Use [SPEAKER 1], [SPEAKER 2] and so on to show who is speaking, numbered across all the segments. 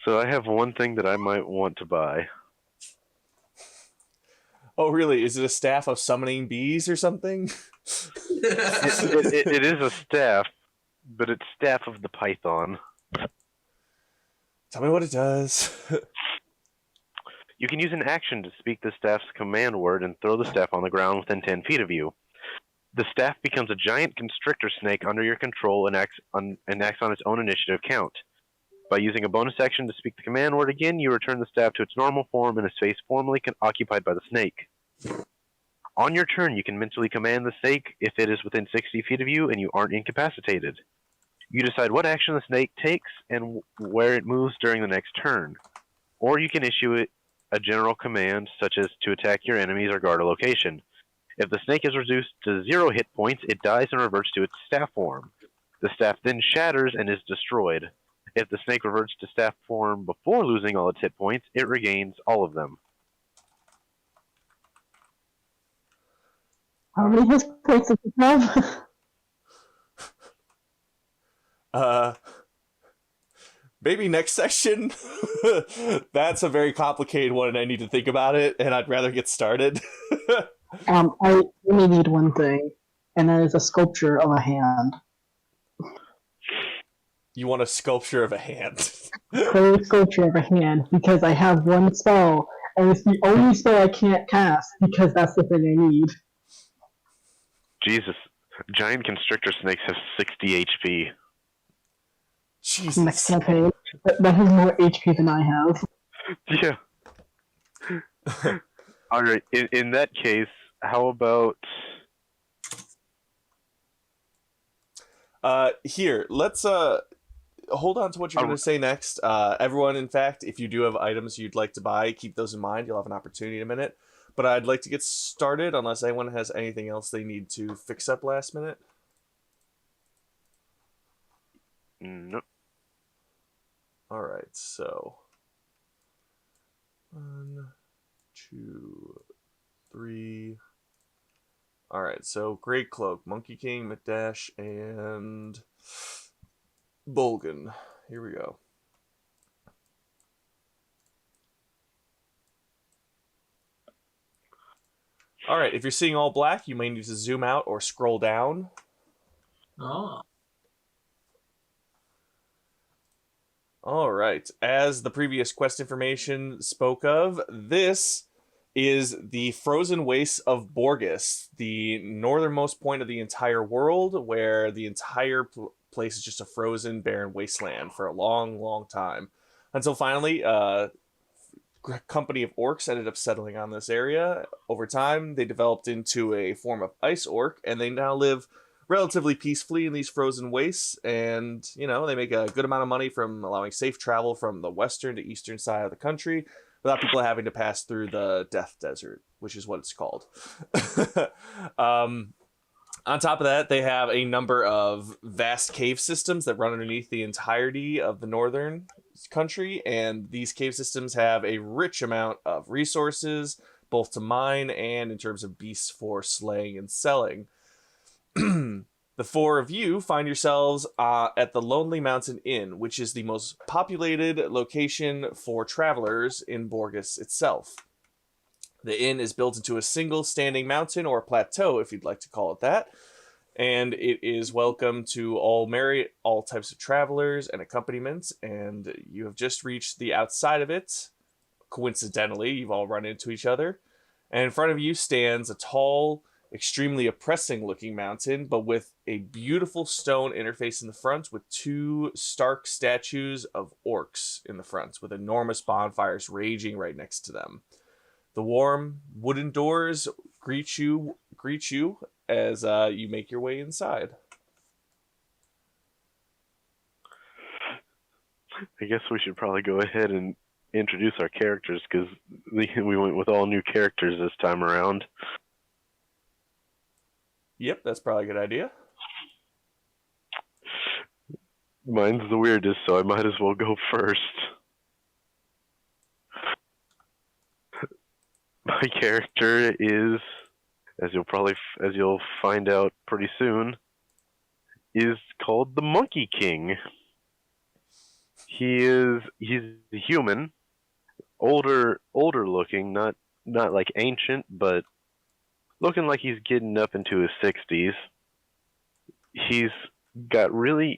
[SPEAKER 1] So I have one thing that I might want to buy.
[SPEAKER 2] Oh, really? Is it a staff of summoning bees or something?
[SPEAKER 1] It is a staff, but it's Staff of the Python.
[SPEAKER 2] Tell me what it does.
[SPEAKER 1] You can use an action to speak the staff's command word and throw the staff on the ground within 10 feet of you. The staff becomes a giant constrictor snake under your control and acts on its own initiative count. By using a bonus action to speak the command word again, you return the staff to its normal form in a space formerly occupied by the snake. On your turn, you can mentally command the snake if it is within 60 feet of you and you aren't incapacitated. You decide what action the snake takes and where it moves during the next turn. Or you can issue it a general command, such as to attack your enemies or guard a location. If the snake is reduced to 0 hit points, it dies and reverts to its staff form. The staff then shatters and is destroyed. If the snake reverts to staff form before losing all its hit points, it regains all of them.
[SPEAKER 3] How many hit points does it have?
[SPEAKER 2] Maybe next section? That's a very complicated one and I need to think about it, and I'd rather get started.
[SPEAKER 3] I only need one thing, and that is a sculpture of a hand.
[SPEAKER 2] You want a sculpture of a hand?
[SPEAKER 3] Clay sculpture of a hand, because I have one spell, and it's the only spell I can't cast, because that's the thing I need.
[SPEAKER 1] Jesus. Giant constrictor snakes have 60 HP.
[SPEAKER 2] Jesus.
[SPEAKER 3] Next campaign. That has more HP than I have.
[SPEAKER 1] Yeah. Alright, in that case, how about...
[SPEAKER 2] Here, let's hold on to what you're going to say next. Everyone, in fact, if you do have items you'd like to buy, keep those in mind. You'll have an opportunity in a minute. But I'd like to get started unless anyone has anything else they need to fix up last minute.
[SPEAKER 1] Nope.
[SPEAKER 2] Alright, so 1, 2, 3. Alright, so Great Cloak, Monkey King, Madash, and Bolgan. Here we go. Alright, if you're seeing all black, you may need to zoom out or scroll down.
[SPEAKER 4] Oh.
[SPEAKER 2] Alright, as the previous quest information spoke of, this is the frozen wastes of Borgus, the northernmost point of the entire world, where the entire place is just a frozen, barren wasteland for a long, long time. Until finally, a company of orcs ended up settling on this area. Over time, they developed into a form of ice orc, and they now live relatively peacefully in these frozen wastes, and, you know, they make a good amount of money from allowing safe travel from the western to eastern side of the country without people having to pass through the Death Desert, which is what it's called. On top of that, they have a number of vast cave systems that run underneath the entirety of the northern country, and these cave systems have a rich amount of resources, both to mine and in terms of beasts for slaying and selling. The four of you find yourselves at the Lonely Mountain Inn, which is the most populated location for travelers in Borgus itself. The inn is built into a single standing mountain, or plateau if you'd like to call it that, and it is welcome to all types of travelers and accompaniments, and you have just reached the outside of it. Coincidentally, you've all run into each other, and in front of you stands a tall, extremely oppressing looking mountain, but with a beautiful stone interface in the front with two stark statues of orcs in the front with enormous bonfires raging right next to them. The warm wooden doors greet you as you make your way inside.
[SPEAKER 1] I guess we should probably go ahead and introduce our characters, because we went with all new characters this time around.
[SPEAKER 2] Yep, that's probably a good idea.
[SPEAKER 1] Mine's the weirdest, so I might as well go first. My character is, as you'll find out pretty soon, is called the Monkey King. He's human, older looking, not like ancient, but looking like he's getting up into his 60s. He's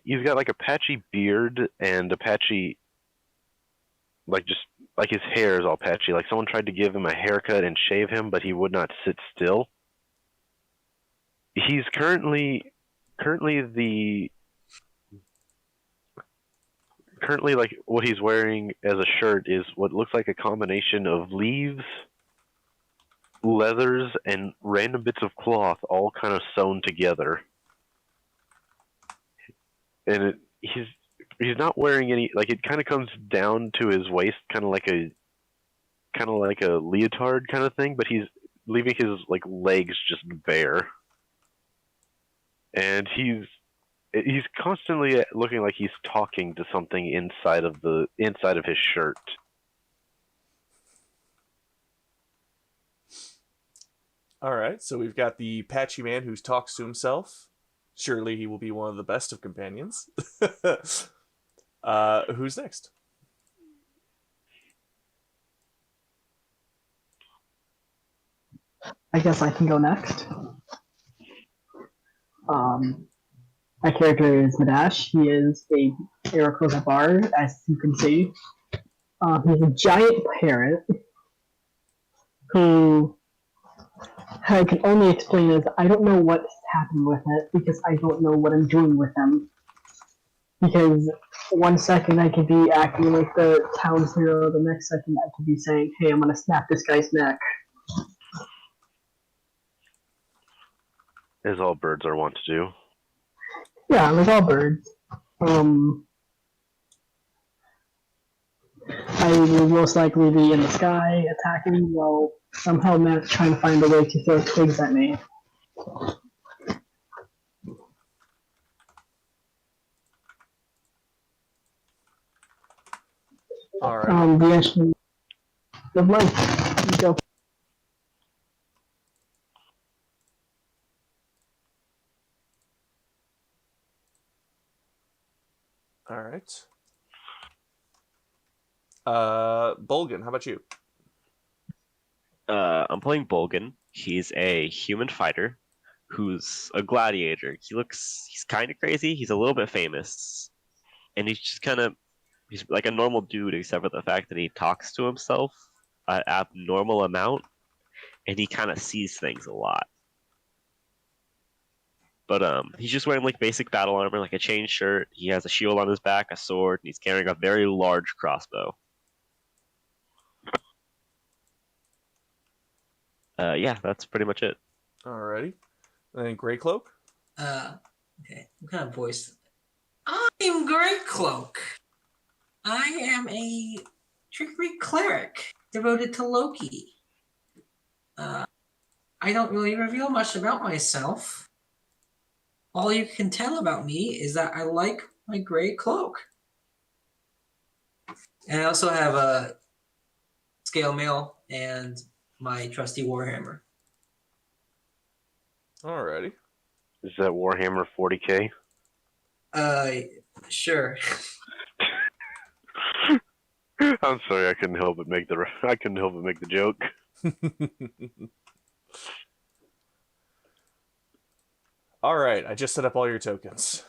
[SPEAKER 1] he's got like a patchy beard and a patchy, like, just like his hair is all patchy. Like someone tried to give him a haircut and shave him, but he would not sit still. He's currently like what he's wearing as a shirt is what looks like a combination of leaves, leathers, and random bits of cloth all kind of sewn together. And he's not wearing any, like, it kind of comes down to his waist, kind of like a leotard kind of thing, but he's leaving his like legs just bare. And he's constantly looking like he's talking to something inside of his shirt.
[SPEAKER 2] All right, so we've got the patchy man who talks to himself. Surely he will be one of the best of companions. Who's next?
[SPEAKER 3] I guess I can go next. My character is Madash. He is a Aerocosa bard, as you can see. He's a giant parrot who I can only explain as I don't know what's happened with it because I don't know what I'm doing with him. Because one second I could be acting like the town hero, the next second I could be saying, "Hey, I'm gonna snap this guy's neck."
[SPEAKER 1] As all birds are wont to do.
[SPEAKER 3] Yeah, like all birds. I will most likely be in the sky attacking while somehow not trying to find a way to throw twigs at me.
[SPEAKER 2] All right.
[SPEAKER 3] The actual the life. Go.
[SPEAKER 2] All right. Bolgan, how about you?
[SPEAKER 5] I'm playing Bolgan. He's a human fighter who's a gladiator. He's kind of crazy. He's a little bit famous. And he's like a normal dude, except for the fact that he talks to himself an abnormal amount, and he kind of sees things a lot. But he's just wearing like basic battle armor, like a chain shirt. He has a shield on his back, a sword, and he's carrying a very large crossbow. Yeah, that's pretty much it.
[SPEAKER 2] Alrighty. And Grey Cloak?
[SPEAKER 4] Okay. What kind of voice? I'm Great Cloak. I am a trickery cleric devoted to Loki. I don't really reveal much about myself. All you can tell about me is that I like my gray cloak. And I also have a scale mail and my trusty Warhammer.
[SPEAKER 2] Alrighty.
[SPEAKER 1] Is that Warhammer 40K?
[SPEAKER 4] Sure.
[SPEAKER 1] I'm sorry, I couldn't help but make the joke.
[SPEAKER 2] All right, I just set up all your tokens.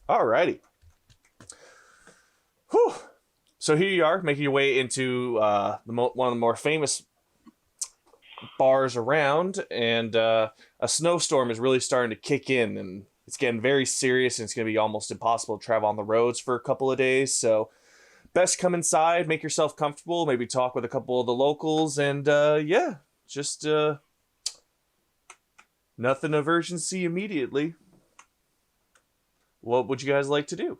[SPEAKER 2] Alrighty. Whew. So here you are, making your way into one of the more famous bars around, and a snowstorm is really starting to kick in, and it's getting very serious, and it's going to be almost impossible to travel on the roads for a couple of days. So best come inside, make yourself comfortable, maybe talk with a couple of the locals, and yeah, just nothing of urgency immediately. What would you guys like to do?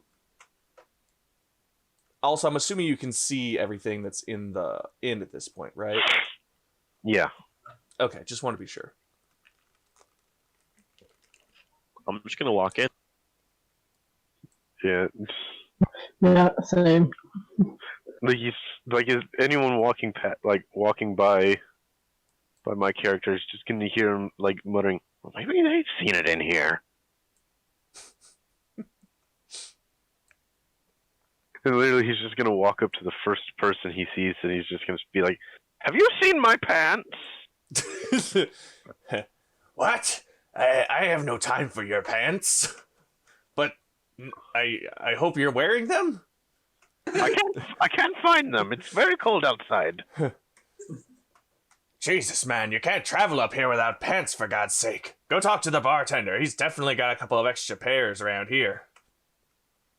[SPEAKER 2] Also, I'm assuming you can see everything that's in the inn at this point, right?
[SPEAKER 1] Yeah.
[SPEAKER 2] Okay, just want to be sure.
[SPEAKER 5] I'm just gonna walk in.
[SPEAKER 1] Yeah.
[SPEAKER 3] Yeah, same.
[SPEAKER 1] Is anyone walking by my character is just gonna hear him like muttering, Maybe they've seen it in here. And literally, he's just gonna walk up to the first person he sees, and he's just gonna be like, "Have you seen my pants?"
[SPEAKER 2] What? I have no time for your pants. But I hope you're wearing them?
[SPEAKER 1] I can't find them. It's very cold outside.
[SPEAKER 2] Jesus, man, you can't travel up here without pants, for God's sake. Go talk to the bartender. He's definitely got a couple of extra pairs around here.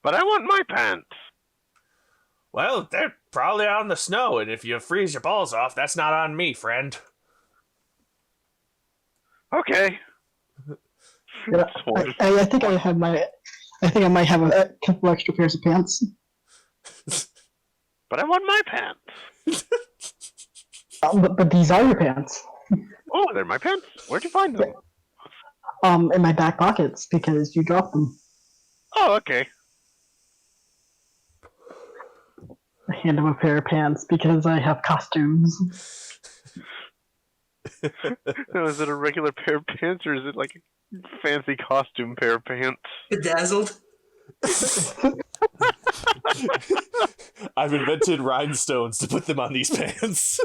[SPEAKER 1] But I want my pants.
[SPEAKER 2] Well, they're probably out in the snow, and if you freeze your balls off, that's not on me, friend.
[SPEAKER 1] Okay.
[SPEAKER 3] Yeah, I think I have my. I think I might have a couple extra pairs of pants.
[SPEAKER 1] But I want my pants.
[SPEAKER 3] But these are your pants.
[SPEAKER 1] Oh, they're my pants. Where'd you find them?
[SPEAKER 3] In my back pockets because you dropped them.
[SPEAKER 1] Oh, okay.
[SPEAKER 3] I hand him a pair of pants because I have costumes.
[SPEAKER 1] Now, is it a regular pair of pants, or is it like a fancy costume pair of pants?
[SPEAKER 4] Bedazzled.
[SPEAKER 2] I've invented rhinestones to put them on these pants.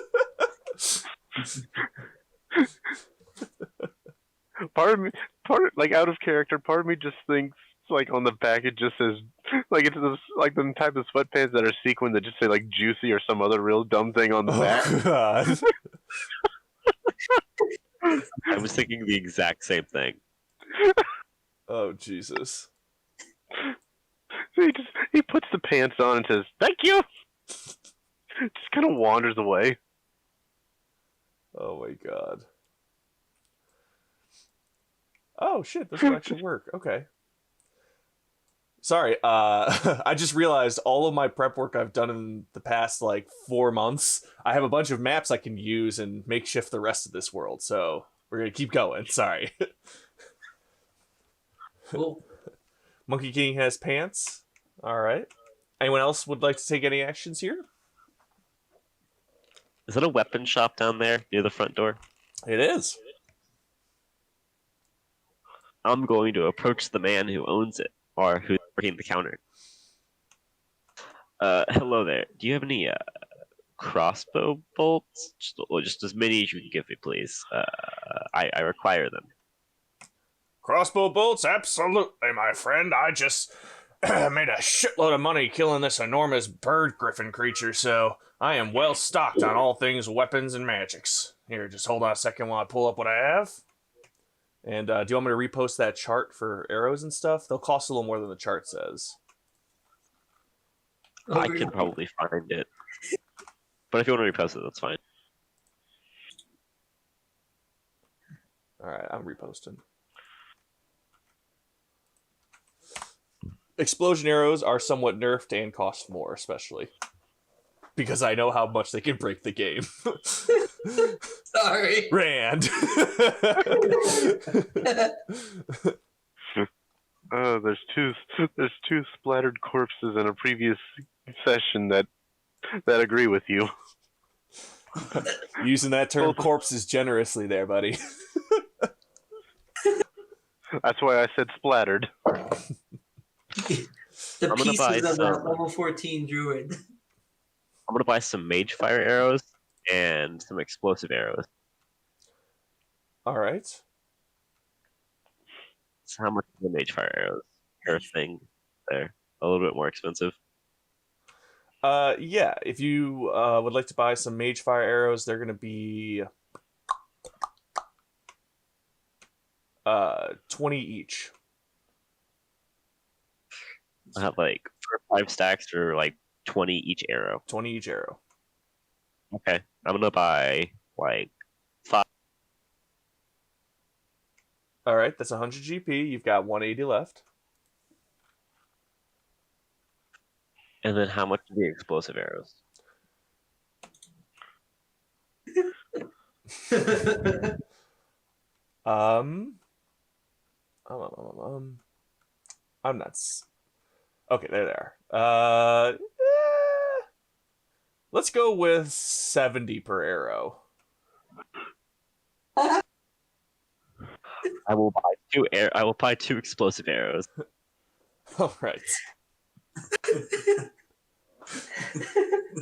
[SPEAKER 1] Like out of character, part of me just thinks like on the back it just says like it's like the type of sweatpants that are sequined that just say like juicy or some other real dumb thing on the back.
[SPEAKER 2] God.
[SPEAKER 5] I was thinking the exact same thing.
[SPEAKER 2] Oh, Jesus.
[SPEAKER 1] So he puts the pants on and says, "Thank you." Just kind of wanders away.
[SPEAKER 2] Oh my God. Oh shit, this will actually work. Okay. Sorry, I just realized all of my prep work I've done in the past like 4 months, I have a bunch of maps I can use and makeshift the rest of this world, so we're gonna keep going. Sorry.
[SPEAKER 4] Cool.
[SPEAKER 2] Monkey King has pants. Alright. Anyone else would like to take any actions here?
[SPEAKER 5] Is that a weapon shop down there near the front door?
[SPEAKER 2] It is.
[SPEAKER 5] I'm going to approach the man who owns it, or who's working the counter. Hello there. Do you have any crossbow bolts? Just as many as you can give me, please. I require them.
[SPEAKER 2] Crossbow bolts? Absolutely, my friend. I just made a shitload of money killing this enormous bird griffin creature, so I am well stocked on all things weapons and magics. Here, just hold on a second while I pull up what I have. And do you want me to repost that chart for arrows and stuff? They'll cost a little more than the chart says.
[SPEAKER 5] I can probably find it. But if you want to repost it, that's fine.
[SPEAKER 2] Alright, I'm reposting. Explosion arrows are somewhat nerfed and cost more, especially. Because I know how much they can break the game.
[SPEAKER 4] Sorry.
[SPEAKER 2] Rand!
[SPEAKER 1] Oh, there's two splattered corpses in a previous session that agree with you.
[SPEAKER 2] Using that term corpses generously there, buddy.
[SPEAKER 1] That's why I said splattered.
[SPEAKER 4] The
[SPEAKER 5] I'm gonna buy
[SPEAKER 4] pieces of
[SPEAKER 5] some.
[SPEAKER 4] that level 14 druid.
[SPEAKER 5] I'm gonna buy some mage fire arrows and some explosive arrows.
[SPEAKER 2] Alright.
[SPEAKER 5] So how much is the mage fire arrows? Her thing there. A little bit more expensive.
[SPEAKER 2] Yeah, if you would like to buy some mage fire arrows, they're gonna be 20 each.
[SPEAKER 5] I have like 5 stacks or like 20 each arrow.
[SPEAKER 2] 20 each arrow.
[SPEAKER 5] Okay. I'm gonna buy like 5.
[SPEAKER 2] Alright, that's 100 GP. You've got 180 left.
[SPEAKER 5] And then how much are the explosive arrows?
[SPEAKER 2] I'm nuts. Okay, there they are. Let's go with 70 per arrow.
[SPEAKER 5] I will buy two explosive arrows.
[SPEAKER 2] All right.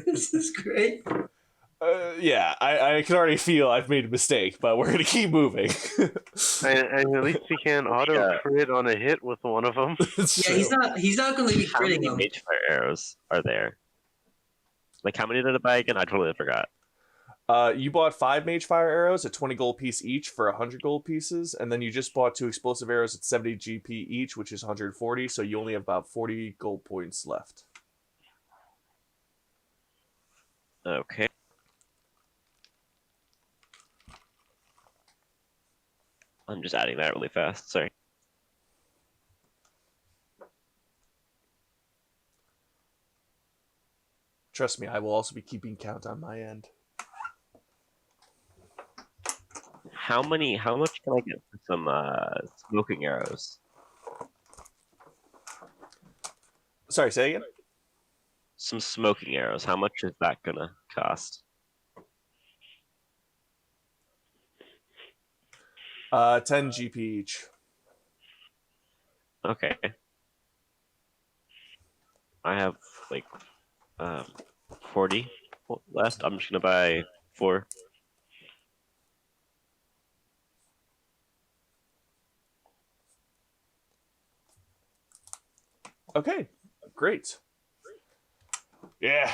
[SPEAKER 4] This is great.
[SPEAKER 2] Yeah, I can already feel I've made a mistake, but we're gonna keep moving.
[SPEAKER 1] And at least we can auto crit on a hit with one of them.
[SPEAKER 2] It's
[SPEAKER 4] Yeah,
[SPEAKER 2] true.
[SPEAKER 4] he's not going to be
[SPEAKER 5] How many
[SPEAKER 4] critting them.
[SPEAKER 5] mage fire arrows are there? Like, how many did I buy again? I totally forgot.
[SPEAKER 2] You bought 5 mage fire arrows at 20 gold piece each for 100 gold pieces, and then you just bought 2 explosive arrows at 70 GP each, which is 140. So you only have about 40 gold points left.
[SPEAKER 5] Okay. I'm just adding that really fast. Sorry.
[SPEAKER 2] Trust me, I will also be keeping count on my end.
[SPEAKER 5] How much can I get for some smoking arrows?
[SPEAKER 2] Sorry, say again?
[SPEAKER 5] Some smoking arrows. How much is that gonna cost?
[SPEAKER 2] 10 GP each.
[SPEAKER 5] Okay. I have like 40 left. I'm just gonna buy 4.
[SPEAKER 2] Okay, great. Yeah,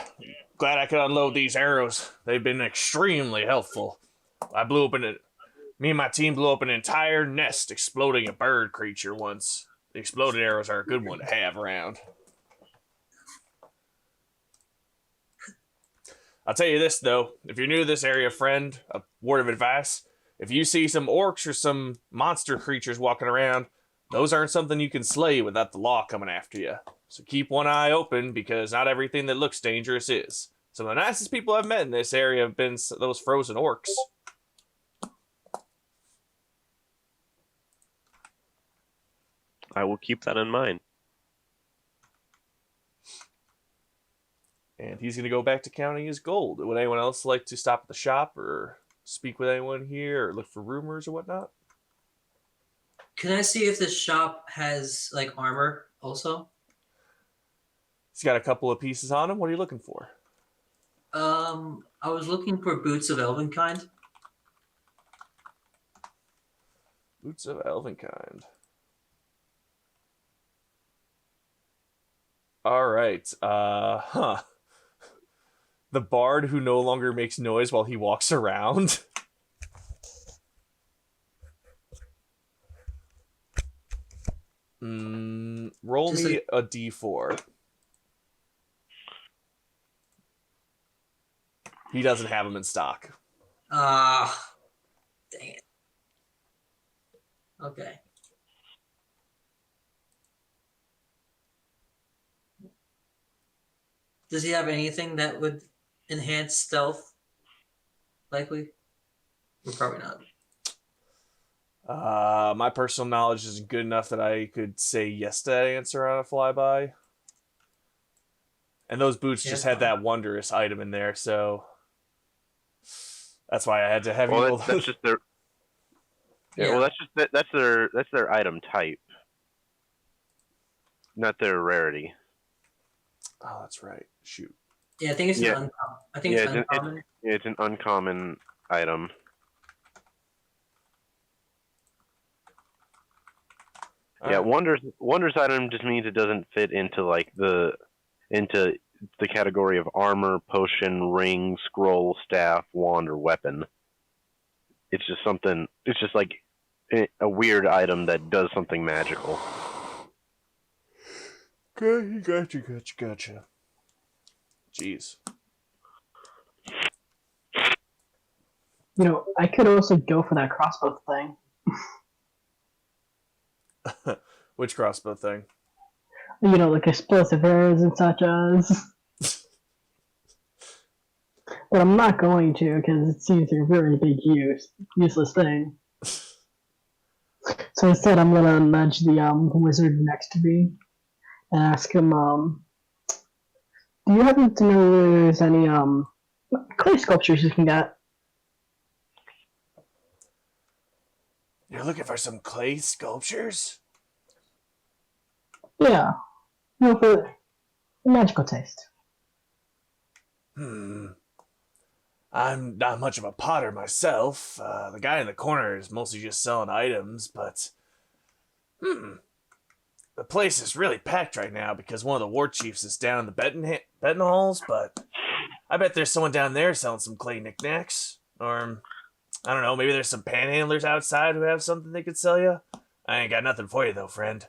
[SPEAKER 2] glad I could unload these arrows. They've been extremely helpful. Me and my team blew up an entire nest exploding a bird creature once. The exploded arrows are a good one to have around. I'll tell you this, though. If you're new to this area, friend, a word of advice. If you see some orcs or some monster creatures walking around, those aren't something you can slay without the law coming after you. So keep one eye open, because not everything that looks dangerous is. Some of the nicest people I've met in this area have been those frozen orcs.
[SPEAKER 5] I will keep that in mind.
[SPEAKER 2] And he's going to go back to counting his gold. Would anyone else like to stop at the shop or speak with anyone here or look for rumors or whatnot?
[SPEAKER 4] Can I see if this shop has like armor also?
[SPEAKER 2] He's got a couple of pieces on him. What are you looking for?
[SPEAKER 4] I was looking for boots of elven kind.
[SPEAKER 2] Boots of Elvenkind. All right. The bard who no longer makes noise while he walks around. Roll
[SPEAKER 4] Just
[SPEAKER 2] me a d4. He doesn't have them in stock.
[SPEAKER 4] Dang it. Okay. Does he have anything that would enhance stealth? Likely? Or probably not.
[SPEAKER 2] My personal knowledge isn't good enough that I could say yes to that answer on a flyby. And those boots just had that wondrous item in there, so that's why I had to have you.
[SPEAKER 1] That's just their. Yeah, well, that's their item type, not their rarity.
[SPEAKER 2] Oh, that's right. Shoot.
[SPEAKER 4] Yeah, I think it's uncommon. I think it's uncommon.
[SPEAKER 1] It's an uncommon item. Yeah, wonders item just means it doesn't fit into like the category of armor, potion, ring, scroll, staff, wand, or weapon. It's just something. It's just like a weird item that does something magical.
[SPEAKER 2] Okay, gotcha. Jeez.
[SPEAKER 3] You know, I could also go for that crossbow thing.
[SPEAKER 2] Which crossbow thing?
[SPEAKER 3] You know, like explosive arrows and such as. But I'm not going to, because it seems like a very big useless thing. So instead, I'm gonna nudge the wizard next to me and ask him, do you happen to know where there's any clay sculptures you can get?
[SPEAKER 2] You're looking for some clay sculptures?
[SPEAKER 3] Yeah. No, for magical taste.
[SPEAKER 2] I'm not much of a potter myself. The guy in the corner is mostly just selling items, but the place is really packed right now because one of the war chiefs is down in the betting halls, but I bet there's someone down there selling some clay knickknacks. Or, I don't know, maybe there's some panhandlers outside who have something they could sell you. I ain't got nothing for you, though, friend.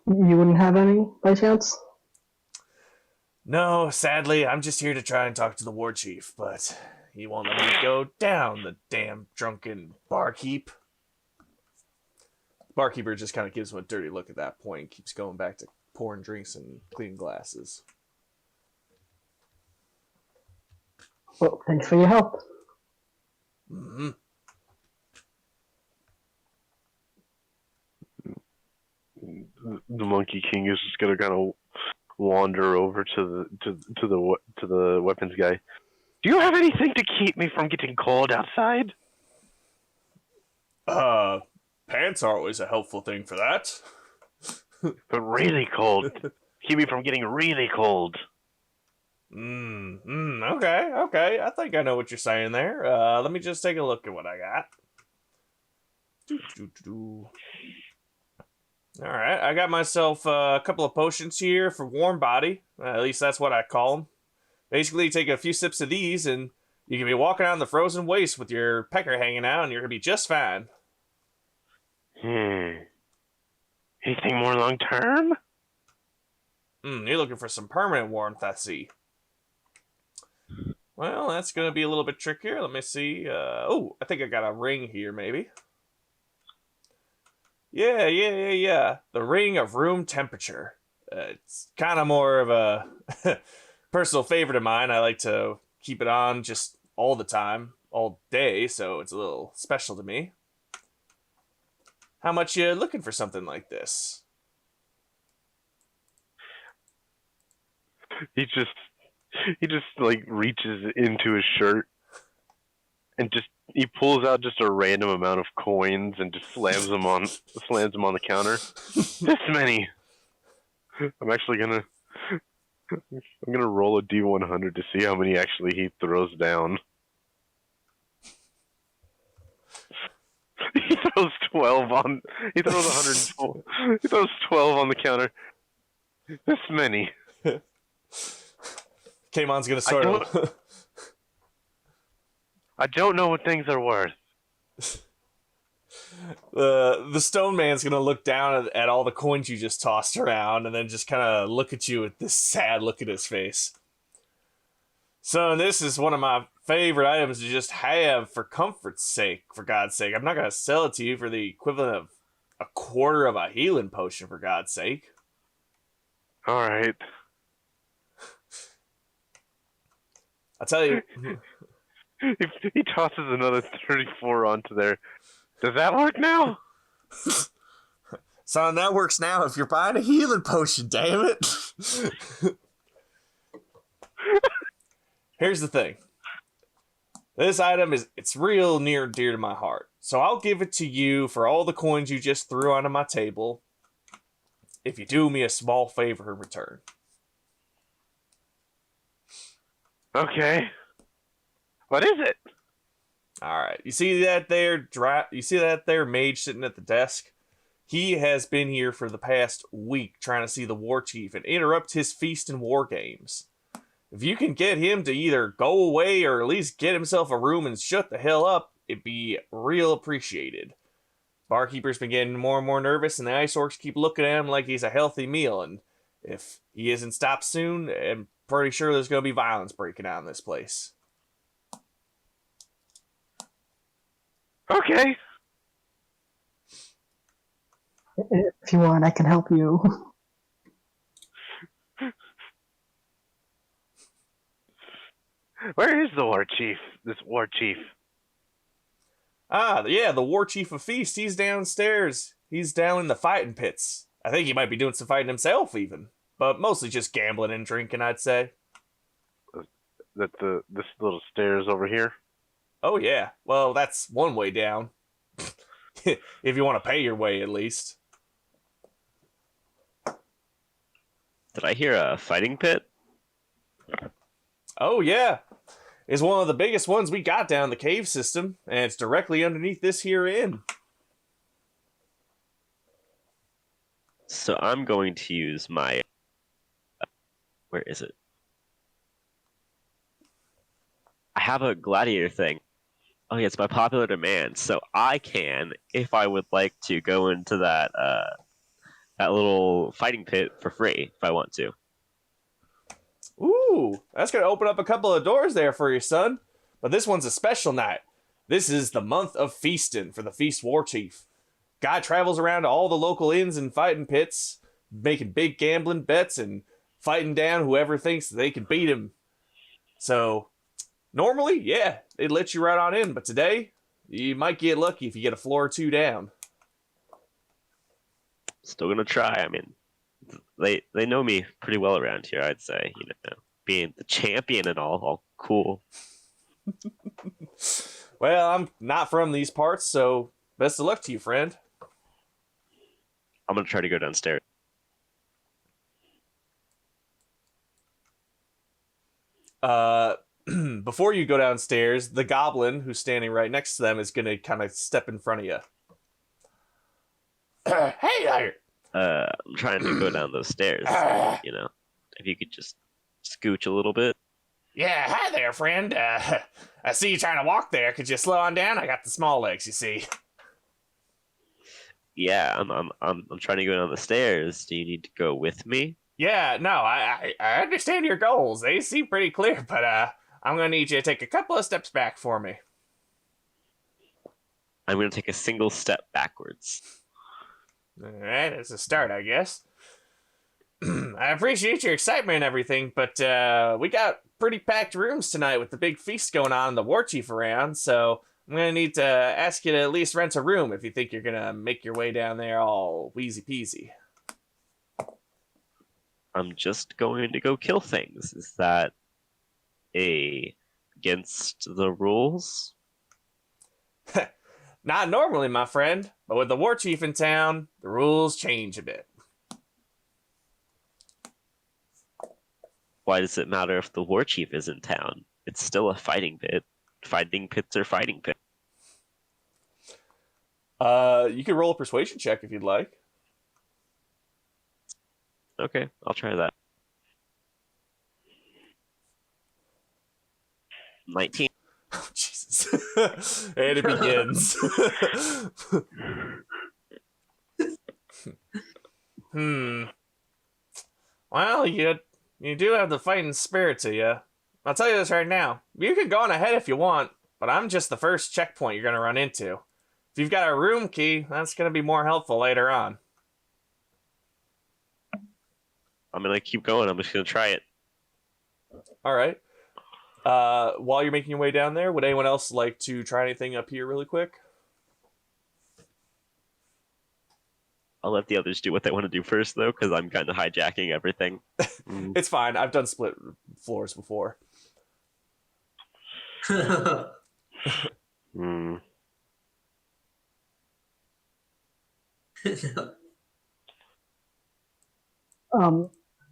[SPEAKER 3] You wouldn't have any, by chance?
[SPEAKER 2] No, sadly, I'm just here to try and talk to the war chief, but he won't let me go down, the damn drunken barkeep. Barkeeper just kind of gives him a dirty look at that point, keeps going back to pouring drinks and cleaning glasses.
[SPEAKER 3] Well, thanks for your help.
[SPEAKER 2] Mm-hmm.
[SPEAKER 1] The Monkey King is just gonna kind of wander over to the weapons guy. Do you have anything to keep me from getting cold outside?
[SPEAKER 2] Pants are always a helpful thing for that.
[SPEAKER 1] But really cold. Keep me from getting really cold.
[SPEAKER 2] Okay. I think I know what you're saying there. Let me just take a look at what I got. All right, I got myself a couple of potions here for warm body. At least that's what I call them. Basically, you take a few sips of these, and you can be walking out in the frozen waste with your pecker hanging out, and you're gonna be just fine.
[SPEAKER 1] Anything more long term?
[SPEAKER 2] You're looking for some permanent warmth, I see. Well, that's gonna be a little bit trickier. Let me see. I think I got a ring here, maybe. Yeah. The ring of room temperature. It's kind of more of a personal favorite of mine. I like to keep it on just all the time, all day, so it's a little special to me. How much you looking for something like this?
[SPEAKER 1] He just like reaches into his shirt and he pulls out just a random amount of coins and just slams them on the counter. This many. I'm gonna roll a D100 to see how many actually he throws down. He throws 12 on. He throws 112. He throws 12 on the counter. This many.
[SPEAKER 2] Kaymon's gonna sort of.
[SPEAKER 1] I don't know what things are worth.
[SPEAKER 2] The stone man's gonna look down at all the coins you just tossed around, and then just kind of look at you with this sad look at his face. Son, this is one of my favorite items to just have for comfort's sake. For God's sake, I'm not gonna sell it to you for the equivalent of a quarter of a healing potion. For God's sake.
[SPEAKER 1] All right.
[SPEAKER 2] I'll tell you.
[SPEAKER 1] He tosses another 34 onto there. Does that work now?
[SPEAKER 2] Son, that works now if you're buying a healing potion, damn it. Here's the thing. This item it's real near and dear to my heart. So I'll give it to you for all the coins you just threw onto my table if you do me a small favor in return.
[SPEAKER 1] Okay. What is it?
[SPEAKER 2] All right. You see that there mage sitting at the desk? He has been here for the past week trying to see the war chief and interrupt his feast and war games. If you can get him to either go away or at least get himself a room and shut the hell up, it'd be real appreciated. Barkeeper's been getting more and more nervous, and the ice orcs keep looking at him like he's a healthy meal, and if he isn't stopped soon, I'm pretty sure there's going to be violence breaking out in this place.
[SPEAKER 1] Okay.
[SPEAKER 3] If you want, I can help you.
[SPEAKER 1] Where is the war chief? This war chief.
[SPEAKER 2] Yeah, the war chief of Feast. He's downstairs. He's down in the fighting pits. I think he might be doing some fighting himself, even. But mostly just gambling and drinking, I'd say.
[SPEAKER 1] This little stairs over here?
[SPEAKER 2] Oh, yeah. Well, that's one way down. If you want to pay your way, at least.
[SPEAKER 5] Did I hear a fighting pit?
[SPEAKER 2] Oh, yeah. It's one of the biggest ones we got down the cave system, and it's directly underneath this here inn.
[SPEAKER 5] So I'm going to use my... Where is it? I have a gladiator thing. Oh yeah, it's by popular demand. So I can, if I would like to, go into that that little fighting pit for free if I want to.
[SPEAKER 2] Ooh, that's going to open up a couple of doors there for you, son. But this one's a special night. This is the month of feasting for the Feast War Chief. Guy travels around to all the local inns and fighting pits, making big gambling bets and fighting down whoever thinks they can beat him. So, normally, yeah, they'd let you right on in. But today, you might get lucky if you get a floor or two down.
[SPEAKER 5] Still gonna try. I mean, they know me pretty well around here. I'd say, you know, being the champion and all cool.
[SPEAKER 2] Well, I'm not from these parts, so best of luck to you, friend.
[SPEAKER 5] I'm gonna try to go downstairs.
[SPEAKER 2] Before you go downstairs, the goblin who's standing right next to them is going to kind of step in front of you. Hey there!
[SPEAKER 5] I'm trying to go down those stairs. You know, if you could just scooch a little bit.
[SPEAKER 2] Yeah, hi there, friend. I see you trying to walk there. Could you slow on down? I got the small legs, you see.
[SPEAKER 5] Yeah, I'm trying to go down the stairs. Do you need to go with me?
[SPEAKER 2] Yeah, no, I understand your goals. They seem pretty clear, but I'm gonna need you to take a couple of steps back for me.
[SPEAKER 5] I'm gonna take a single step backwards.
[SPEAKER 2] All right, that's a start, I guess. I appreciate your excitement and everything, but we got pretty packed rooms tonight with the big feast going on and the war chief around, so I'm gonna need to ask you to at least rent a room if you think you're gonna make your way down there all wheezy peasy.
[SPEAKER 5] I'm just going to go kill things. Is that against the rules?
[SPEAKER 2] Not normally, my friend, but with the war chief in town, the rules change a bit.
[SPEAKER 5] Why does it matter if the war chief is in town? It's still a fighting pit. Fighting pits are fighting pits.
[SPEAKER 2] You could roll a persuasion check if you'd like.
[SPEAKER 5] Okay, I'll try that. 19.
[SPEAKER 2] Oh, Jesus. And it begins. Well, you do have the fighting spirit to you. I'll tell you this right now. You can go on ahead if you want, but I'm just the first checkpoint you're going to run into. If you've got a room key, that's going to be more helpful later on.
[SPEAKER 5] I'm gonna keep going. I'm just gonna try it.
[SPEAKER 2] All right. While you're making your way down there, would anyone else like to try anything up here really quick?
[SPEAKER 5] I'll let the others do what they want to do first, though, because I'm kind of hijacking everything.
[SPEAKER 2] It's fine. I've done split floors before.
[SPEAKER 5] Hmm.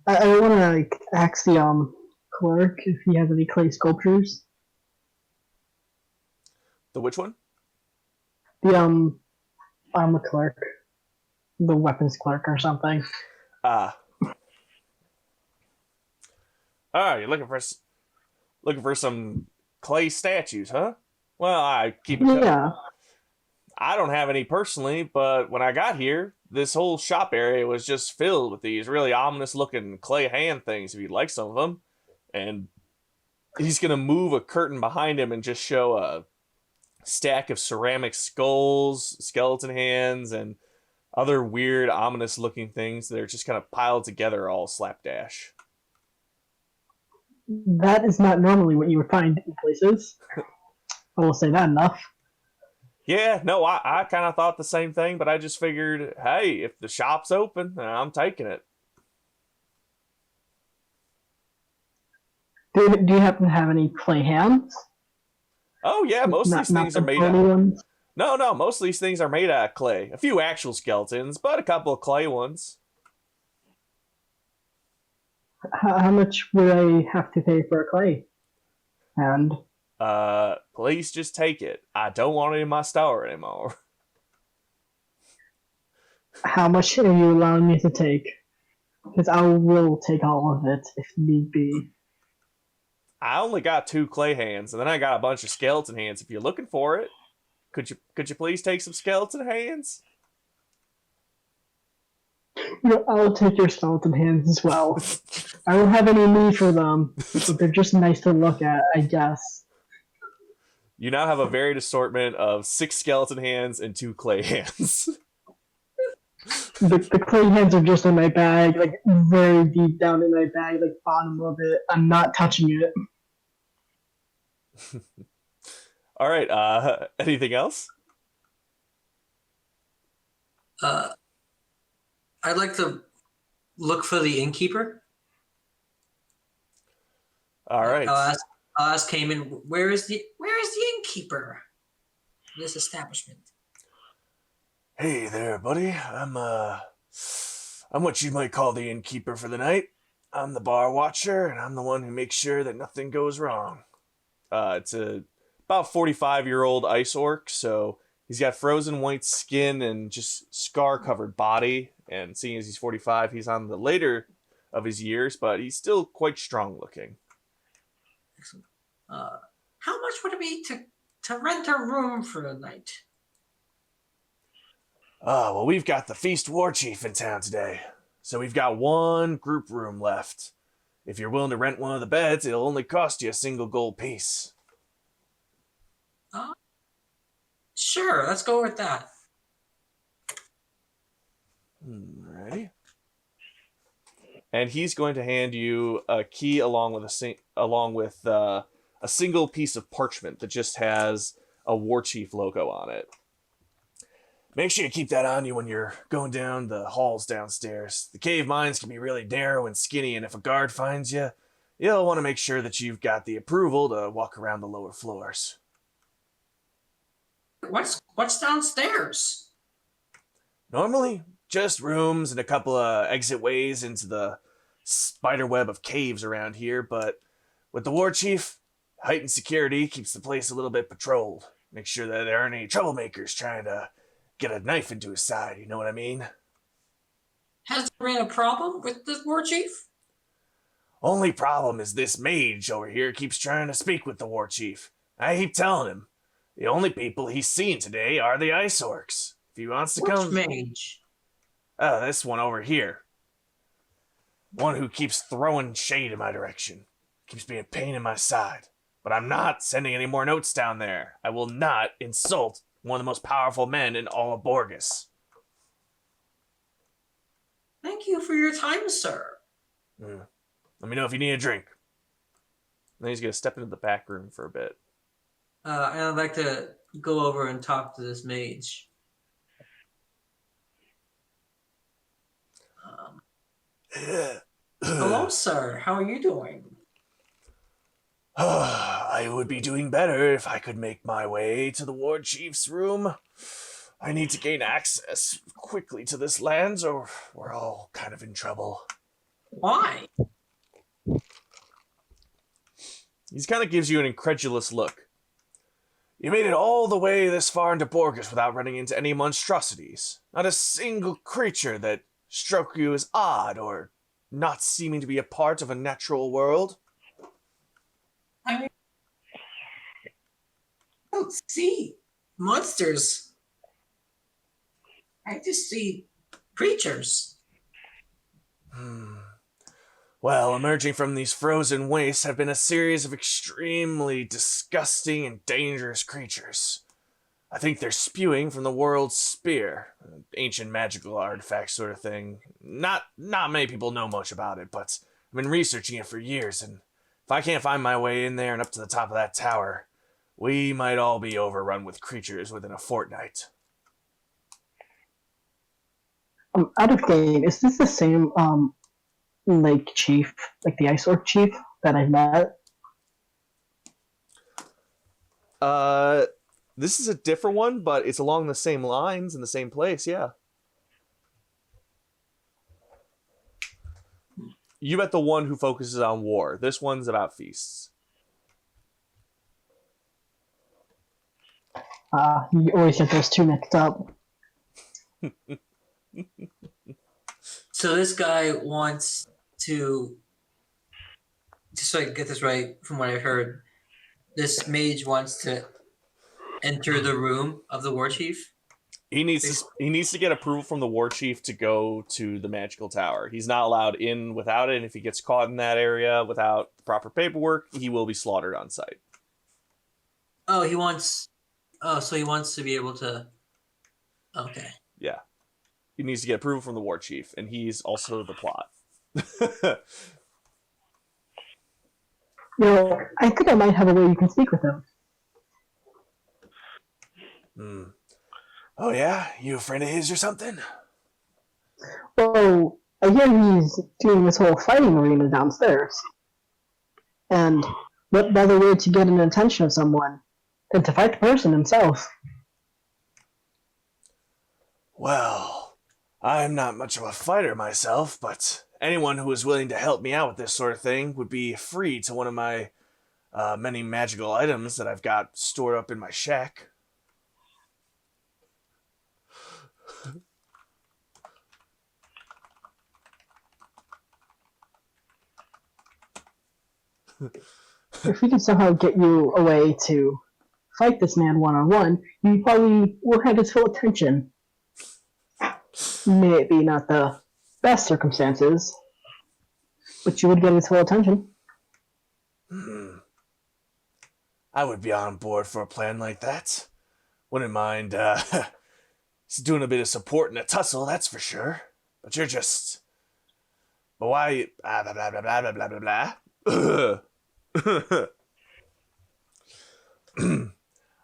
[SPEAKER 3] I want to like ask the clerk if he has any clay sculptures.
[SPEAKER 2] The which one?
[SPEAKER 3] The armor clerk, the weapons clerk or something.
[SPEAKER 2] Ah. Oh, you're looking for some clay statues, huh? Well, I keep it.
[SPEAKER 3] Yeah.
[SPEAKER 2] I don't have any personally, but when I got here, this whole shop area was just filled with these really ominous looking clay hand things, if you'd like some of them. And he's going to move a curtain behind him and just show a stack of ceramic skulls, skeleton hands, and other weird, ominous looking things that are just kind of piled together all slapdash.
[SPEAKER 3] That is not normally what you would find in places. I will say that enough.
[SPEAKER 2] Yeah, no, I kind of thought the same thing, but I just figured, hey, if the shop's open, I'm taking it.
[SPEAKER 3] Do you happen to have any clay hands?
[SPEAKER 2] Oh, yeah, most of these things are made out.
[SPEAKER 3] Ones?
[SPEAKER 2] No, most of these things are made out of clay. A few actual skeletons, but a couple of clay ones.
[SPEAKER 3] How much would I have to pay for a clay? And
[SPEAKER 2] Please just take it. I don't want it in my store anymore.
[SPEAKER 3] how much are you allowing me to take? Because I will take all of it if need be.
[SPEAKER 2] I only got 2 clay hands, and then I got a bunch of skeleton hands. If you're looking for it, could you please take some skeleton hands?
[SPEAKER 3] I'll take your skeleton hands as well. I don't have any need for them, but they're just nice to look at, I guess.
[SPEAKER 2] You now have a varied assortment of 6 skeleton hands and 2 clay hands.
[SPEAKER 3] The clay hands are just in my bag, like very deep down in my bag, like bottom of it. I'm not touching it.
[SPEAKER 2] All right. Anything else?
[SPEAKER 4] I'd like to look for the innkeeper.
[SPEAKER 2] All right.
[SPEAKER 4] I'll ask Cayman, where is the innkeeper of this establishment?
[SPEAKER 2] Hey there, buddy. I'm what you might call the innkeeper for the night. I'm the bar watcher, and I'm the one who makes sure that nothing goes wrong. It's a about 45-year-old ice orc, so he's got frozen white skin and just scar-covered body. And seeing as he's 45, he's on the later of his years, but he's still quite strong-looking.
[SPEAKER 4] Excellent. How much would it be to rent a room for the night?
[SPEAKER 2] Well, we've got the Feast War Chief in town today, so we've got 1 group room left. If you're willing to rent one of the beds, it'll only cost you a single gold piece.
[SPEAKER 4] Sure, let's go with that.
[SPEAKER 2] Alrighty. And he's going to hand you a key along with a single piece of parchment that just has a War Chief logo on it. Make sure you keep that on you when you're going down the halls downstairs. The cave mines can be really narrow and skinny, and if a guard finds you, you'll want to make sure that you've got the approval to walk around the lower floors.
[SPEAKER 4] What's downstairs?
[SPEAKER 2] Normally, just rooms and a couple of exit ways into the spider web of caves around here, but with the War Chief, heightened security keeps the place a little bit patrolled. Make sure that there aren't any troublemakers trying to get a knife into his side, you know what I mean?
[SPEAKER 4] Has there been a problem with the War Chief?
[SPEAKER 2] Only problem is this mage over here keeps trying to speak with the War Chief. I keep telling him, the only people he's seen today are the ice orcs. If he wants to come...
[SPEAKER 4] Which mage?
[SPEAKER 2] Oh, this one over here. One who keeps throwing shade in my direction. Keeps being a pain in my side. But I'm not sending any more notes down there. I will not insult one of the most powerful men in all of Borgus.
[SPEAKER 4] Thank you for your time, sir.
[SPEAKER 2] Let me know if you need a drink. Then he's going to step into the back room for a bit.
[SPEAKER 4] And I'd like to go over and talk to this mage. Hello, sir. How are you doing?
[SPEAKER 2] I would be doing better if I could make my way to the War Chief's room. I need to gain access quickly to this land, or we're all kind of in trouble.
[SPEAKER 4] Why?
[SPEAKER 2] He kind of gives you an incredulous look. You made it all the way this far into Borgus without running into any monstrosities. Not a single creature that struck you as odd or not seeming to be a part of a natural world.
[SPEAKER 4] I mean, I don't see monsters. I just see creatures.
[SPEAKER 2] Well, emerging from these frozen wastes have been a series of extremely disgusting and dangerous creatures. I think they're spewing from the world's Spire, an ancient magical artifact sort of thing. Not many people know much about it, but I've been researching it for years, and if I can't find my way in there and up to the top of that tower, we might all be overrun with creatures within a fortnight.
[SPEAKER 3] Out of game, is this the same Lake Chief, like the Ice Orc Chief that I met?
[SPEAKER 2] This is a different one, but it's along the same lines in the same place, yeah. You met the one who focuses on war. This one's about feasts.
[SPEAKER 3] You always get those two mixed up.
[SPEAKER 4] So this guy wants to, just so I get this right from what I've heard, this mage wants to enter the room of the war chief.
[SPEAKER 2] He needs to get approval from the war chief to go to the magical tower. He's not allowed in without it, and if he gets caught in that area without the proper paperwork, he will be slaughtered on sight.
[SPEAKER 4] Oh, so he wants to be able to. Okay.
[SPEAKER 2] Yeah. He needs to get approval from the war chief, and he's also the plot.
[SPEAKER 3] I think I might have a way you can speak with him.
[SPEAKER 2] Oh yeah? You a friend of his or something?
[SPEAKER 3] Well, I hear he's doing this whole fighting arena downstairs. And what better way to get an attention of someone than to fight the person himself?
[SPEAKER 2] Well, I'm not much of a fighter myself, but anyone who is willing to help me out with this sort of thing would be free to one of my many magical items that I've got stored up in my shack.
[SPEAKER 3] If we can somehow get you a way to fight this man one-on-one, you probably will have his full attention. May it be not the best circumstances, but you would get his full attention.
[SPEAKER 2] I would be on board for a plan like that. Wouldn't mind doing a bit of support in a tussle, that's for sure. But you're just... But why... blah, blah, blah, blah, blah, blah, blah, blah.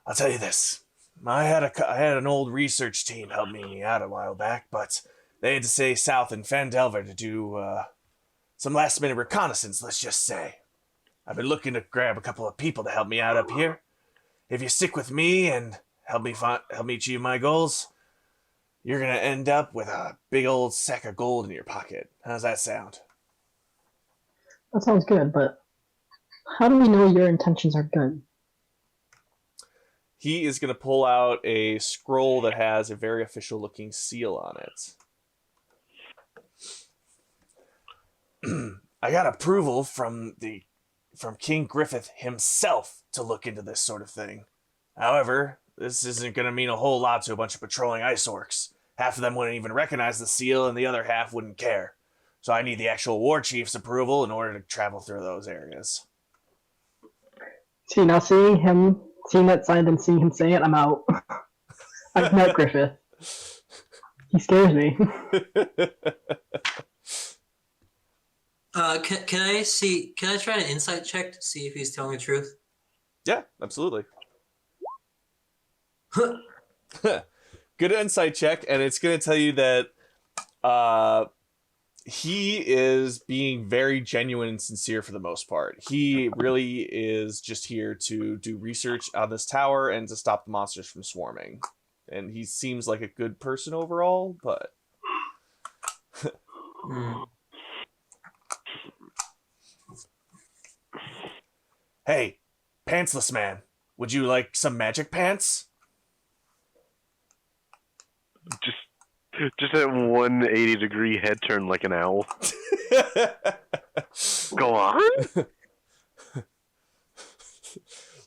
[SPEAKER 2] I'll tell you this. I had an old research team help me out a while back, but they had to stay south in Fandelver to do some last-minute reconnaissance, let's just say. I've been looking to grab a couple of people to help me out up here. If you stick with me and help me achieve my goals, you're gonna end up with a big old sack of gold in your pocket. How's that sound?
[SPEAKER 3] That sounds good, but how do we know your intentions are good?
[SPEAKER 2] He is going to pull out a scroll that has a very official-looking seal on it. I got approval from King Griffith himself to look into this sort of thing. However, this isn't going to mean a whole lot to a bunch of patrolling ice orcs. Half of them wouldn't even recognize the seal, and the other half wouldn't care. So I need the actual war chief's approval in order to travel through those areas.
[SPEAKER 3] See, now seeing that sign and seeing him say it, I'm out. I've met Griffith. He scares me.
[SPEAKER 4] Can I try an insight check to see if he's telling the truth?
[SPEAKER 2] Yeah, absolutely. Good insight check, and it's going to tell you that he is being very genuine and sincere for the most part. He really is just here to do research on this tower and to stop the monsters from swarming. And he seems like a good person overall, but... Hey, pantsless man, would you like some magic pants?
[SPEAKER 1] Just that 180-degree head turn like an owl. Go on.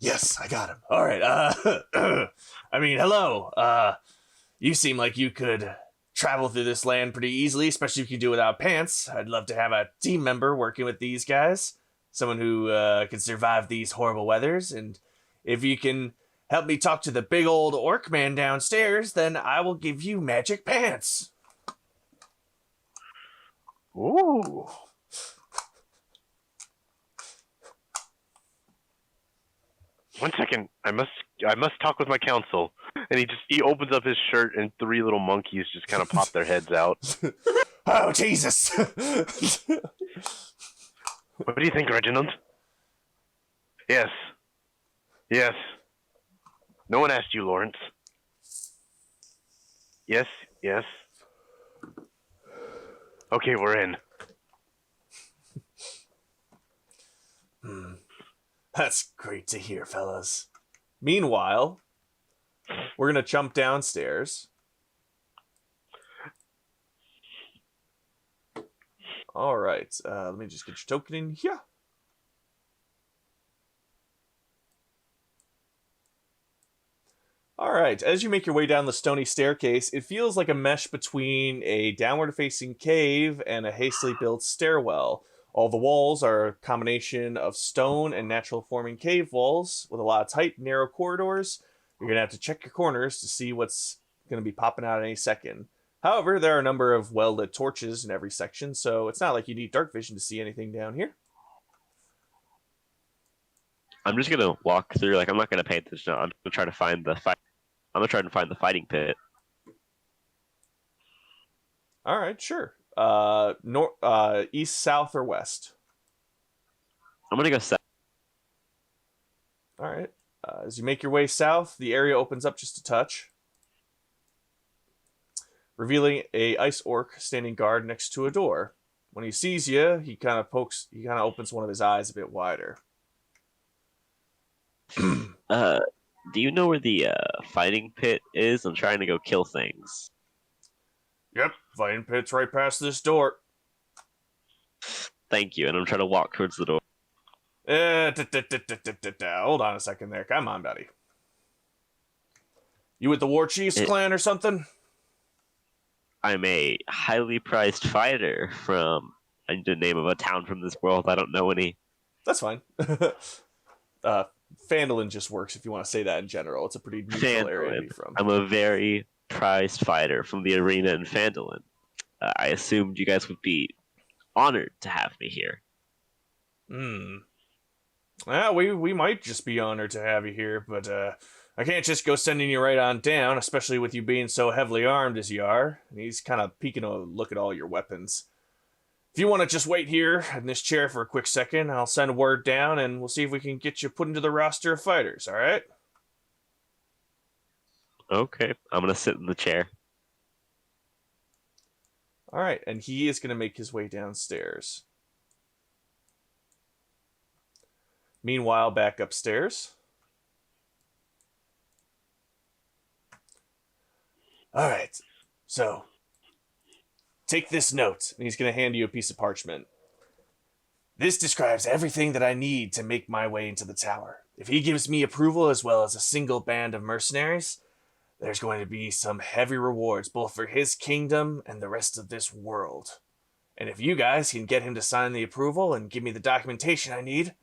[SPEAKER 2] Yes, I got him. All right. I mean, hello. You seem like you could travel through this land pretty easily, especially if you do it without pants. I'd love to have a team member working with these guys, someone who can survive these horrible weathers. And if you can help me talk to the big old orc man downstairs, then I will give you magic pants.
[SPEAKER 1] Ooh. One second. I must talk with my council. And he opens up his shirt and 3 little monkeys just kind of pop their heads out.
[SPEAKER 2] Oh, Jesus.
[SPEAKER 1] What do you think, Reginald? Yes. No one asked you, Lawrence. Yes, yes. Okay, we're in.
[SPEAKER 2] That's great to hear, fellas. Meanwhile, we're gonna jump downstairs. All right. Let me just get your token in here. All right. As you make your way down the stony staircase, it feels like a mesh between a downward-facing cave and a hastily built stairwell. All the walls are a combination of stone and natural-forming cave walls with a lot of tight, narrow corridors. You're going to have to check your corners to see what's going to be popping out any second. However, there are a number of well-lit torches in every section, so it's not like you need dark vision to see anything down here.
[SPEAKER 5] I'm just gonna walk through. Like I'm not gonna pay attention. I'm gonna try to find the fight. I'm gonna try to find the fighting pit.
[SPEAKER 2] All right, sure. East, south, or west?
[SPEAKER 5] I'm gonna go south.
[SPEAKER 2] All right. As you make your way south, the area opens up just a touch, revealing a ice orc standing guard next to a door. When he sees you, he kind of opens one of his eyes a bit wider.
[SPEAKER 5] Do you know where the fighting pit is? I'm trying to go kill things.
[SPEAKER 2] Yep, fighting pit's right past this door.
[SPEAKER 5] Thank you, and I'm trying to walk towards the door.
[SPEAKER 2] Hold on a second there. Come on, buddy. You with the War Chiefs clan or something?
[SPEAKER 5] I'm a highly prized fighter from the name of a town from this world. I don't know any.
[SPEAKER 2] That's fine. Phandalin just works if you want to say that in general. It's a pretty neutral area to be from.
[SPEAKER 5] I'm a very prized fighter from the arena in Phandalin. I assumed you guys would be honored to have me here.
[SPEAKER 2] Well, we might just be honored to have you here, but I can't just go sending you right on down, especially with you being so heavily armed as you are. And he's kind of peeking a look at all your weapons. If you want to just wait here in this chair for a quick second, I'll send word down and we'll see if we can get you put into the roster of fighters, all right?
[SPEAKER 5] Okay, I'm going to sit in the chair.
[SPEAKER 2] All right, and he is going to make his way downstairs. Meanwhile, back upstairs. All right, so take this note, and he's going to hand you a piece of parchment. This describes everything that I need to make my way into the tower. If he gives me approval as well as a single band of mercenaries, there's going to be some heavy rewards both for his kingdom and the rest of this world. And if you guys can get him to sign the approval and give me the documentation I need,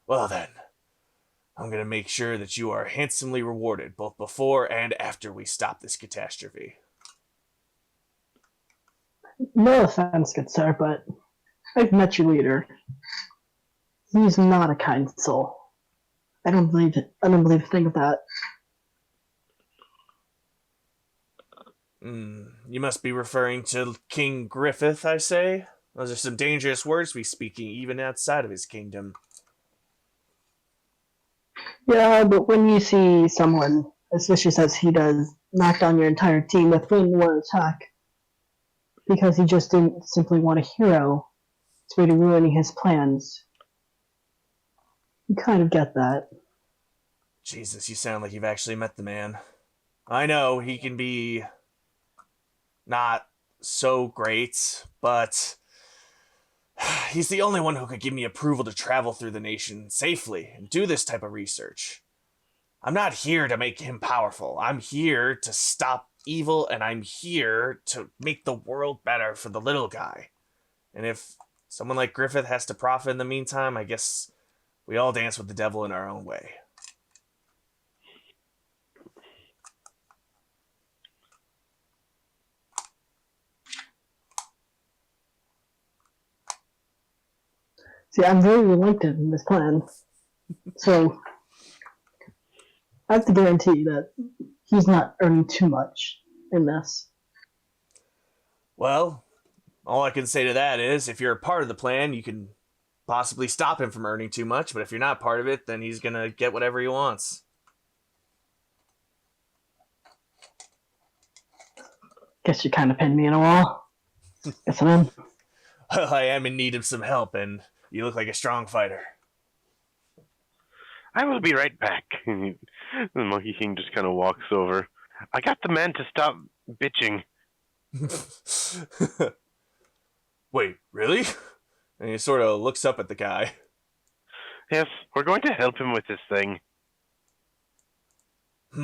[SPEAKER 2] well then, I'm going to make sure that you are handsomely rewarded both before and after we stop this catastrophe.
[SPEAKER 3] No offense, good sir, but I've met your leader. He's not a kind soul. I don't believe a thing of that.
[SPEAKER 2] You must be referring to King Griffith, I say. Those are some dangerous words to be speaking even outside of his kingdom.
[SPEAKER 3] Yeah, but when you see someone as vicious as he does knock down your entire team with one attack because he just didn't simply want a hero, it's really ruining his plans. You kind of get that.
[SPEAKER 2] Jesus, you sound like you've actually met the man. I know he can be not so great, but he's the only one who could give me approval to travel through the nation safely and do this type of research. I'm not here to make him powerful. I'm here to stop evil, and I'm here to make the world better for the little guy. And if someone like Griffith has to profit in the meantime, I guess we all dance with the devil in our own way.
[SPEAKER 3] See, I'm very reluctant in this plan. So, I have to guarantee that he's not earning too much in this.
[SPEAKER 2] Well, all I can say to that is, if you're a part of the plan, you can possibly stop him from earning too much, but if you're not part of it, then he's gonna get whatever he wants.
[SPEAKER 3] Guess you kind of pinned me in a wall. Guess I'm in.
[SPEAKER 2] I am in need of some help, and you look like a strong fighter.
[SPEAKER 1] I will be right back. The Monkey King just kind of walks over. I got the man to stop bitching.
[SPEAKER 2] Wait, really? And he sort of looks up at the guy.
[SPEAKER 1] Yes, we're going to help him with this thing. He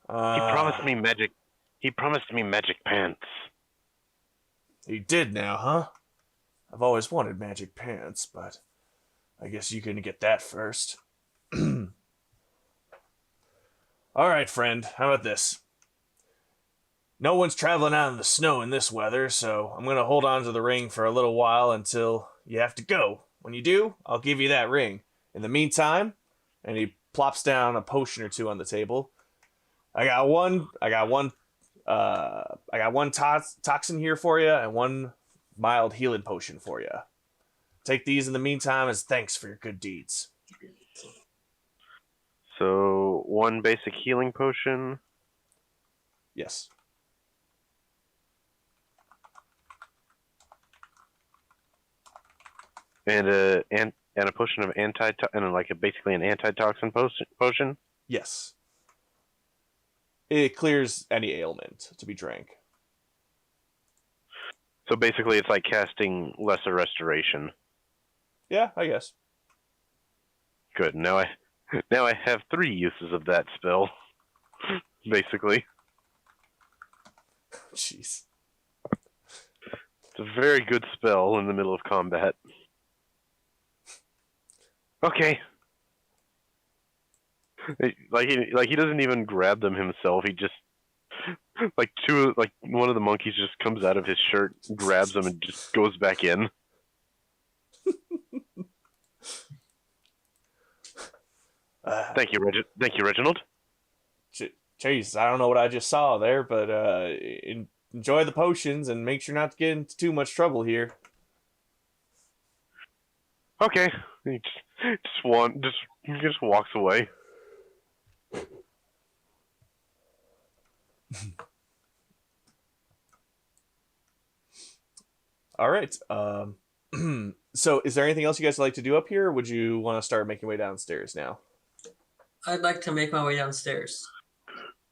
[SPEAKER 1] promised me magic. He promised me magic pants.
[SPEAKER 2] He did now, huh? I've always wanted magic pants, but I guess you can get that first. All right, friend, how about this? No one's traveling out in the snow in this weather, so I'm going to hold on to the ring for a little while until you have to go. When you do, I'll give you that ring. In the meantime, and he plops down a potion or two on the table. I got one toxin here for you and one mild healing potion for you. Take these in the meantime as thanks for your good deeds.
[SPEAKER 1] So, one basic healing potion.
[SPEAKER 2] Yes.
[SPEAKER 1] And a potion of basically an antitoxin potion.
[SPEAKER 2] Yes. It clears any ailment to be drank.
[SPEAKER 1] So basically, it's like casting lesser restoration.
[SPEAKER 2] Yeah, I guess.
[SPEAKER 1] Good. Now I have 3 uses of that spell. Basically,
[SPEAKER 2] Jeez.
[SPEAKER 1] it's a very good spell in the middle of combat. Okay. He doesn't even grab them himself. He just one of the monkeys just comes out of his shirt, grabs them, and just goes back in. Thank you, Reginald.
[SPEAKER 2] Jeez, I don't know what I just saw there, but enjoy the potions and make sure not to get into too much trouble here.
[SPEAKER 1] Okay. He just walks away.
[SPEAKER 2] All right. So is there anything else you guys would like to do up here, or would you want to start making your way downstairs now?
[SPEAKER 4] I'd like to make my way downstairs.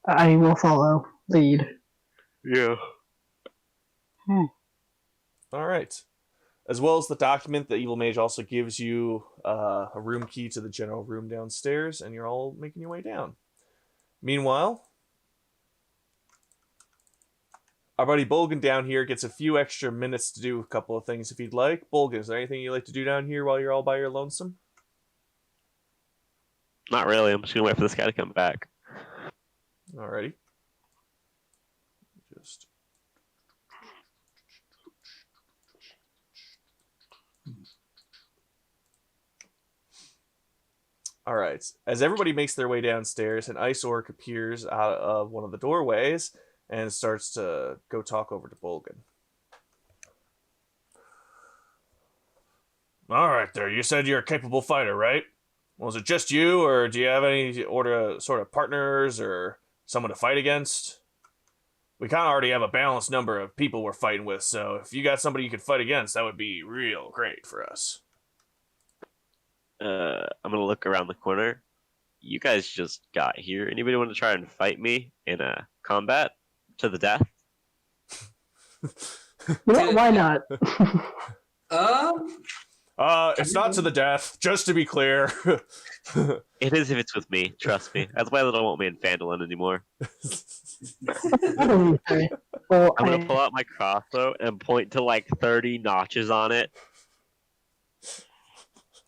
[SPEAKER 3] I will follow lead.
[SPEAKER 1] Yeah.
[SPEAKER 2] All right. As well as the document, the Evil Mage also gives you a room key to the general room downstairs, and you're all making your way down. Meanwhile, our buddy Bolgan down here gets a few extra minutes to do a couple of things if he'd like. Bolgan, is there anything you'd like to do down here while you're all by your lonesome?
[SPEAKER 5] Not really. I'm just gonna wait for this guy to come back.
[SPEAKER 2] Alrighty. Just... Alright. As everybody makes their way downstairs, an ice orc appears out of one of the doorways and starts to go talk over to Bolgan. Alright there, you said you're a capable fighter, right? Was it just you, or do you have any sort of partners or someone to fight against? We kind of already have a balanced number of people we're fighting with, so if you got somebody you could fight against, that would be real great for us.
[SPEAKER 5] I'm gonna look around the corner. You guys just got here. Anybody want to try and fight me in a combat to the death?
[SPEAKER 3] Why not?
[SPEAKER 2] It's not to the death, just to be clear.
[SPEAKER 5] It is if it's with me. Trust me. That's why they don't want me in Phandalin anymore.
[SPEAKER 3] Well,
[SPEAKER 5] I'm gonna pull out my crossbow and point to like 30 notches on it.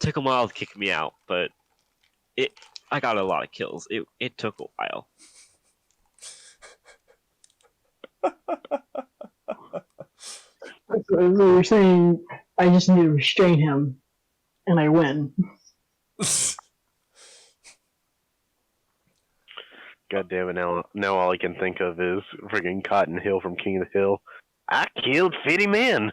[SPEAKER 5] Took a while to kick me out, but I got a lot of kills. It took a while.
[SPEAKER 3] So you're saying I just need to restrain him, and I win.
[SPEAKER 1] God damn it! Now all I can think of is friggin' Cotton Hill from King of the Hill. I killed 50 men.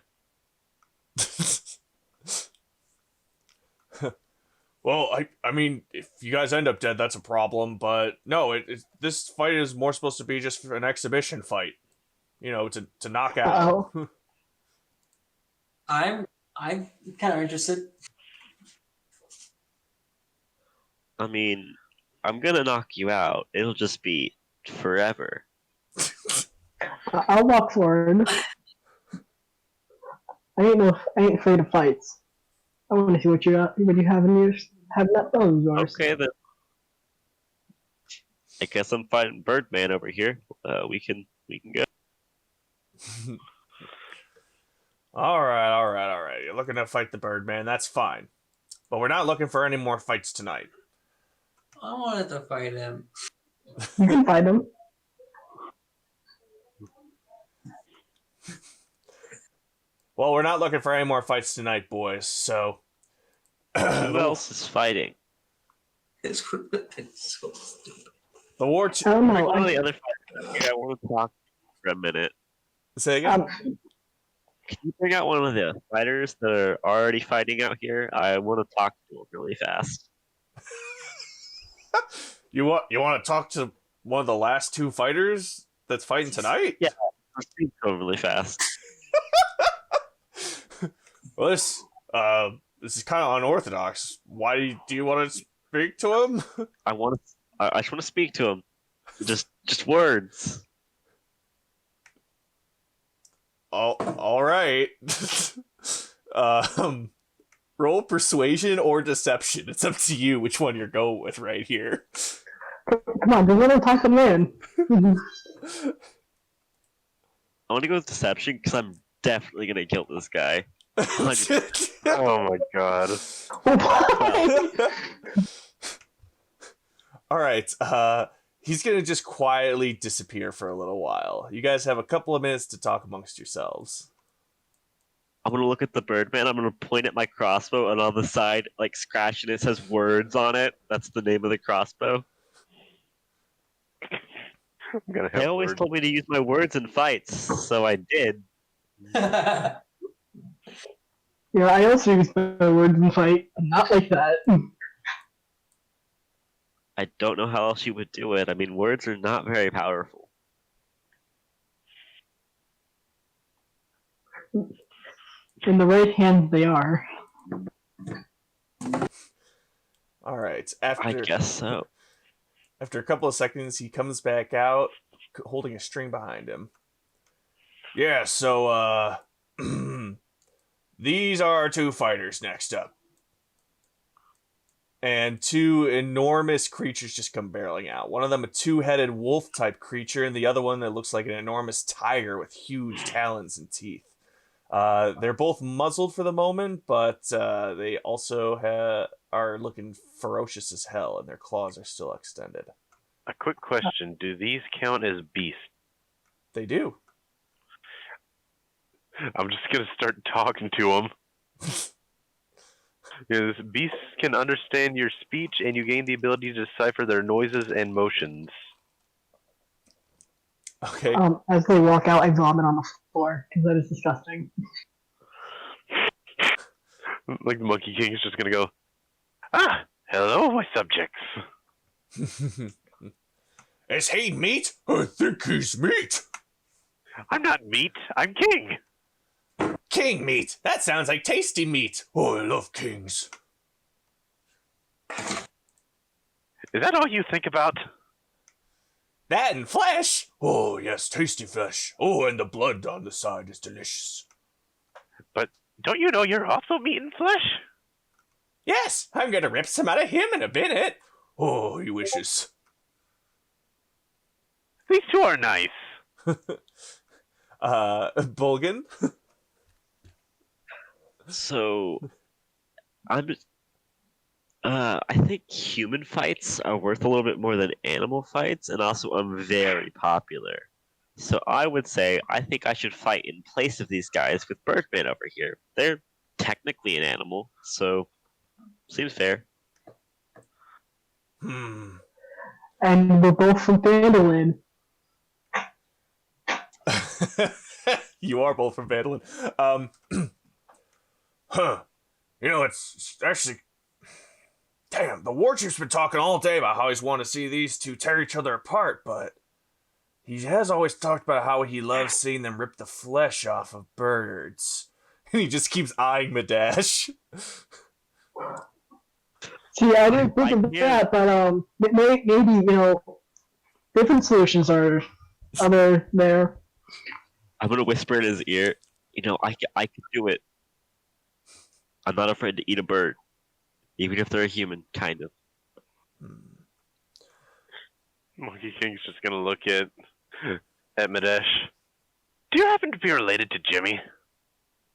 [SPEAKER 2] Well, I mean, if you guys end up dead, that's a problem. But no, this fight is more supposed to be just an exhibition fight. You know, to knock out.
[SPEAKER 3] Oh,
[SPEAKER 4] I'm kind of interested.
[SPEAKER 5] I mean, I'm gonna knock you out. It'll just be forever.
[SPEAKER 3] I'll walk forward. I ain't afraid of fights. I want to see what you have in that phone of yours.
[SPEAKER 5] Okay then. I guess I'm fighting Birdman over here. We can go.
[SPEAKER 2] All right. You're looking to fight the Birdman. That's fine. But we're not looking for any more fights tonight.
[SPEAKER 4] I wanted to fight him.
[SPEAKER 3] You can fight him.
[SPEAKER 2] Well, we're not looking for any more fights tonight, boys. So,
[SPEAKER 5] Who else is fighting?
[SPEAKER 4] This would have been so stupid.
[SPEAKER 2] the war.
[SPEAKER 3] I don't know.
[SPEAKER 5] One of the other fighters. I want to talk for a minute.
[SPEAKER 2] Say again.
[SPEAKER 5] Can you bring out one of the fighters that are already fighting out here? I want to talk to them really fast.
[SPEAKER 2] You want to talk to one of the last two fighters that's fighting tonight?
[SPEAKER 5] Yeah. Let's speak to them really fast.
[SPEAKER 2] Well, this is kind of unorthodox. Why do you want to speak to him?
[SPEAKER 5] I just want to speak to him. Just words.
[SPEAKER 2] All right. Roll persuasion or deception. It's up to you which one you're going with right here.
[SPEAKER 3] Come on, just let him talk him in.
[SPEAKER 5] I want to go with deception because I'm definitely gonna kill this guy.
[SPEAKER 1] Oh my god.
[SPEAKER 2] All right. He's gonna just quietly disappear for a little while. You guys have a couple of minutes to talk amongst yourselves.
[SPEAKER 5] I'm gonna look at the Birdman. I'm gonna point at my crossbow, and on the side, like scratching it, says words on it. That's the name of the crossbow.
[SPEAKER 1] I'm gonna have
[SPEAKER 5] They always
[SPEAKER 1] words.
[SPEAKER 5] told me to use my words in fights, so I did.
[SPEAKER 3] Yeah, I also use my words in fight. Not like that.
[SPEAKER 5] I don't know how else you would do it. I mean, words are not very powerful.
[SPEAKER 3] In the right hands, they are.
[SPEAKER 2] All right.
[SPEAKER 5] I guess so.
[SPEAKER 2] After a couple of seconds, he comes back out, holding a string behind him. Yeah, so, these are our two fighters next up. And two enormous creatures just come barreling out. One of them a two-headed wolf-type creature, and the other one that looks like an enormous tiger with huge talons and teeth. They're both muzzled for the moment, but they also are looking ferocious as hell, and their claws are still extended.
[SPEAKER 1] A quick question: do these count as beasts?
[SPEAKER 2] They do.
[SPEAKER 1] I'm just gonna start talking to them. Because beasts can understand your speech, and you gain the ability to decipher their noises and motions.
[SPEAKER 2] Okay.
[SPEAKER 3] As they walk out, I vomit on the floor because that is disgusting.
[SPEAKER 1] Like the Monkey King is just gonna go, hello, my subjects.
[SPEAKER 2] Is he meat? I think he's meat.
[SPEAKER 1] I'm not meat, I'm king.
[SPEAKER 2] King meat. That sounds like tasty meat. Oh, I love kings.
[SPEAKER 1] Is that all you think about?
[SPEAKER 2] That and flesh. Oh, yes, tasty flesh. Oh, and the blood on the side is delicious.
[SPEAKER 1] But don't you know you're also meat and flesh?
[SPEAKER 2] Yes, I'm gonna rip some out of him in a minute. Oh, he wishes.
[SPEAKER 1] These two are nice.
[SPEAKER 2] Bulgan?
[SPEAKER 5] So, I think human fights are worth a little bit more than animal fights, and also I'm very popular. So I would say I think I should fight in place of these guys with Birdman over here. They're technically an animal, so seems fair.
[SPEAKER 2] Hmm.
[SPEAKER 3] And we're both from Vandalin.
[SPEAKER 2] You are both from Vandalin. Huh. You know, it's actually... Damn, the war chief's been talking all day about how he's wanted to see these two tear each other apart, but he has always talked about how he loves seeing them rip the flesh off of birds. And he just keeps eyeing Madash.
[SPEAKER 3] See, I didn't think of that, but maybe different solutions are there.
[SPEAKER 5] I'm gonna whisper in his ear. I can do it. I'm not afraid to eat a bird, even if they're a human, kind of.
[SPEAKER 1] Monkey King's just gonna look at Madash. Do you happen to be related to Jimmy?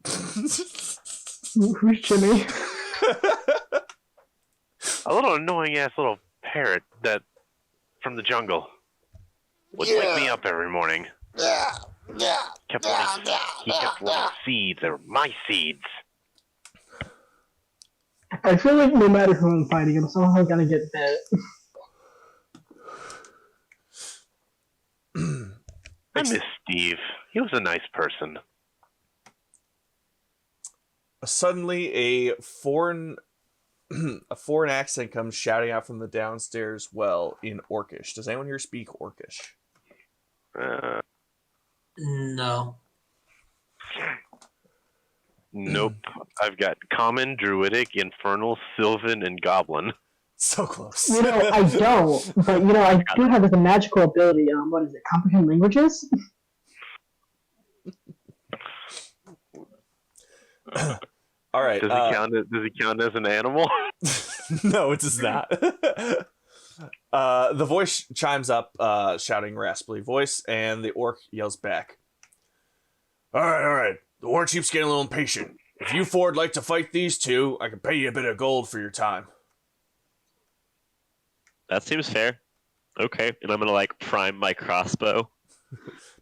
[SPEAKER 3] Who's Jimmy?
[SPEAKER 1] A little annoying ass little parrot that from the jungle would wake me up every morning. He kept wanting seeds. They were my seeds.
[SPEAKER 3] I feel like no matter who I'm fighting, I'm somehow gonna get bit.
[SPEAKER 1] I miss Steve. He was a nice person.
[SPEAKER 2] Suddenly, a foreign accent comes shouting out from the downstairs well in Orcish. Does anyone here speak Orcish?
[SPEAKER 4] No.
[SPEAKER 1] Nope. I've got Common, Druidic, Infernal, Sylvan, and Goblin.
[SPEAKER 2] So close.
[SPEAKER 3] I don't, but I do have a magical ability. What is it? Comprehend languages?
[SPEAKER 2] All right.
[SPEAKER 1] Does he count as an animal?
[SPEAKER 2] No, it does not. The voice chimes up, shouting raspily voice, and the orc yells back. All right. The war chief's getting a little impatient. If you four would like to fight these two, I can pay you a bit of gold for your time.
[SPEAKER 5] That seems fair. Okay, and I'm gonna prime my crossbow.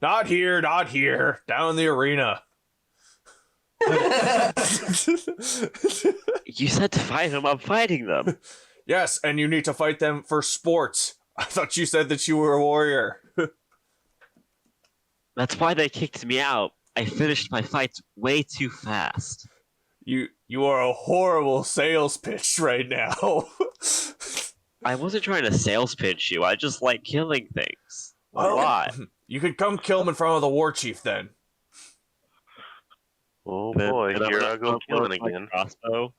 [SPEAKER 2] Not here. Down in the arena.
[SPEAKER 5] You said to fight them. I'm fighting them.
[SPEAKER 2] Yes, and you need to fight them for sports. I thought you said that you were a warrior.
[SPEAKER 5] That's why they kicked me out. I finished my fights way too fast.
[SPEAKER 2] You are a horrible sales pitch right now.
[SPEAKER 5] I wasn't trying to sales pitch you. I just like killing things. A
[SPEAKER 2] Well,
[SPEAKER 5] lot.
[SPEAKER 2] You could come kill him in front of the war chief then.
[SPEAKER 1] Oh
[SPEAKER 5] Then-
[SPEAKER 1] boy,
[SPEAKER 5] then I'm
[SPEAKER 1] here
[SPEAKER 5] gonna
[SPEAKER 1] I go killing
[SPEAKER 5] my
[SPEAKER 1] again.
[SPEAKER 5] Crossbow.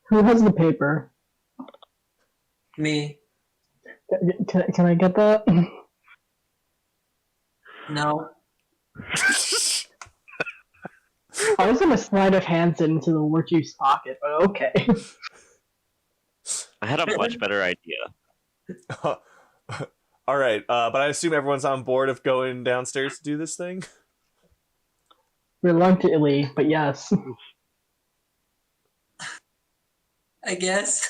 [SPEAKER 3] Who has the paper?
[SPEAKER 4] Me.
[SPEAKER 3] Can I get that?
[SPEAKER 4] No.
[SPEAKER 3] I was gonna slide of hands into the war chief's pocket, but okay.
[SPEAKER 5] I had a much better idea.
[SPEAKER 2] All right, but I assume everyone's on board of going downstairs to do this thing?
[SPEAKER 3] Reluctantly, but yes.
[SPEAKER 4] I guess.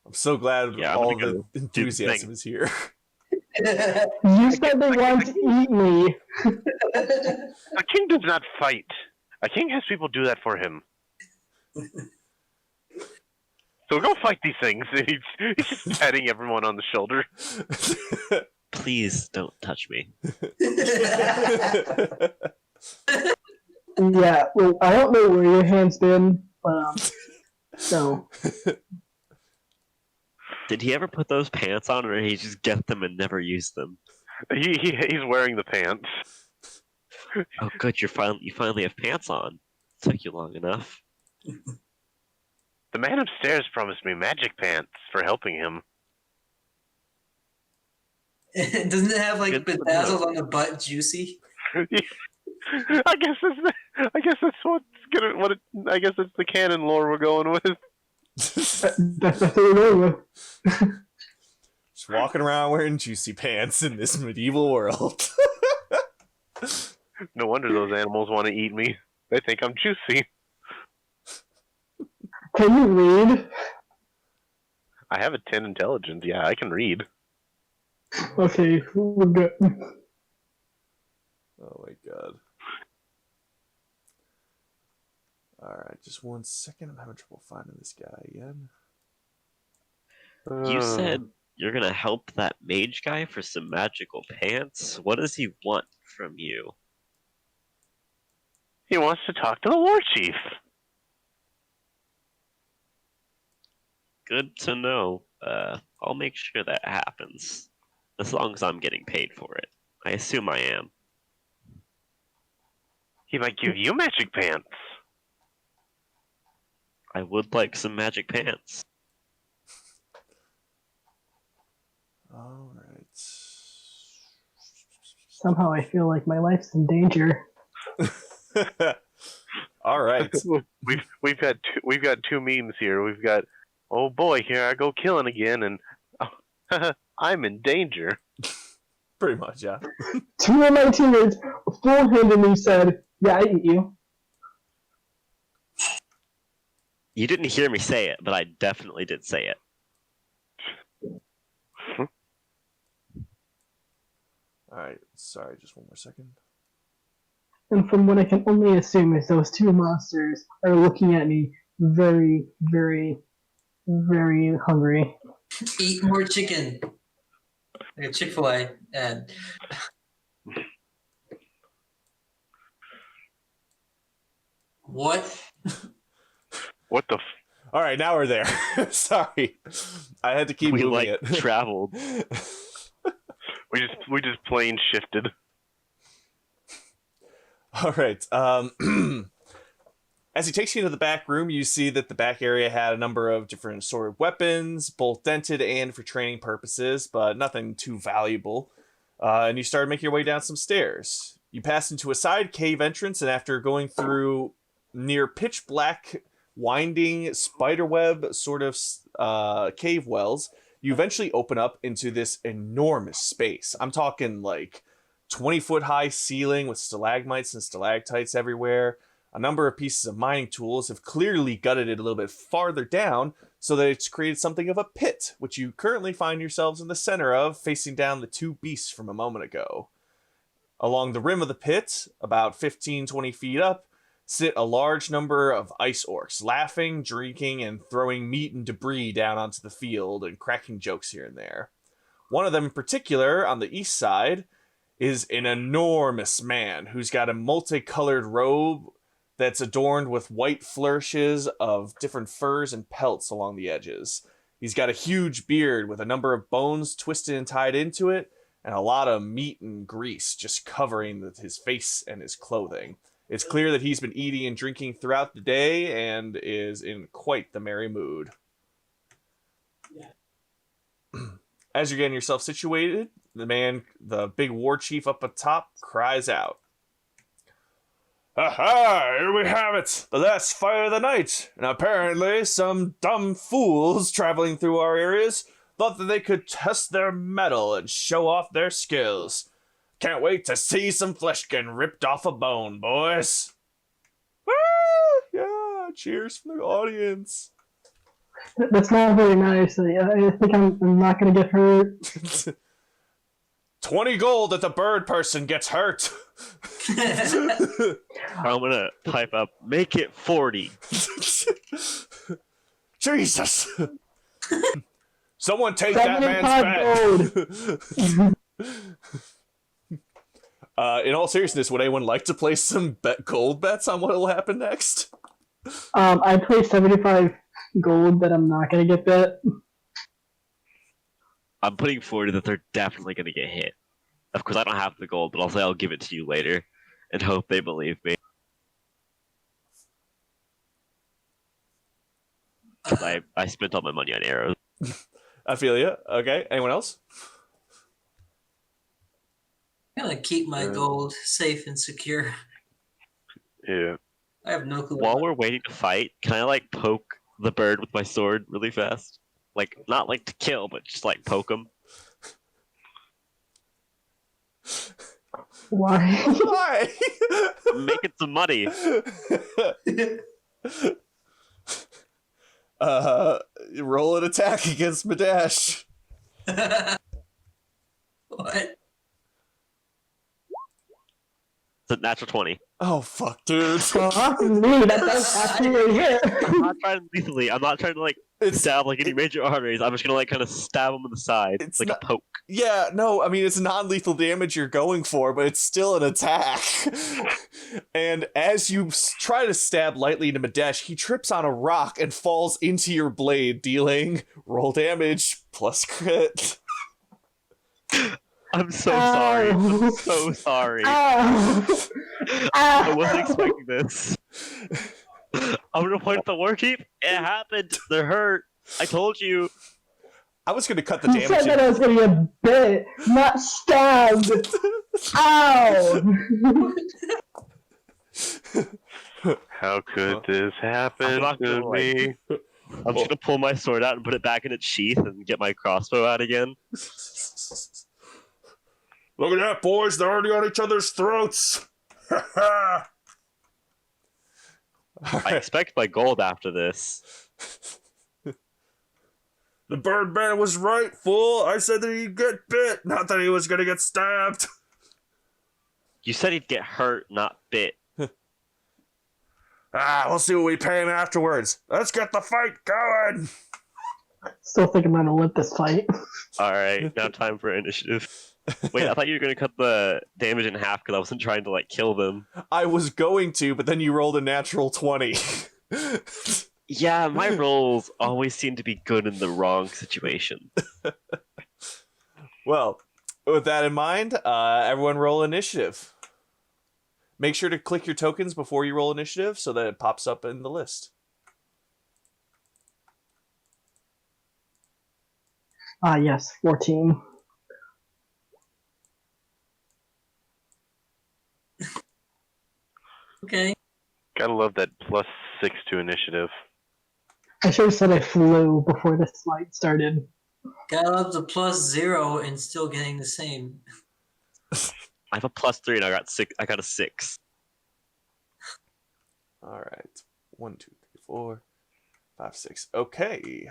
[SPEAKER 2] I'm so glad
[SPEAKER 5] Yeah, I'm
[SPEAKER 2] all
[SPEAKER 5] gonna
[SPEAKER 2] the
[SPEAKER 5] go do the
[SPEAKER 2] enthusiasm
[SPEAKER 5] thing.
[SPEAKER 2] is here.
[SPEAKER 3] You said they want to eat me.
[SPEAKER 1] A king does not fight. A king has people do that for him. So go fight these things. He's just patting everyone on the shoulder.
[SPEAKER 5] Please don't touch me.
[SPEAKER 3] Yeah, well, I don't know where your hand's been, but no.
[SPEAKER 5] Did he ever put those pants on, or did he just get them and never use them?
[SPEAKER 1] He's wearing the pants.
[SPEAKER 5] Oh, good. You finally have pants on. Took you long enough.
[SPEAKER 1] The man upstairs promised me magic pants for helping him.
[SPEAKER 4] Doesn't it have
[SPEAKER 5] Good to
[SPEAKER 4] bedazzled
[SPEAKER 5] know.
[SPEAKER 4] on the butt juicy?
[SPEAKER 1] I guess that's I guess that's the canon lore we're going with.
[SPEAKER 3] That's what we're going with.
[SPEAKER 2] Just walking around wearing juicy pants in this medieval world.
[SPEAKER 1] No wonder those animals want to eat me. They think I'm juicy.
[SPEAKER 3] Can you read?
[SPEAKER 1] I have a 10 intelligence. Yeah, I can read.
[SPEAKER 3] Okay, we're good.
[SPEAKER 2] Oh my god. Alright, just 1 second. I'm having trouble finding this guy again.
[SPEAKER 5] You said you're gonna help that mage guy for some magical pants? What does he want from you?
[SPEAKER 1] He wants to talk to the war chief.
[SPEAKER 5] good to know. I'll make sure that happens. As long as I'm getting paid for it. I assume I am.
[SPEAKER 1] He might give you magic pants.
[SPEAKER 5] I would like some magic pants.
[SPEAKER 2] All right.
[SPEAKER 3] Somehow I feel like my life's in danger.
[SPEAKER 2] All right.
[SPEAKER 1] We've got two memes here. We've got, oh boy, here I go killing again, and I'm in danger.
[SPEAKER 2] Pretty much, yeah.
[SPEAKER 3] Two of my teammates full-handedly said, "Yeah, I eat you."
[SPEAKER 5] You didn't hear me say it, but I definitely did say it.
[SPEAKER 2] All right. Sorry, just one more second.
[SPEAKER 3] And from what I can only assume is those two monsters are looking at me very, very, very hungry.
[SPEAKER 4] Eat more chicken. Like a Chick-fil-A ad. What?
[SPEAKER 1] What the?
[SPEAKER 2] All right, now we're there. Sorry, I had to keep
[SPEAKER 5] We
[SPEAKER 2] moving
[SPEAKER 5] like
[SPEAKER 2] it.
[SPEAKER 5] traveled.
[SPEAKER 1] We just plain shifted.
[SPEAKER 2] All right. As he takes you into the back room, you see that the back area had a number of different assorted weapons, both dented and for training purposes, but nothing too valuable. And you start making your way down some stairs. You pass into a side cave entrance, and after going through near pitch black, winding spiderweb sort of cave wells, you eventually open up into this enormous space. I'm talking like 20-foot high ceiling with stalagmites and stalactites everywhere. A number of pieces of mining tools have clearly gutted it a little bit farther down so that it's created something of a pit, which you currently find yourselves in the center of, facing down the two beasts from a moment ago. Along the rim of the pit, about 15-20 feet up, sit a large number of ice orcs, laughing, drinking, and throwing meat and debris down onto the field and cracking jokes here and there. One of them in particular, on the east side, is an enormous man who's got a multicolored robe that's adorned with white flourishes of different furs and pelts along the edges. He's got a huge beard with a number of bones twisted and tied into it, and a lot of meat and grease just covering his face and his clothing. It's clear that he's been eating and drinking throughout the day and is in quite the merry mood. As you're getting yourself situated, the big war chief up atop, cries out, "Aha! Here we have it! The last fire of the night! And apparently some dumb fools traveling through our areas thought that they could test their mettle and show off their skills. Can't wait to see some flesh getting ripped off a bone, boys!" Woo! Yeah, cheers from the audience.
[SPEAKER 3] That's not very nice. I think I'm not gonna get hurt.
[SPEAKER 2] 20 gold if the bird person gets hurt.
[SPEAKER 5] I'm gonna pipe up, make it 40.
[SPEAKER 2] Jesus! Someone take that man's bed. In all seriousness, would anyone like to place some gold bets on what will happen next?
[SPEAKER 3] I play 75 gold that I'm not gonna get that.
[SPEAKER 5] I'm putting 40 that they're definitely gonna get hit. Of course, I don't have the gold, but I'll say I'll give it to you later and hope they believe me. I spent all my money on arrows.
[SPEAKER 2] I feel you. Okay, anyone else?
[SPEAKER 4] I'm gonna keep my gold safe and secure.
[SPEAKER 1] Yeah.
[SPEAKER 4] I have no clue.
[SPEAKER 5] While we're waiting to fight, can I like poke the bird with my sword really fast? Like, not like to kill, but just like poke him.
[SPEAKER 3] Why?
[SPEAKER 2] Why?
[SPEAKER 5] Making some money.
[SPEAKER 2] Roll an attack against Madash.
[SPEAKER 4] What?
[SPEAKER 5] It's a natural 20.
[SPEAKER 2] Oh, fuck, dude.
[SPEAKER 3] Me, that's absolutely hit.
[SPEAKER 5] I'm not trying lethally. I'm not trying to like stab like any major arteries. I'm just gonna like kind of stab him in the side,
[SPEAKER 2] It's
[SPEAKER 5] like
[SPEAKER 2] not-
[SPEAKER 5] a poke.
[SPEAKER 2] Yeah, no, I mean, it's non-lethal damage you're going for, but it's still an attack. And as you try to stab lightly into Madesh, he trips on a rock and falls into your blade, dealing roll damage plus crit.
[SPEAKER 5] I'm so sorry. I'm so sorry.
[SPEAKER 3] Ow!
[SPEAKER 5] I wasn't expecting this. I'm gonna point at the warkeep. It happened. They're hurt. I told you.
[SPEAKER 2] I was going to cut the
[SPEAKER 3] You
[SPEAKER 2] damage.
[SPEAKER 3] said that I was gonna get bit, not stabbed. Ow!
[SPEAKER 1] How could this
[SPEAKER 5] I'm
[SPEAKER 1] happen
[SPEAKER 5] not
[SPEAKER 1] to
[SPEAKER 5] gonna lie.
[SPEAKER 1] me?
[SPEAKER 5] I'm just gonna pull my sword out and put it back in its sheath and get my crossbow out again.
[SPEAKER 2] Look at that, boys. They're already on each other's throats.
[SPEAKER 5] I expect my gold after this.
[SPEAKER 2] The Birdman was right, fool. I said that he'd get bit, not that he was going to get stabbed.
[SPEAKER 5] You said he'd get hurt, not bit.
[SPEAKER 2] We'll see what we pay him afterwards. Let's get the fight going.
[SPEAKER 3] Still think I'm gonna live this fight.
[SPEAKER 5] Alright, now time for initiative. Wait, I thought you were gonna cut the damage in half because I wasn't trying to like kill them.
[SPEAKER 2] I was going to, but then you rolled a natural 20.
[SPEAKER 5] Yeah, my rolls always seem to be good in the wrong situation.
[SPEAKER 2] Well, with that in mind, everyone roll initiative. Make sure to click your tokens before you roll initiative so that it pops up in the list.
[SPEAKER 3] Yes, 14.
[SPEAKER 4] Okay.
[SPEAKER 1] Gotta love that +6 to initiative.
[SPEAKER 3] I should have said I flew before this fight started.
[SPEAKER 4] Got up to +0 and still getting the same.
[SPEAKER 5] I have a +3 and I got 6. I got a 6.
[SPEAKER 2] All right. 1, 2, 3, 4, 5, 6. Okay.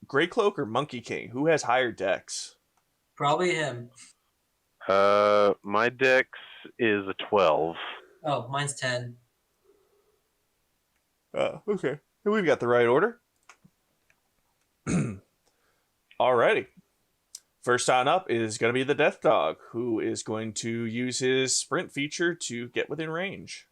[SPEAKER 2] Gray Cloak or Monkey King? Who has higher dex?
[SPEAKER 4] Probably him.
[SPEAKER 1] My dex is a 12.
[SPEAKER 4] Oh, mine's 10.
[SPEAKER 2] Okay. We've got the right order. Alrighty. First on up is going to be the Death Dog, who is going to use his sprint feature to get within range.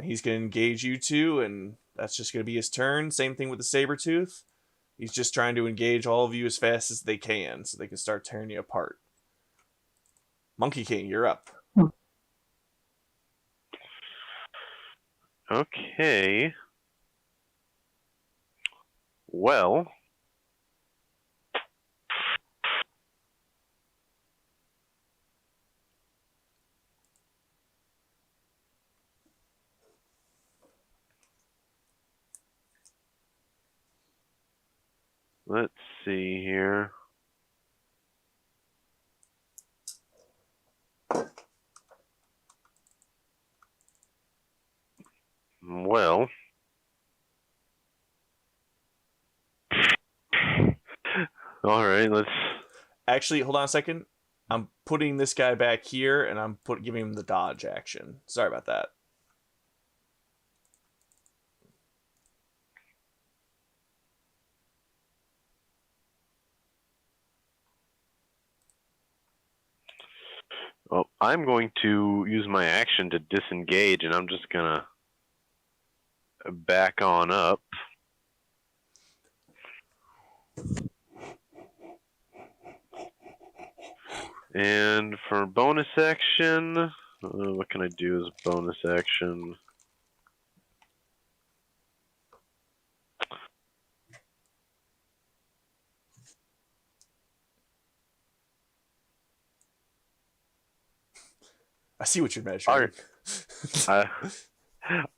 [SPEAKER 2] He's going to engage you two, and that's just going to be his turn. Same thing with the Sabretooth. He's just trying to engage all of you as fast as they can so they can start tearing you apart. Monkey King, you're up.
[SPEAKER 1] Okay. Well. Let's see here. Well. All right, let's.
[SPEAKER 2] Actually, hold on a second. I'm putting this guy back here, and I'm giving him the dodge action. Sorry about that.
[SPEAKER 1] Well, I'm going to use my action to disengage, and I'm just gonna back on up. And for bonus action, what can I do as bonus action?
[SPEAKER 2] I see what you're measuring.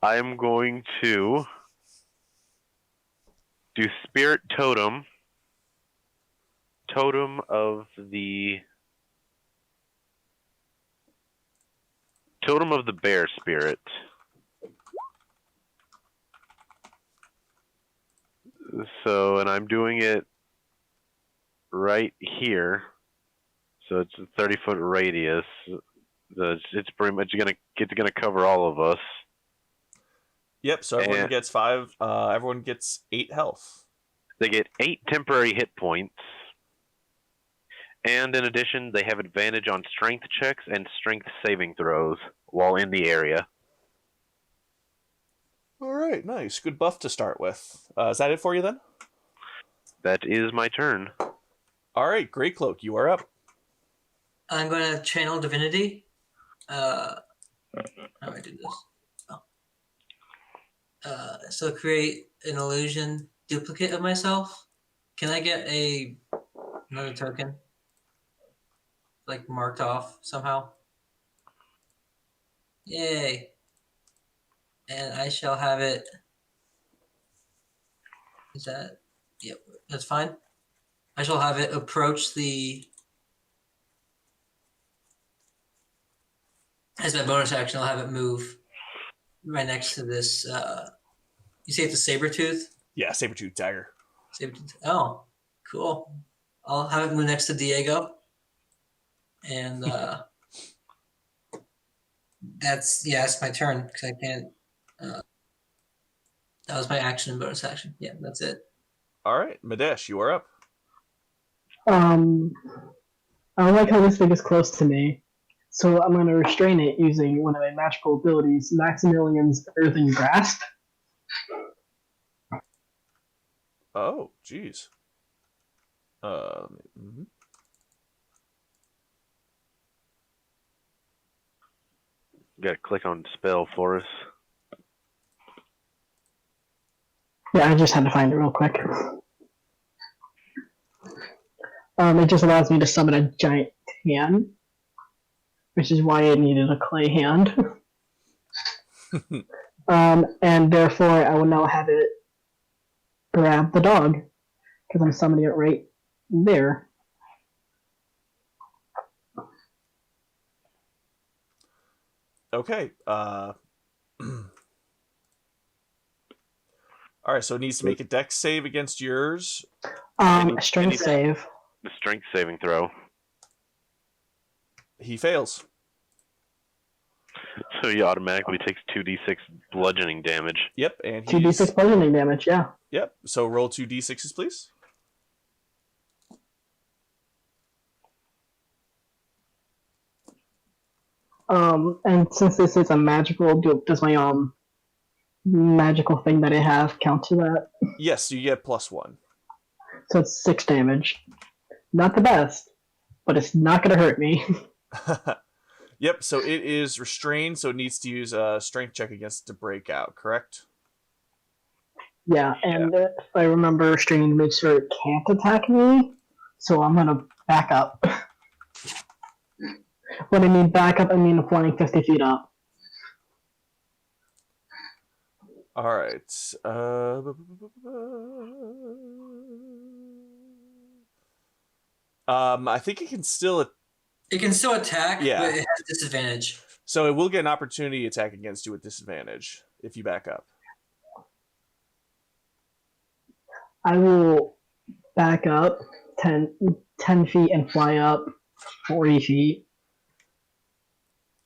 [SPEAKER 1] I'm going to do Spirit Totem. Totem of the Bear Spirit. So, and I'm doing it right here. So it's a 30-foot radius. So it's pretty much gonna cover all of us.
[SPEAKER 2] Yep. So everyone
[SPEAKER 1] And
[SPEAKER 2] gets 5. Everyone gets 8 health.
[SPEAKER 1] they get 8 temporary hit points. And in addition, they have advantage on strength checks and strength saving throws while in the area.
[SPEAKER 2] All right. Nice. Good buff to start with. Is that it for you then?
[SPEAKER 1] That is my turn.
[SPEAKER 2] All right. Great Cloak, you are up.
[SPEAKER 4] I'm going to channel divinity. How do I do this? So create an illusion duplicate of myself. Can I get another token? Like marked off somehow? Yay. And I shall have it. Is that? Yep, that's fine. I shall have it approach the. As my bonus action, I'll have it move right next to this. You say it's a saber tooth?
[SPEAKER 2] Yeah, Sabertooth Dagger.
[SPEAKER 4] Saber tooth. Oh, cool. I'll have it move next to Diego. And that's my turn because I can't. That was my action and bonus action. Yeah, that's it.
[SPEAKER 2] All right, Madesh, you are up.
[SPEAKER 3] I don't like how this thing is close to me, so I'm going to restrain it using one of my magical abilities, Maximilian's Earthen Grasp.
[SPEAKER 2] Oh, jeez. Mhm.
[SPEAKER 1] Gotta click on spell for us.
[SPEAKER 3] Yeah, I just had to find it real quick. It just allows me to summon a giant hand, which is why I needed a clay hand. And therefore I will now have it grab the dog, because I'm summoning it right there.
[SPEAKER 2] Okay. All right, so it needs to make a dex save against yours.
[SPEAKER 3] Strength save.
[SPEAKER 1] The strength saving throw.
[SPEAKER 2] He fails.
[SPEAKER 1] So he automatically takes 2d6 bludgeoning damage.
[SPEAKER 2] Yep, and
[SPEAKER 3] 2d6 bludgeoning damage, yeah.
[SPEAKER 2] Yep, so roll 2d6s, please.
[SPEAKER 3] And since this is a magical, does my magical thing that I have count to that?
[SPEAKER 2] Yes, you get +1.
[SPEAKER 3] So it's 6 damage. Not the best, but it's not gonna hurt me.
[SPEAKER 2] Yep, so it is restrained, so it needs to use a strength check against it to break out, correct?
[SPEAKER 3] Yeah, and if I remember, restraining makes sure it can't attack me, so I'm gonna back up. When I mean back up, I mean flying 50 feet up.
[SPEAKER 2] All right. I think it can still.
[SPEAKER 4] It can still attack,
[SPEAKER 2] Yeah.
[SPEAKER 4] but it has a disadvantage.
[SPEAKER 2] So it will get an opportunity attack against you with disadvantage if you back up.
[SPEAKER 3] I will back up 10 feet and fly up 40 feet.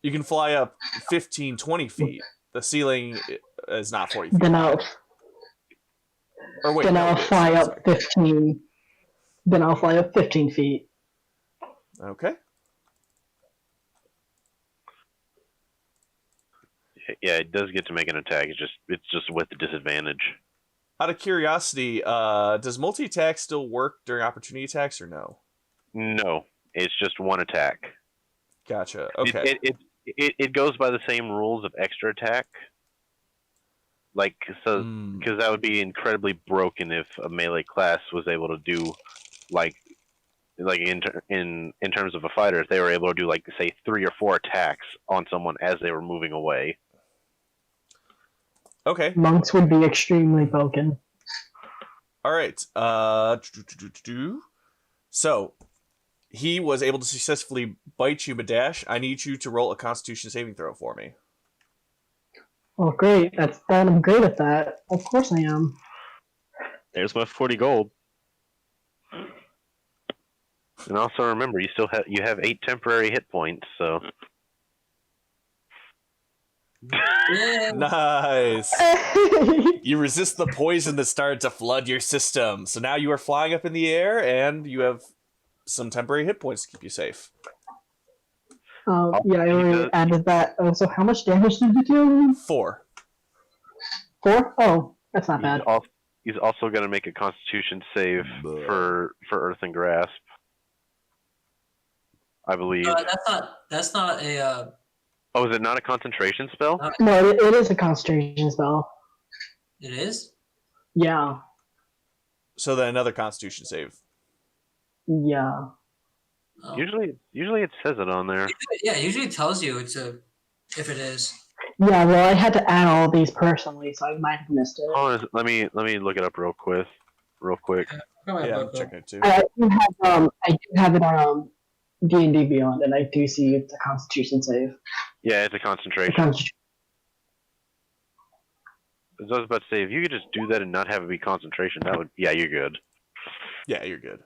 [SPEAKER 2] You can fly up 15, 20 feet. The ceiling is not 40 feet.
[SPEAKER 3] Then I'll fly up 15. Then I'll fly up 15 feet.
[SPEAKER 2] Okay.
[SPEAKER 1] Yeah, it does get to make an attack. It's just with the disadvantage.
[SPEAKER 2] Out of curiosity, does multi-attack still work during opportunity attacks or no?
[SPEAKER 1] No, it's just one attack.
[SPEAKER 2] Gotcha. Okay.
[SPEAKER 1] It goes by the same rules of extra attack. Like, so, because that would be incredibly broken if a melee class was able to do, like in terms of a fighter, if they were able to do, like, say 3 or 4 attacks on someone as they were moving away.
[SPEAKER 2] Okay.
[SPEAKER 3] Monks would be extremely broken.
[SPEAKER 2] All right. So he was able to successfully bite you, Madash. I need you to roll a Constitution saving throw for me.
[SPEAKER 3] Oh, great! I'm great at that. Of course I am.
[SPEAKER 5] There's my 40 gold.
[SPEAKER 1] And also remember, you have 8 temporary hit points, so
[SPEAKER 4] Yeah.
[SPEAKER 2] Nice. You resist the poison that started to flood your system. So now you are flying up in the air, and you have some temporary hit points to keep you safe.
[SPEAKER 3] Yeah, I already added that. Oh, so how much damage did you do?
[SPEAKER 2] 4.
[SPEAKER 3] 4? Oh, that's not bad.
[SPEAKER 1] he's also going to make a Constitution save for Earth and Grasp, I believe.
[SPEAKER 4] That's not a.
[SPEAKER 1] Oh, is it not a concentration spell?
[SPEAKER 3] No, it is a concentration spell.
[SPEAKER 4] It is.
[SPEAKER 3] Yeah.
[SPEAKER 2] So then another Constitution save.
[SPEAKER 3] Yeah.
[SPEAKER 4] Oh.
[SPEAKER 1] Usually it says it on there.
[SPEAKER 4] Yeah, usually it tells you if it is.
[SPEAKER 3] Yeah, well, I had to add all these personally, so I might have missed it.
[SPEAKER 1] Hold on, let me look it up real quick.
[SPEAKER 2] Yeah, I'm checking it too.
[SPEAKER 3] I do have it on D&D Beyond, and I do see it's a Constitution save.
[SPEAKER 1] Yeah, it's a concentration. I was about to say, if you could just do that and not have it be concentration, yeah, you're good.
[SPEAKER 2] Yeah, you're good.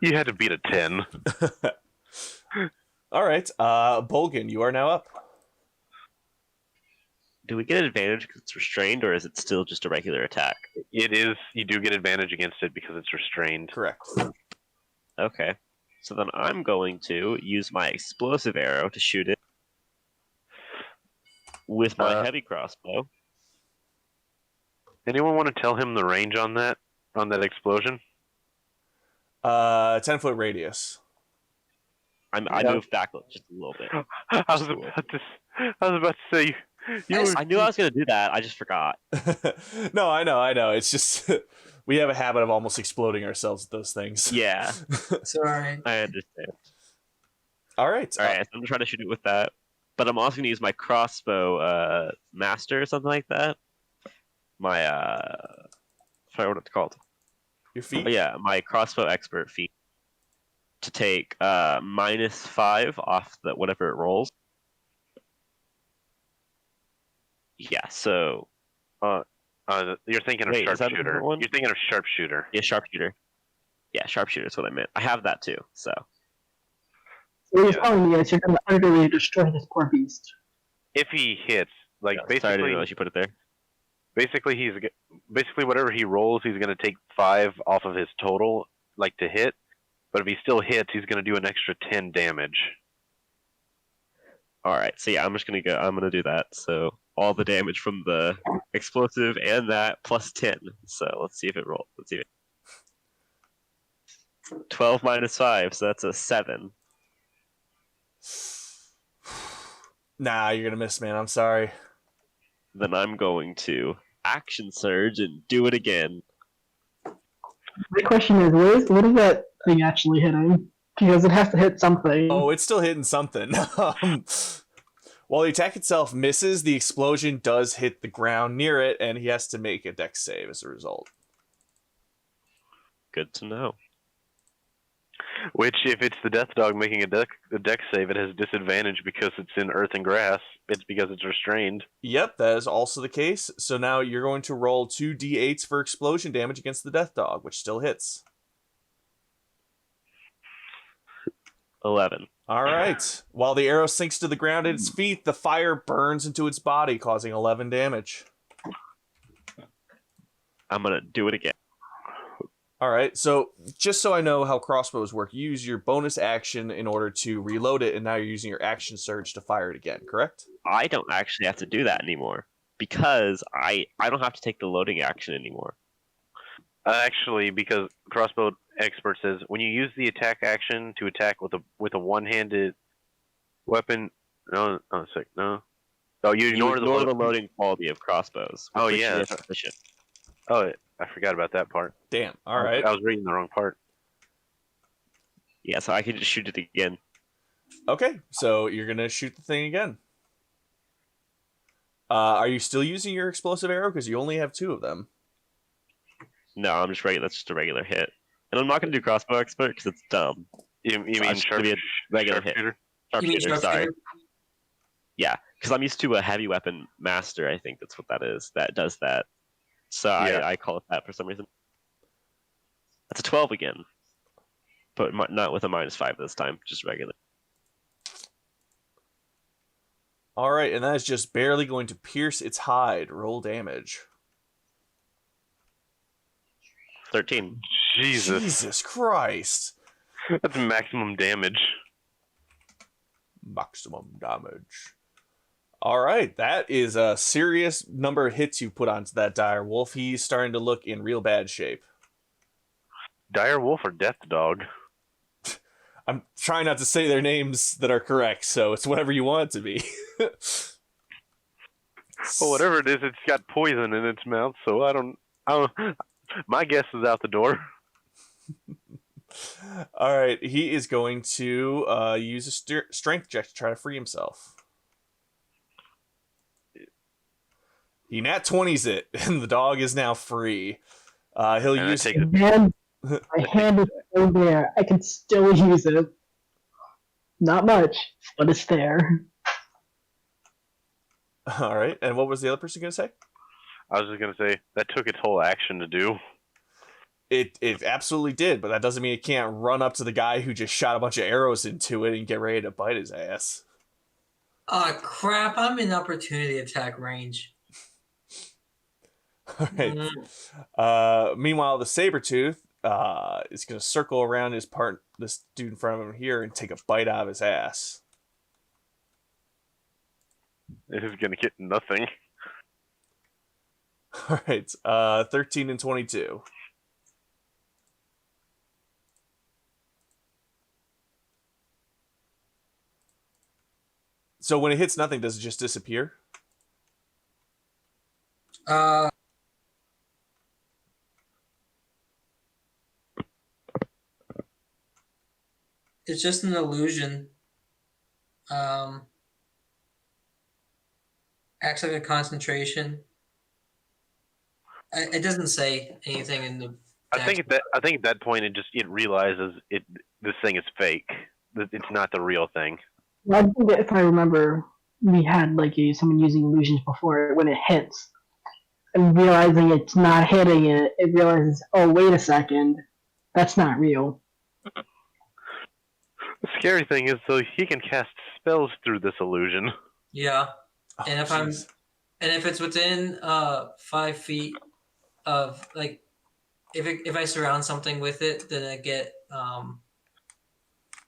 [SPEAKER 1] You had to beat a 10.
[SPEAKER 2] All right, Bolgan, you are now up.
[SPEAKER 5] Do we get advantage because it's restrained, or is it still just a regular attack?
[SPEAKER 1] It is. You do get advantage against it because it's restrained.
[SPEAKER 2] Correct.
[SPEAKER 5] Okay. So then I'm going to use my explosive arrow to shoot it with my heavy crossbow.
[SPEAKER 1] Anyone want to tell him the range on that explosion?
[SPEAKER 2] 10-foot radius.
[SPEAKER 5] I moved back just a little bit.
[SPEAKER 1] I was about to say
[SPEAKER 5] I knew I was going to do that. I just forgot.
[SPEAKER 2] No, I know. It's just we have a habit of almost exploding ourselves at those things.
[SPEAKER 5] Yeah.
[SPEAKER 4] Sorry.
[SPEAKER 5] I understand.
[SPEAKER 2] All right.
[SPEAKER 5] So I'm going to try to shoot it with that. But I'm also going to use my crossbow master or something like that. My, sorry, what it's called.
[SPEAKER 2] Your feet?
[SPEAKER 5] Oh, yeah, my crossbow expert feat. To take -5 off whatever it rolls. Yeah, so
[SPEAKER 1] you're thinking of sharpshooter. You're thinking of sharpshooter.
[SPEAKER 5] Yeah, sharpshooter. Yeah, sharpshooter is what I meant. I have that too. So
[SPEAKER 3] What you're telling me is you're going to utterly destroy this poor beast.
[SPEAKER 1] If he hits, basically,
[SPEAKER 5] sorry, I didn't realize you put it there.
[SPEAKER 1] Basically whatever he rolls, he's going to take 5 off of his total, to hit. But if he still hits, he's going to do an extra 10 damage.
[SPEAKER 5] All right, so yeah, I'm gonna do that. So all the damage from the explosive and that plus 10. So let's see if it rolls. Let's see if 12 minus 5, so that's a 7.
[SPEAKER 2] Nah, you're gonna miss, man. I'm sorry.
[SPEAKER 5] Then I'm going to action surge and do it again.
[SPEAKER 3] My question is, what is that thing actually hitting? Because it has to hit something.
[SPEAKER 2] Oh, it's still hitting something. While the attack itself misses, the explosion does hit the ground near it, and he has to make a dex save as a result.
[SPEAKER 5] Good to know.
[SPEAKER 1] Which, if it's the Death Dog making a dex save, it has disadvantage because it's in Earth and Grass. It's because it's restrained.
[SPEAKER 2] Yep, that is also the case. So now you're going to roll 2 d8s for explosion damage against the Death Dog, which still hits.
[SPEAKER 5] 11.
[SPEAKER 2] All right. While the arrow sinks to the ground at its feet, the fire burns into its body, causing 11 damage.
[SPEAKER 5] I'm gonna do it again.
[SPEAKER 2] All right. So just so I know how crossbows work, you use your bonus action in order to reload it, and now you're using your action surge to fire it again, correct?
[SPEAKER 5] I don't actually have to do that anymore because I don't have to take the loading action anymore.
[SPEAKER 1] Actually, because crossbow expert says when you use the attack action to attack with a one-handed weapon, no. Oh, you ignore the
[SPEAKER 5] loading quality of crossbows.
[SPEAKER 1] Oh yeah,
[SPEAKER 5] that's efficient.
[SPEAKER 1] Oh, I forgot about that part.
[SPEAKER 2] Damn. All right.
[SPEAKER 1] I was reading the wrong part.
[SPEAKER 5] Yeah, so I can just shoot it again.
[SPEAKER 2] Okay, so you're gonna shoot the thing again. Are you still using your explosive arrow? Because you only have 2 of them.
[SPEAKER 5] No, I'm just regular. That's just a regular hit, and I'm not gonna do crossbow expert because it's dumb.
[SPEAKER 1] You mean
[SPEAKER 5] regular hit? Sharpshooter. Sorry. Yeah, because I'm used to a heavy weapon master. I think that's what that is. That does that. So yeah. I call it that for some reason. That's a 12 again. but not with a -5 this time, just regular.
[SPEAKER 2] All right, and that is just barely going to pierce its hide. Roll damage.
[SPEAKER 5] 13.
[SPEAKER 1] Jesus.
[SPEAKER 2] Christ.
[SPEAKER 1] That's maximum damage.
[SPEAKER 2] Maximum damage. All right, that is a serious number of hits you put onto that dire wolf. He's starting to look in real bad shape.
[SPEAKER 1] Dire Wolf or Death Dog?
[SPEAKER 2] I'm trying not to say their names that are correct, so it's whatever you want it to be.
[SPEAKER 1] Well, whatever it is, it's got poison in its mouth, so I don't. My guess is out the door.
[SPEAKER 2] All right, he is going to use a strength check to try to free himself. He nat 20s it, and the dog is now free. He'll
[SPEAKER 1] And
[SPEAKER 2] use.
[SPEAKER 3] My hand is still there. I can still use it. Not much, but it's there.
[SPEAKER 2] All right, and what was the other person going to say?
[SPEAKER 1] I was just gonna say that took its whole action to do.
[SPEAKER 2] It absolutely did, but that doesn't mean it can't run up to the guy who just shot a bunch of arrows into it and get ready to bite his ass.
[SPEAKER 4] Oh crap! I'm in opportunity attack range.
[SPEAKER 2] All right. Meanwhile, the Sabretooth is going to circle around this dude in front of him here and take a bite out of his ass.
[SPEAKER 1] It is gonna get nothing.
[SPEAKER 2] All right. 13 and 22. So when it hits nothing, does it just disappear?
[SPEAKER 4] It's just an illusion. Acts like a concentration. It doesn't say anything in the.
[SPEAKER 1] I think at that point it realizes this thing is fake. That it's not the real thing.
[SPEAKER 3] I think that if I remember, we had someone using illusions before. When it hits and realizing it's not hitting it, it realizes, oh wait a second, that's not real.
[SPEAKER 1] The scary thing is, though, he can cast spells through this illusion.
[SPEAKER 4] Yeah,
[SPEAKER 2] Oh,
[SPEAKER 4] and if it's within 5 feet of if I surround something with it, then I get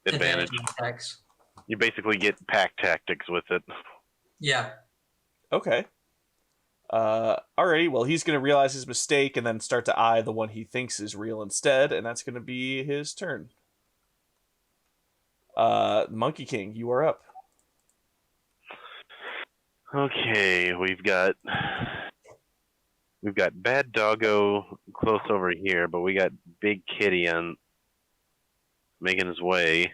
[SPEAKER 1] Advantage.
[SPEAKER 4] attacks.
[SPEAKER 1] You basically get pack tactics with it.
[SPEAKER 4] Yeah.
[SPEAKER 2] Okay. Alrighty, well, he's going to realize his mistake and then start to eye the one he thinks is real instead, and that's going to be his turn. Monkey King, you are up.
[SPEAKER 1] Okay, we've got Bad Doggo close over here, but we got Big Kitty on making his way.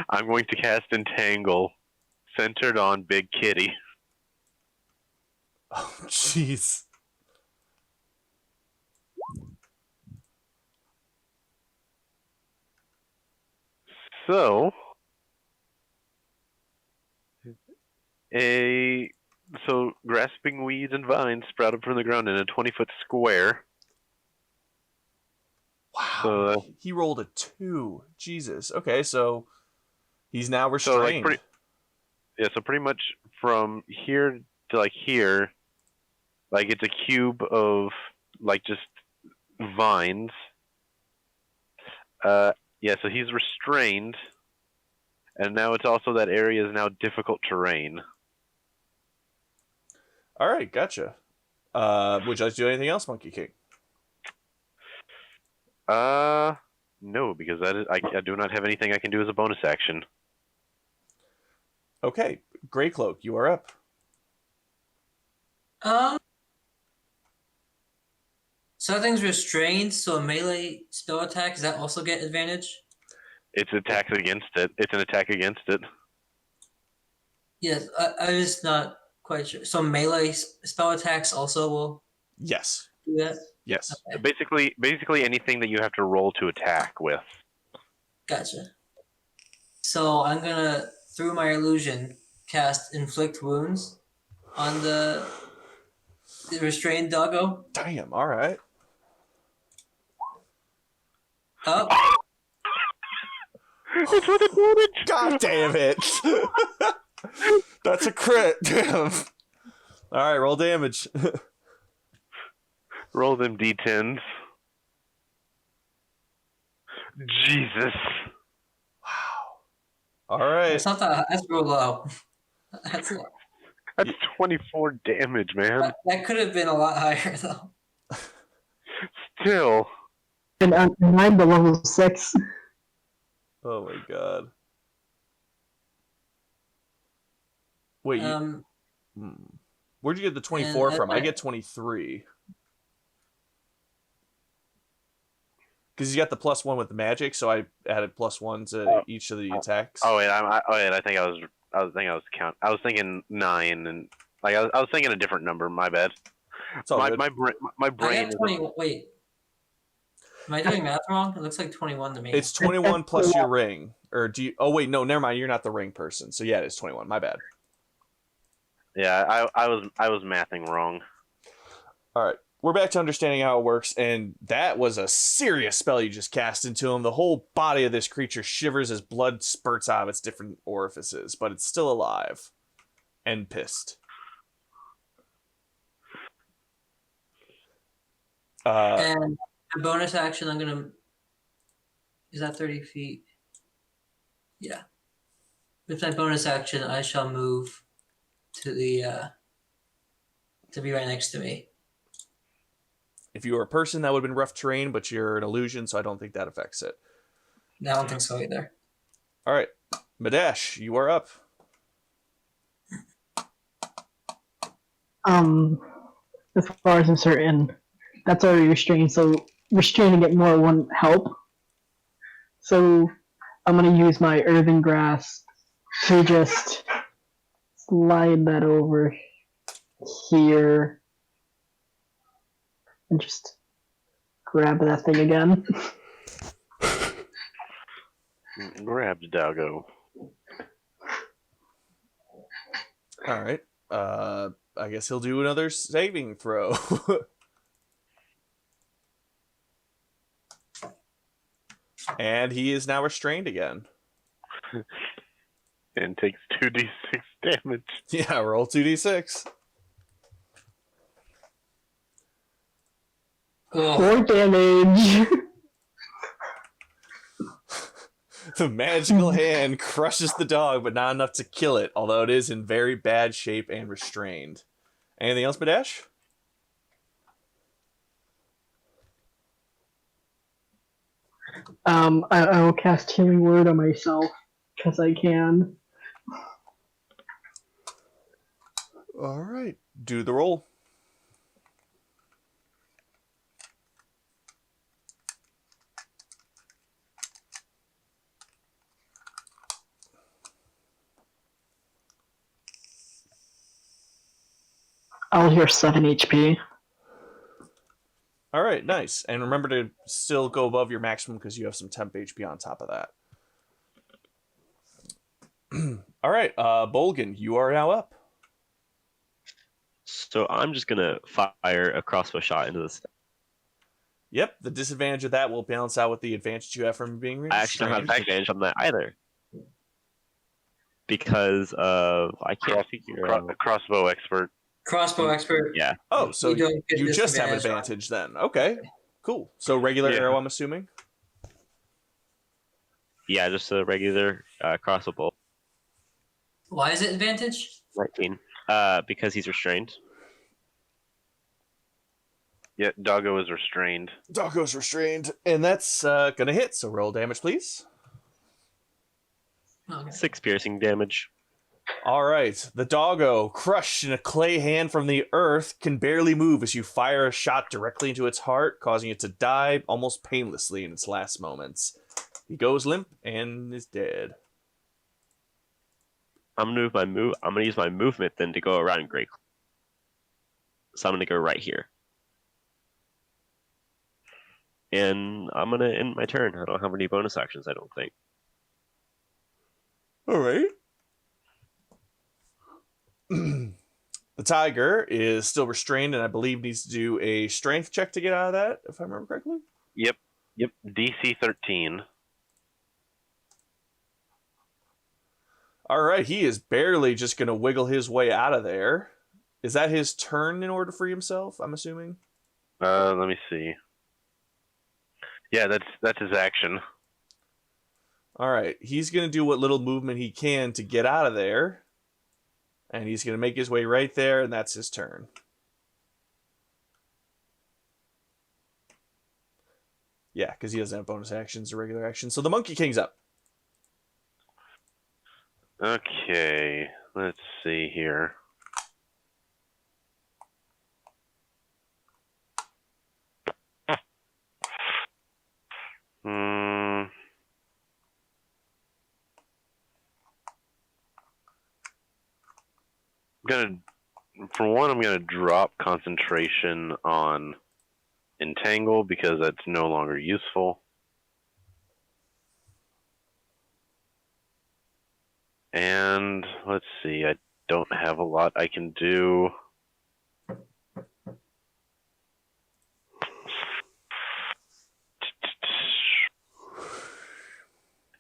[SPEAKER 1] I'm going to cast Entangle, centered on Big Kitty.
[SPEAKER 2] Oh, jeez.
[SPEAKER 1] So, grasping weeds and vines sprouted from the ground in a 20-foot square.
[SPEAKER 2] Wow.
[SPEAKER 1] So,
[SPEAKER 2] he rolled a 2. Jesus. Okay, so he's now restrained.
[SPEAKER 1] So pretty much from here to here, it's a cube of just vines. So he's restrained, and now it's also that area is now difficult terrain.
[SPEAKER 2] All right, gotcha. Would you like to do anything else, Monkey King?
[SPEAKER 1] No, because I do not have anything I can do as a bonus action.
[SPEAKER 2] Okay, Grey Cloak, you are up.
[SPEAKER 4] Something's restrained, so a melee spell attack, does that also get advantage?
[SPEAKER 1] It's attacks against it. It's an attack against it.
[SPEAKER 4] Yes, I'm just not quite sure. So melee spell attacks also will
[SPEAKER 2] Yes.
[SPEAKER 4] do that?
[SPEAKER 2] Yes.
[SPEAKER 4] Okay.
[SPEAKER 1] Basically anything that you have to roll to attack with.
[SPEAKER 4] Gotcha. So I'm gonna, through my illusion, cast Inflict Wounds on the restrained doggo.
[SPEAKER 2] Damn. All right.
[SPEAKER 4] Oh,
[SPEAKER 1] It's with advantage.
[SPEAKER 2] God damn it! That's a crit. Damn. All right, roll damage.
[SPEAKER 1] Roll them d10s. Jesus.
[SPEAKER 2] All right.
[SPEAKER 4] it's not that. That's real low. That's low.
[SPEAKER 1] That's 24 damage, man.
[SPEAKER 4] That could have been a lot higher though.
[SPEAKER 1] Still.
[SPEAKER 3] And I'm the level 6.
[SPEAKER 2] Oh my god. Wait, where'd you get the 24 from? I get 23. Because you got the +1 with the magic, so I added +1 to each of the attacks.
[SPEAKER 1] Oh wait, I think I was thinking 9, and like I was thinking a different number. My bad.
[SPEAKER 2] It's all good.
[SPEAKER 1] My
[SPEAKER 4] I
[SPEAKER 1] brain.
[SPEAKER 4] got 20. Wait, am I doing math wrong? It looks like 21 to me.
[SPEAKER 2] It's 21 plus your ring. Or do you? Oh wait, no, never mind. You're not the ring person. So yeah, it is 21. My bad.
[SPEAKER 1] Yeah, I was mathing wrong.
[SPEAKER 2] All right, we're back to understanding how it works, and that was a serious spell you just cast into him. The whole body of this creature shivers as blood spurts out of its different orifices, but it's still alive and pissed.
[SPEAKER 4] And a bonus action, I'm gonna. Is that 30 feet? Yeah. With my bonus action, I shall move to the to be right next to me.
[SPEAKER 2] If you were a person, that would have been rough terrain, but you're an illusion, so I don't think that affects it.
[SPEAKER 4] I don't think so either.
[SPEAKER 2] All right, Madash, you are up.
[SPEAKER 3] As far as I'm certain, that's already restrained, so restraining it more won't help. So I'm gonna use my earthen grasp to just slide that over here and just grab that thing again.
[SPEAKER 1] Grab the doggo.
[SPEAKER 2] All right. I guess he'll do another saving throw. And he is now restrained again.
[SPEAKER 1] And takes 2d6 damage.
[SPEAKER 2] Yeah, roll 2d6.
[SPEAKER 4] Cool.
[SPEAKER 3] 4 damage.
[SPEAKER 2] The magical hand crushes the dog, but not enough to kill it, although it is in very bad shape and restrained. Anything else, Madash?
[SPEAKER 3] I will cast Healing Word on myself, because I can.
[SPEAKER 2] All right. Do the roll.
[SPEAKER 3] I'll hear 7 HP.
[SPEAKER 2] All right, nice. And remember to still go above your maximum because you have some temp HP on top of that. All right, Bolgan, you are now up.
[SPEAKER 5] So I'm just gonna fire a crossbow shot into this.
[SPEAKER 2] Yep, the disadvantage of that will balance out with the advantage you have from being restrained.
[SPEAKER 5] I actually don't have advantage on that either. Because of I can't figure out.
[SPEAKER 1] Crossbow expert.
[SPEAKER 4] Crossbow expert.
[SPEAKER 5] Yeah.
[SPEAKER 2] Oh, so
[SPEAKER 4] You don't get
[SPEAKER 2] you just have
[SPEAKER 4] disadvantage on
[SPEAKER 2] advantage then. Okay, cool. So regular
[SPEAKER 1] Yeah.
[SPEAKER 2] arrow, I'm assuming?
[SPEAKER 5] Yeah, just a regular crossbow bolt.
[SPEAKER 4] Why is it advantage?
[SPEAKER 5] 19. Because he's restrained.
[SPEAKER 1] Yeah, doggo is restrained.
[SPEAKER 2] Doggo's restrained, and that's gonna hit, so roll damage, please.
[SPEAKER 4] Okay.
[SPEAKER 5] 6 piercing damage.
[SPEAKER 2] All right, the doggo, crushed in a clay hand from the earth, can barely move as you fire a shot directly into its heart, causing it to die almost painlessly in its last moments. He goes limp and is dead.
[SPEAKER 5] I'm gonna use my movement then to go around Great. So I'm gonna go right here. And I'm gonna end my turn. I don't have any bonus actions, I don't think.
[SPEAKER 2] All right. The tiger is still restrained and I believe needs to do a strength check to get out of that, if I remember correctly.
[SPEAKER 1] Yep. DC 13.
[SPEAKER 2] All right, he is barely just going to wiggle his way out of there. Is that his turn in order to free himself, I'm assuming?
[SPEAKER 1] Let me see. Yeah, that's his action.
[SPEAKER 2] All right, he's going to do what little movement he can to get out of there. And he's going to make his way right there, and that's his turn. Yeah, because he doesn't have bonus actions or regular actions. So the Monkey King's up.
[SPEAKER 1] Okay, let's see here. I'm gonna drop concentration on entangle because that's no longer useful. And let's see, I don't have a lot I can do.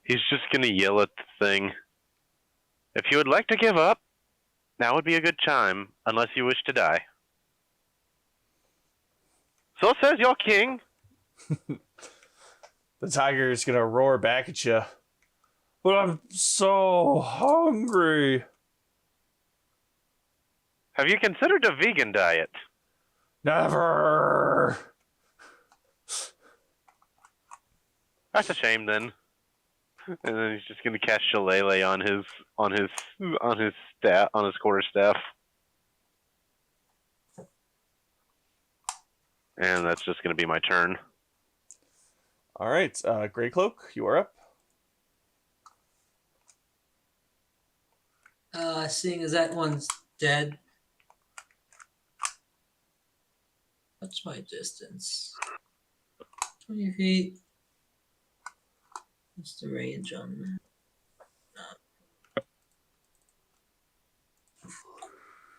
[SPEAKER 1] He's just gonna yell at the thing. If you would like to give up, now would be a good time, unless you wish to die. So says your king.
[SPEAKER 2] The tiger is going to roar back at you. But I'm so hungry.
[SPEAKER 1] Have you considered a vegan diet?
[SPEAKER 2] Never.
[SPEAKER 1] That's a shame then. And then he's just gonna cast Shillelagh on his quarterstaff. And that's just gonna be my turn.
[SPEAKER 2] All right, Grey Cloak, you are up.
[SPEAKER 4] Seeing as that one's dead. What's my distance? 20 feet. What's the range on that?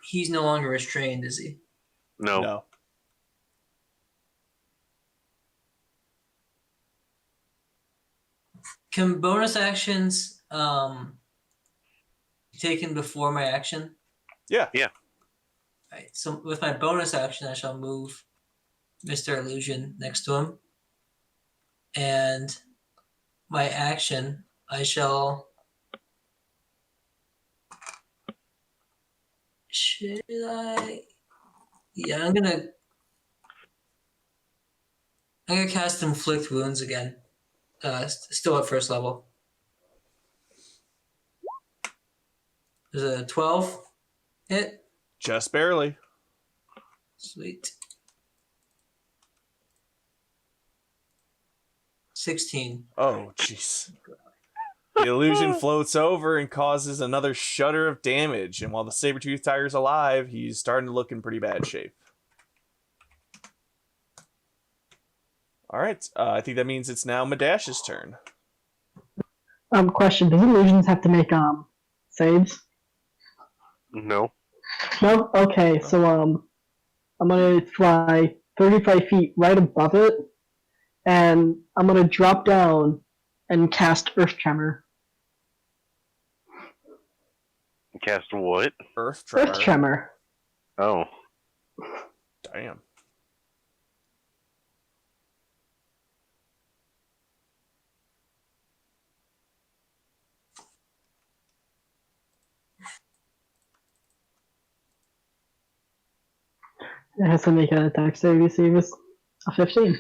[SPEAKER 4] He's no longer restrained, is he?
[SPEAKER 1] No.
[SPEAKER 4] Can bonus actions be taken before my action?
[SPEAKER 2] Yeah.
[SPEAKER 4] Right. So with my bonus action, I shall move Mr. Illusion next to him. And my action, I shall... Should I... Yeah, I'm gonna cast Inflict Wounds again. Still at first level. There's a 12 hit.
[SPEAKER 2] Just barely.
[SPEAKER 4] Sweet. 16.
[SPEAKER 2] Oh, jeez. The illusion floats over and causes another shudder of damage. And while the saber-toothed tiger's alive, he's starting to look in pretty bad shape. All right. I think that means it's now Madash's turn.
[SPEAKER 3] Question: does illusions have to make saves?
[SPEAKER 1] No.
[SPEAKER 3] No. Okay, so I'm gonna fly 35 feet right above it, and I'm gonna drop down and cast Earth Tremor.
[SPEAKER 1] Cast what?
[SPEAKER 2] Earth Tremor.
[SPEAKER 3] Earth Tremor.
[SPEAKER 1] Oh.
[SPEAKER 2] Damn.
[SPEAKER 3] It has to make an dexterity save of 15.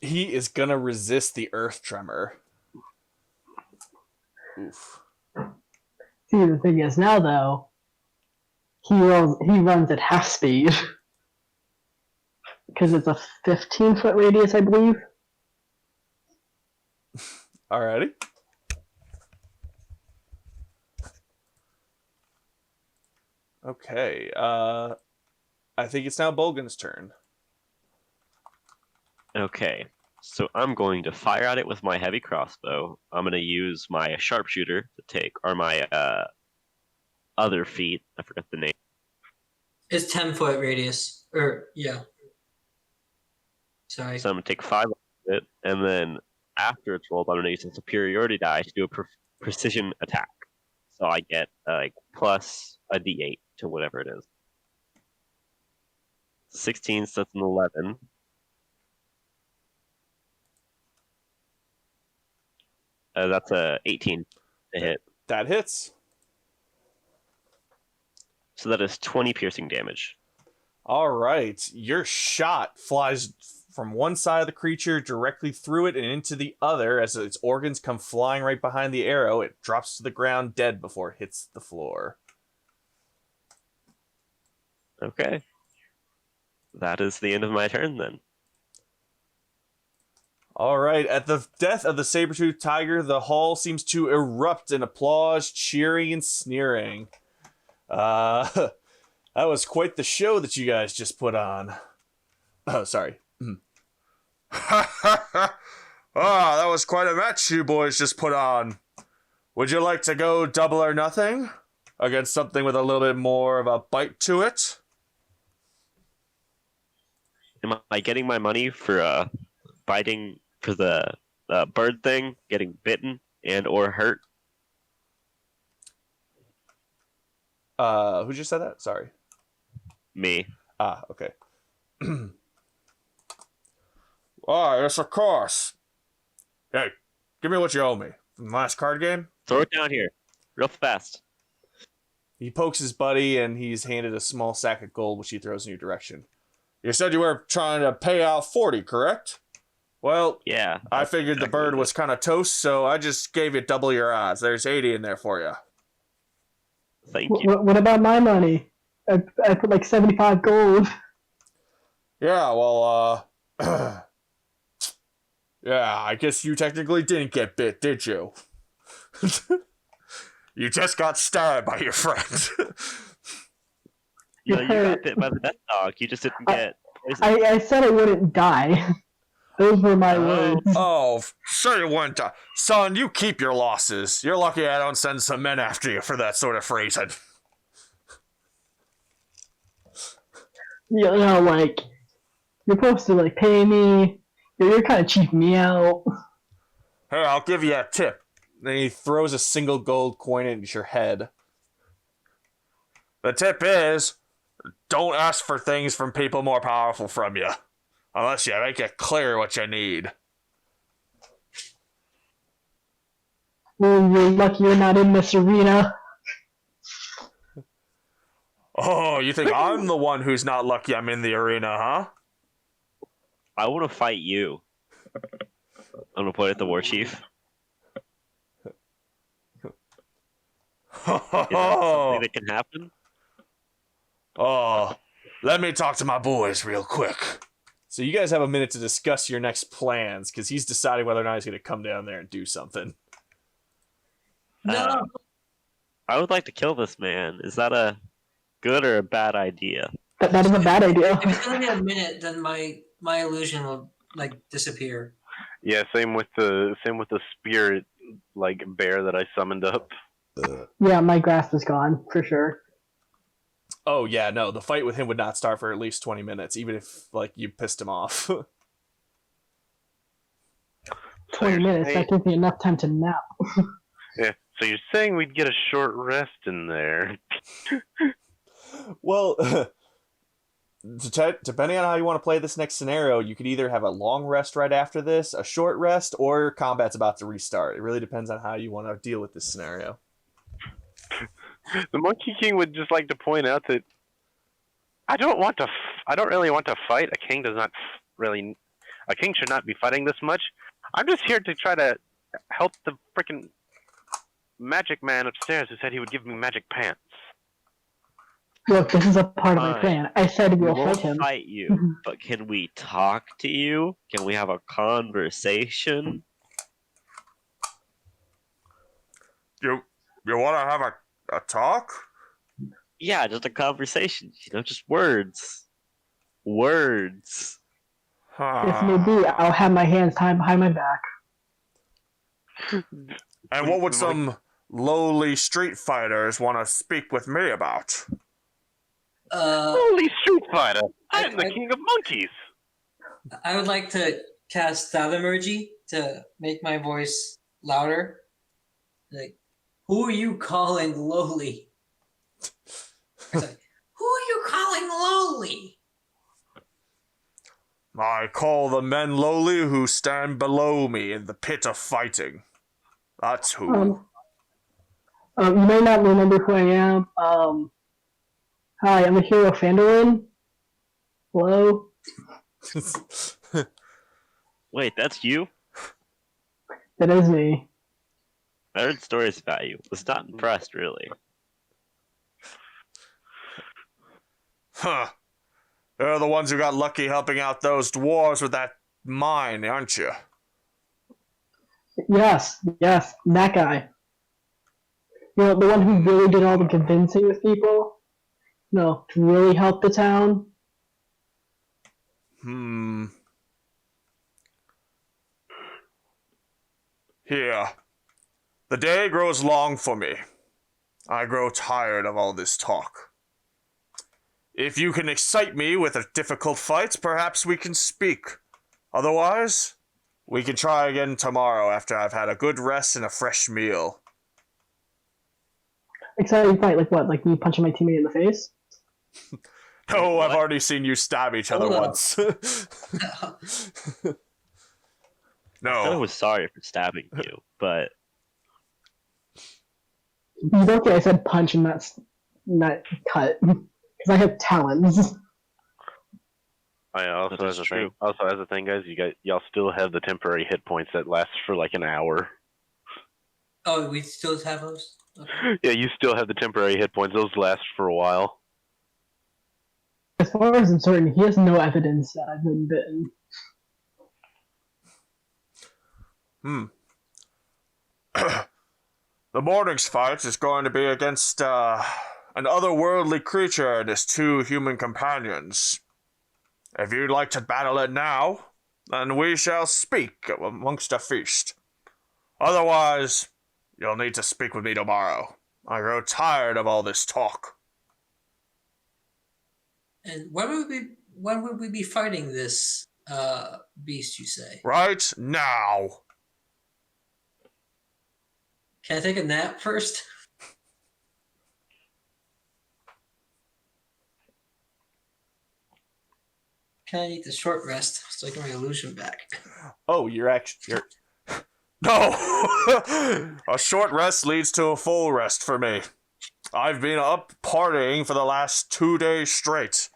[SPEAKER 2] He is gonna resist the Earth Tremor. Oof.
[SPEAKER 3] See, the thing is now though, he runs at half speed. because it's a 15-foot radius, I believe.
[SPEAKER 2] Alrighty. Okay. I think it's now Bolgan's turn.
[SPEAKER 5] Okay, so I'm going to fire at it with my heavy crossbow. I'm going to use my sharpshooter to take, or my other feat. I forgot the name.
[SPEAKER 4] It's 10-foot radius. Sorry.
[SPEAKER 5] So I'm going to take 5 of it, and then after it's rolled, I'm going to use a superiority die to do a precision attack. So I get plus a d8 to whatever it is. 16, so that's an 11. That's a 18 to hit.
[SPEAKER 2] That hits.
[SPEAKER 5] So that is 20 piercing damage.
[SPEAKER 2] All right. Your shot flies from one side of the creature directly through it and into the other. As its organs come flying right behind the arrow, it drops to the ground dead before it hits the floor.
[SPEAKER 5] Okay. That is the end of my turn then.
[SPEAKER 2] All right. At the death of the saber-toothed tiger, the hall seems to erupt in applause, cheering, and sneering. That was quite the show that you guys just put on. Oh, sorry. That was quite a match you boys just put on. Would you like to go double or nothing against something with a little bit more of a bite to it?
[SPEAKER 5] Am I getting my money for biting for the bird thing, getting bitten and or hurt?
[SPEAKER 2] Who just said that? Sorry.
[SPEAKER 5] Me.
[SPEAKER 2] Ah, okay. Yes, of course. Hey, give me what you owe me from the last card game.
[SPEAKER 5] Throw it down here, real fast.
[SPEAKER 2] He pokes his buddy, and he's handed a small sack of gold, which he throws in your direction. You said you were trying to pay out 40, correct? Well,
[SPEAKER 5] Yeah.
[SPEAKER 2] I figured the bird was kind of toast, so I just gave you double your odds. There's 80 in there for you.
[SPEAKER 5] Thank you.
[SPEAKER 3] What about my money? I put like 75 gold.
[SPEAKER 2] Yeah, well, yeah, I guess you technically didn't get bit, did you? You just got stabbed by your friend.
[SPEAKER 5] You got bit by the death dog. You just didn't get poisoned.
[SPEAKER 3] I said I wouldn't die. Those were my words.
[SPEAKER 2] Oh, sure you wouldn't. Son, you keep your losses. You're lucky I don't send some men after you for that sort of phrasing.
[SPEAKER 3] You know, like, you're supposed to, like, pay me. You're kind of cheaping me out.
[SPEAKER 2] Hey, I'll give you a tip. Then he throws a single gold coin into your head. The tip is, don't ask for things from people more powerful from you. Unless you make it clear what you need.
[SPEAKER 3] Well, you're lucky you're not in this arena.
[SPEAKER 2] Oh, you think I'm the one who's not lucky I'm in the arena, huh?
[SPEAKER 5] I want to fight you. I'm gonna point at the war chief. Is that something that can happen?
[SPEAKER 2] Oh, let me talk to my boys real quick. So you guys have a minute to discuss your next plans, because he's deciding whether or not he's going to come down there and do something.
[SPEAKER 4] No.
[SPEAKER 5] I would like to kill this man. Is that a good or a bad idea?
[SPEAKER 3] That is a bad idea.
[SPEAKER 4] If it's gonna be a minute, then my illusion will disappear.
[SPEAKER 1] Yeah, same with the spirit bear that I summoned up.
[SPEAKER 3] Yeah, my grasp is gone, for sure.
[SPEAKER 2] Oh, yeah, no, the fight with him would not start for at least 20 minutes, even if, you pissed him off.
[SPEAKER 3] 20 minutes, that gives me enough time to nap.
[SPEAKER 1] Yeah, so you're saying we'd get a short rest in there?
[SPEAKER 2] Well, depending on how you want to play this next scenario, you could either have a long rest right after this, a short rest, or combat's about to restart. It really depends on how you want to deal with this scenario.
[SPEAKER 1] The Monkey King would just like to point out that I don't really want to fight. A king a king should not be fighting this much. I'm just here to try to help the frickin' magic man upstairs who said he would give me magic pants.
[SPEAKER 3] Look, this is a part of my
[SPEAKER 5] Fine.
[SPEAKER 3] plan. I said
[SPEAKER 5] We
[SPEAKER 3] we'll fight
[SPEAKER 5] won't
[SPEAKER 3] him.
[SPEAKER 5] fight you, but can we talk to you? Can we have a conversation?
[SPEAKER 2] You want to have a talk?
[SPEAKER 5] Yeah, just a conversation. Just words. Words.
[SPEAKER 3] If may be, I'll have my hands tied behind my back.
[SPEAKER 2] And what would some lowly street fighters want to speak with me about?
[SPEAKER 1] Holy Street Fighter! I'm the
[SPEAKER 4] I-
[SPEAKER 1] king of monkeys!
[SPEAKER 4] I would like to cast Thaumaturgy to make my voice louder. Like, who are you calling lowly? It's like, who are you calling lowly?
[SPEAKER 2] I call the men lowly who stand below me in the pit of fighting. That's who.
[SPEAKER 3] You may not remember who I am. Hi, I'm the hero Fandolin. Hello?
[SPEAKER 5] Wait, that's you?
[SPEAKER 3] That is me.
[SPEAKER 5] I heard stories about you. Was not impressed, really.
[SPEAKER 2] Huh. You're the ones who got lucky helping out those dwarves with that mine, aren't you?
[SPEAKER 3] Yes, that guy. The one who really did all the convincing with people. To really help the town.
[SPEAKER 2] Here. The day grows long for me. I grow tired of all this talk. If you can excite me with a difficult fight, perhaps we can speak. Otherwise, we can try again tomorrow after I've had a good rest and a fresh meal.
[SPEAKER 3] Exciting fight, like what? Like me punching my teammate in the face?
[SPEAKER 2] Oh, I've already seen you stab each other
[SPEAKER 4] Hold up.
[SPEAKER 2] once.
[SPEAKER 5] I
[SPEAKER 2] No.
[SPEAKER 5] was sorry for stabbing you, but
[SPEAKER 3] He's okay, I said punch and not cut. Because I have talons.
[SPEAKER 1] Also,
[SPEAKER 5] That is
[SPEAKER 1] as a
[SPEAKER 5] true.
[SPEAKER 1] thing, guys, y'all still have the temporary hit points that last for like an hour.
[SPEAKER 4] Oh, we still have those? Okay.
[SPEAKER 1] Yeah, you still have the temporary hit points. Those last for a while.
[SPEAKER 3] As far as I'm certain, he has no evidence that I've been bitten.
[SPEAKER 2] The morning's fight is going to be against an otherworldly creature and his two human companions. If you'd like to battle it now, then we shall speak amongst a feast. Otherwise, you'll need to speak with me tomorrow. I grow tired of all this talk.
[SPEAKER 4] And when would we be fighting this beast, you say?
[SPEAKER 2] Right now.
[SPEAKER 4] Can I take a nap first? Can I take the short rest so I get my illusion back?
[SPEAKER 2] Oh, you're No! A short rest leads to a full rest for me. I've been up partying for the last 2 days straight.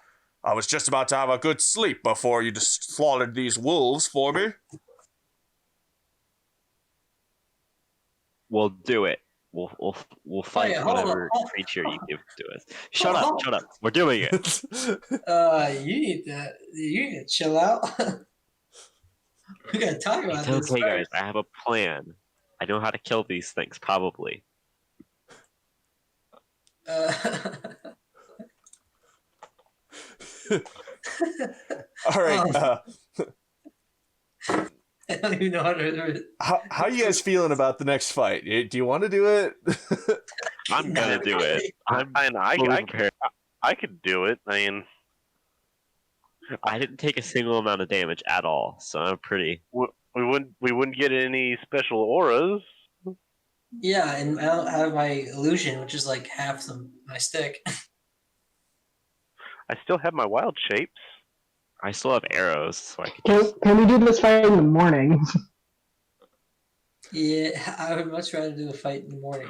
[SPEAKER 2] I was just about to have a good sleep before you just slaughtered these wolves for me.
[SPEAKER 5] we'll do it. We'll fight
[SPEAKER 4] yeah, hold
[SPEAKER 5] whatever
[SPEAKER 4] on.
[SPEAKER 5] creature you give to us. Shut up. We're doing it.
[SPEAKER 4] You need to chill out. We gotta talk about
[SPEAKER 5] It's
[SPEAKER 4] this.
[SPEAKER 5] okay, guys.
[SPEAKER 4] first.
[SPEAKER 5] I have a plan. I know how to kill these things, probably.
[SPEAKER 2] All right.
[SPEAKER 4] I don't even know how to do it.
[SPEAKER 2] How you guys feeling about the next fight? Do you want to do it?
[SPEAKER 5] I'm gonna do it.
[SPEAKER 1] I could do it. I mean,
[SPEAKER 5] I didn't take a single amount of damage at all, so I'm pretty.
[SPEAKER 1] we wouldn't get any special auras.
[SPEAKER 4] Yeah, and I don't have my illusion, which is like half my stick.
[SPEAKER 1] I still have my wild shapes.
[SPEAKER 5] I still have arrows, so I could
[SPEAKER 3] Can we do this fight in the morning?
[SPEAKER 4] Yeah, I would much rather do a fight in the morning.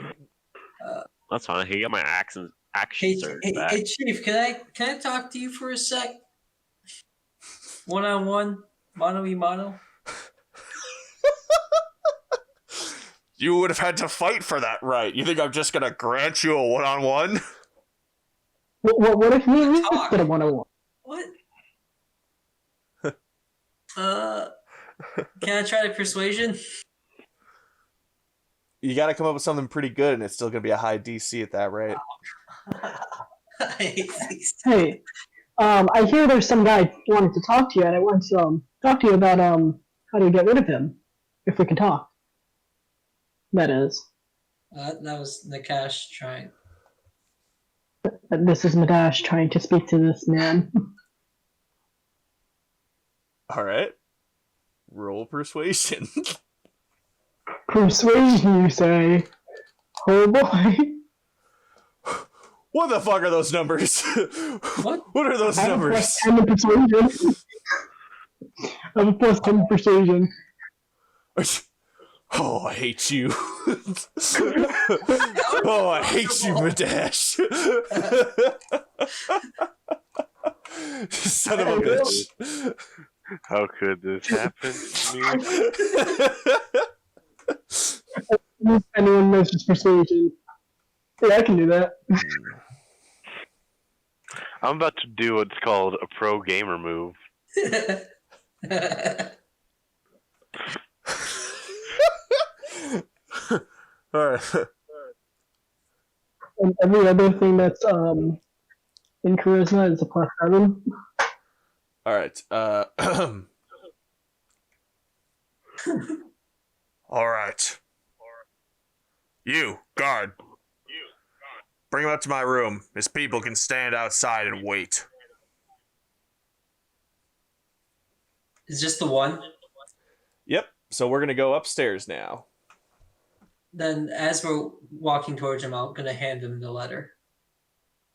[SPEAKER 5] That's fine. I can get my action
[SPEAKER 4] Hey,
[SPEAKER 5] surge
[SPEAKER 4] hey,
[SPEAKER 5] back.
[SPEAKER 4] hey, Chief, can I talk to you for a sec? 1-on-1, mano y mano.
[SPEAKER 2] You would have had to fight for that right. You think I'm just gonna grant you a one-on-one?
[SPEAKER 3] What if we
[SPEAKER 4] Talk.
[SPEAKER 3] did a 101?
[SPEAKER 4] What? Can I try to persuasion?
[SPEAKER 2] You got to come up with something pretty good, and it's still going to be a high DC at that rate.
[SPEAKER 4] I hate these.
[SPEAKER 3] Hey, I hear there's some guy wanting to talk to you, and I want to talk to you about how to get rid of him, if we can talk. That is.
[SPEAKER 4] That was Nakash trying.
[SPEAKER 3] This is Madash trying to speak to this man.
[SPEAKER 2] All right. Roll persuasion.
[SPEAKER 3] Persuasion, you say? Oh boy.
[SPEAKER 2] What the fuck are those numbers?
[SPEAKER 4] What?
[SPEAKER 2] What are those
[SPEAKER 3] I have a
[SPEAKER 2] numbers?
[SPEAKER 3] plus 10 in persuasion. I have a plus 10 in persuasion.
[SPEAKER 2] Oh, I hate you. Oh, I hate you, Madash. Son of a bitch.
[SPEAKER 1] How could this happen to me?
[SPEAKER 3] If anyone knows his persuasion. Yeah, I can do that.
[SPEAKER 1] I'm about to do what's called a pro gamer move.
[SPEAKER 2] All right.
[SPEAKER 3] And every other thing that's in charisma is a plus 7.
[SPEAKER 2] All right. All right. You, guard. Bring him up to my room. His people can stand outside and wait.
[SPEAKER 4] Is just the one?
[SPEAKER 2] Yep. So we're going to go upstairs now.
[SPEAKER 4] Then, as we're walking towards him, I'm gonna hand him the letter,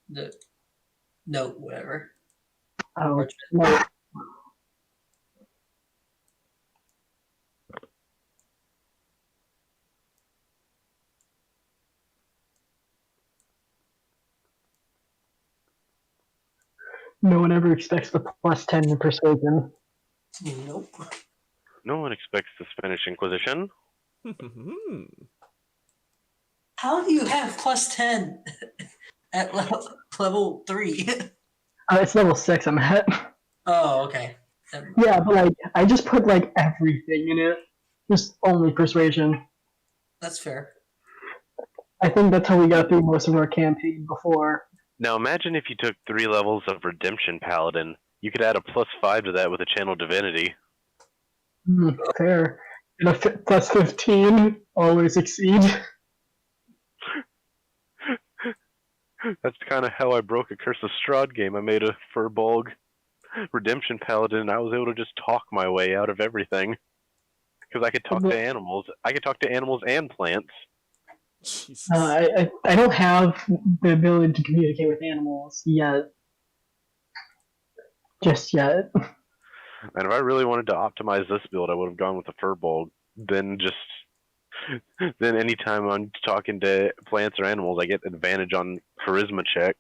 [SPEAKER 4] the note, whatever.
[SPEAKER 3] Oh, no. No one ever expects the plus 10 in persuasion.
[SPEAKER 4] Nope.
[SPEAKER 1] No one expects the Spanish Inquisition.
[SPEAKER 4] How do you have plus 10 at level 3?
[SPEAKER 3] It's level 6 I'm at.
[SPEAKER 4] Oh, okay.
[SPEAKER 3] Yeah, but like, I just put like everything in it. Just only persuasion.
[SPEAKER 4] That's fair.
[SPEAKER 3] I think that's how we got through most of our campaign before.
[SPEAKER 1] Now imagine if you took 3 levels of Redemption Paladin. You could add a plus 5 to that with a Channel Divinity.
[SPEAKER 3] Fair. And a plus 15, always succeed.
[SPEAKER 1] That's kind of how I broke a Curse of Strahd game. I made a Furbolg Redemption Paladin, and I was able to just talk my way out of everything. Because I could talk to animals. I could talk to animals and plants.
[SPEAKER 2] Jesus.
[SPEAKER 3] I don't have the ability to communicate with animals yet. Just yet.
[SPEAKER 1] And if I really wanted to optimize this build, I would have gone with the Furbolg. Then anytime I'm talking to plants or animals, I get advantage on charisma checks.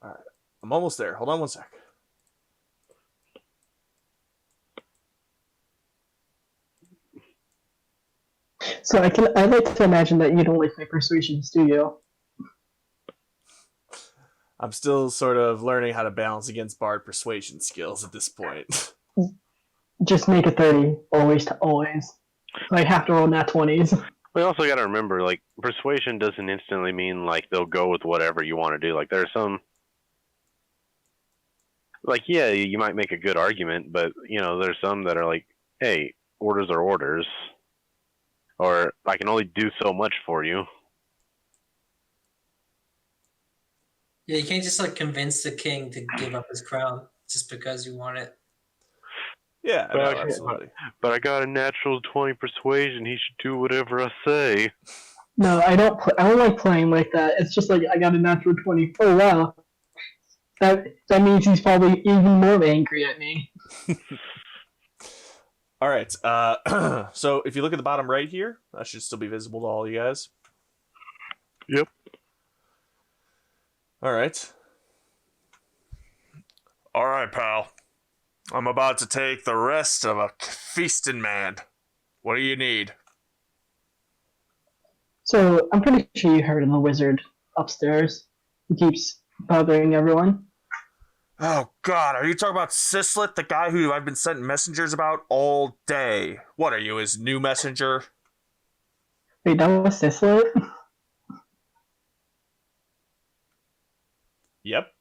[SPEAKER 2] Alright. I'm almost there. Hold on one sec.
[SPEAKER 3] So I like to imagine that you don't like my persuasions, do you?
[SPEAKER 2] I'm still sort of learning how to balance against bard persuasion skills at this point.
[SPEAKER 3] Just make it 30, always to always. So I have to roll nat 20s.
[SPEAKER 1] We also got to remember, like, persuasion doesn't instantly mean, like, they'll go with whatever you want to do. Like, there are some... Like, yeah, you might make a good argument, but, you know, there's some that are like, hey, orders are orders. Or, I can only do so much for you.
[SPEAKER 4] Yeah, you can't just like convince the king to give up his crown just because you want it.
[SPEAKER 2] Yeah,
[SPEAKER 1] But
[SPEAKER 2] no,
[SPEAKER 1] I-
[SPEAKER 2] absolutely.
[SPEAKER 1] But I got a natural 20 persuasion. He should do whatever I say.
[SPEAKER 3] No, I don't like playing like that. It's just like I got a natural 20. Oh wow. That means he's probably even more angry at me.
[SPEAKER 2] All right. So if you look at the bottom right here, that should still be visible to all you guys.
[SPEAKER 1] Yep.
[SPEAKER 2] All right. All right, pal. I'm about to take the rest of a feasting man. What do you need?
[SPEAKER 3] So I'm pretty sure you heard of the wizard upstairs. He keeps bothering everyone.
[SPEAKER 2] Oh God, are you talking about Sislet, the guy who I've been sending messengers about all day? What are you, his new messenger?
[SPEAKER 3] Wait, that was Sislet?
[SPEAKER 2] Yep.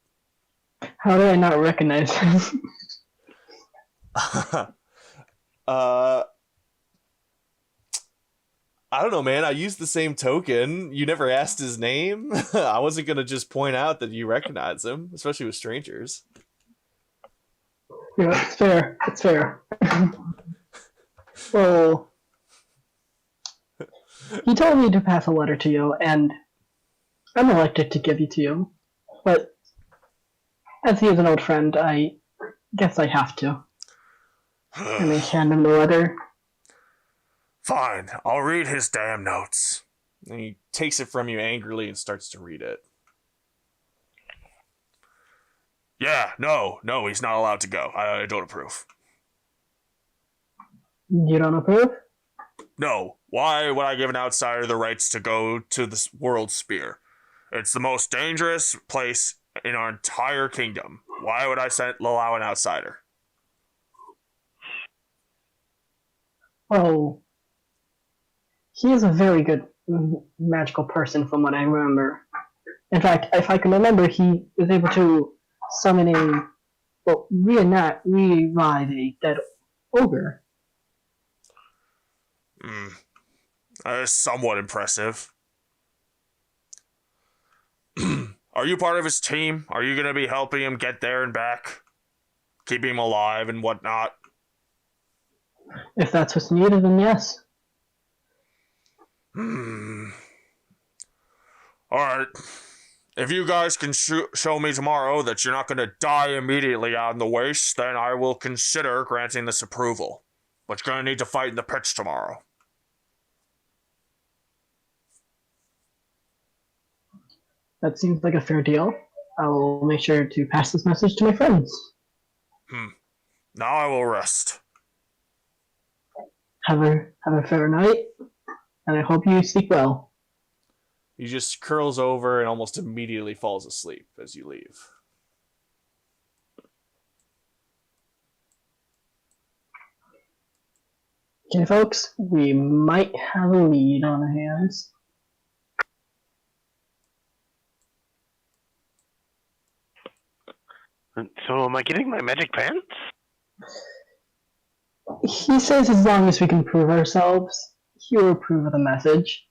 [SPEAKER 3] How did I not recognize him?
[SPEAKER 2] I don't know, man. I used the same token. You never asked his name. I wasn't gonna just point out that you recognize him, especially with strangers.
[SPEAKER 3] Yeah, it's fair. It's fair. Well, he told me to pass a letter to you, and I'm elected to give it to you. But as he is an old friend, I guess I have to. And I hand him the letter.
[SPEAKER 2] Fine, I'll read his damn notes. And he takes it from you angrily and starts to read it. Yeah, no, he's not allowed to go. I don't approve.
[SPEAKER 3] You don't approve?
[SPEAKER 2] No, why would I give an outsider the rights to go to this world Spire? It's the most dangerous place in our entire kingdom. Why would I allow an outsider?
[SPEAKER 3] Well, he is a very good magical person from what I remember. In fact, if I can remember, he was able to summon revive a dead ogre.
[SPEAKER 2] That is somewhat impressive. Are you part of his team? Are you going to be helping him get there and back? Keeping him alive and whatnot?
[SPEAKER 3] If that's what's needed, then yes.
[SPEAKER 2] Alright. If you guys can show me tomorrow that you're not going to die immediately out in the waste, then I will consider granting this approval. But you're going to need to fight in the pits tomorrow.
[SPEAKER 3] That seems like a fair deal. I will make sure to pass this message to my friends.
[SPEAKER 2] Now I will rest.
[SPEAKER 3] Have a fair night, and I hope you sleep well.
[SPEAKER 2] He just curls over and almost immediately falls asleep as you leave.
[SPEAKER 3] Okay, folks, we might have a lead on our hands.
[SPEAKER 1] So am I getting my magic pants?
[SPEAKER 3] He says as long as we can prove ourselves, he will approve of the message.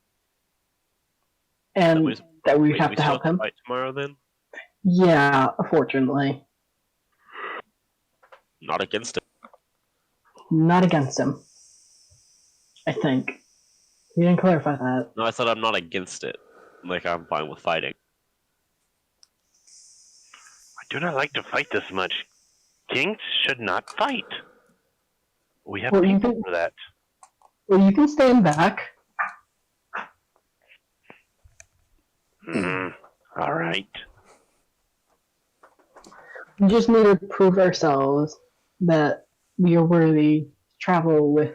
[SPEAKER 3] And that we have to help him.
[SPEAKER 5] Fight tomorrow then?
[SPEAKER 3] Yeah, unfortunately.
[SPEAKER 5] Not against it.
[SPEAKER 3] Not against him. I think. He didn't clarify that.
[SPEAKER 5] No, I said I'm not against it. Like, I'm fine with fighting.
[SPEAKER 1] I do not like to fight this much. Kings should not fight. We have people for that.
[SPEAKER 3] Well, you can stand back.
[SPEAKER 1] All right.
[SPEAKER 3] We just need to prove ourselves that we are worthy to travel with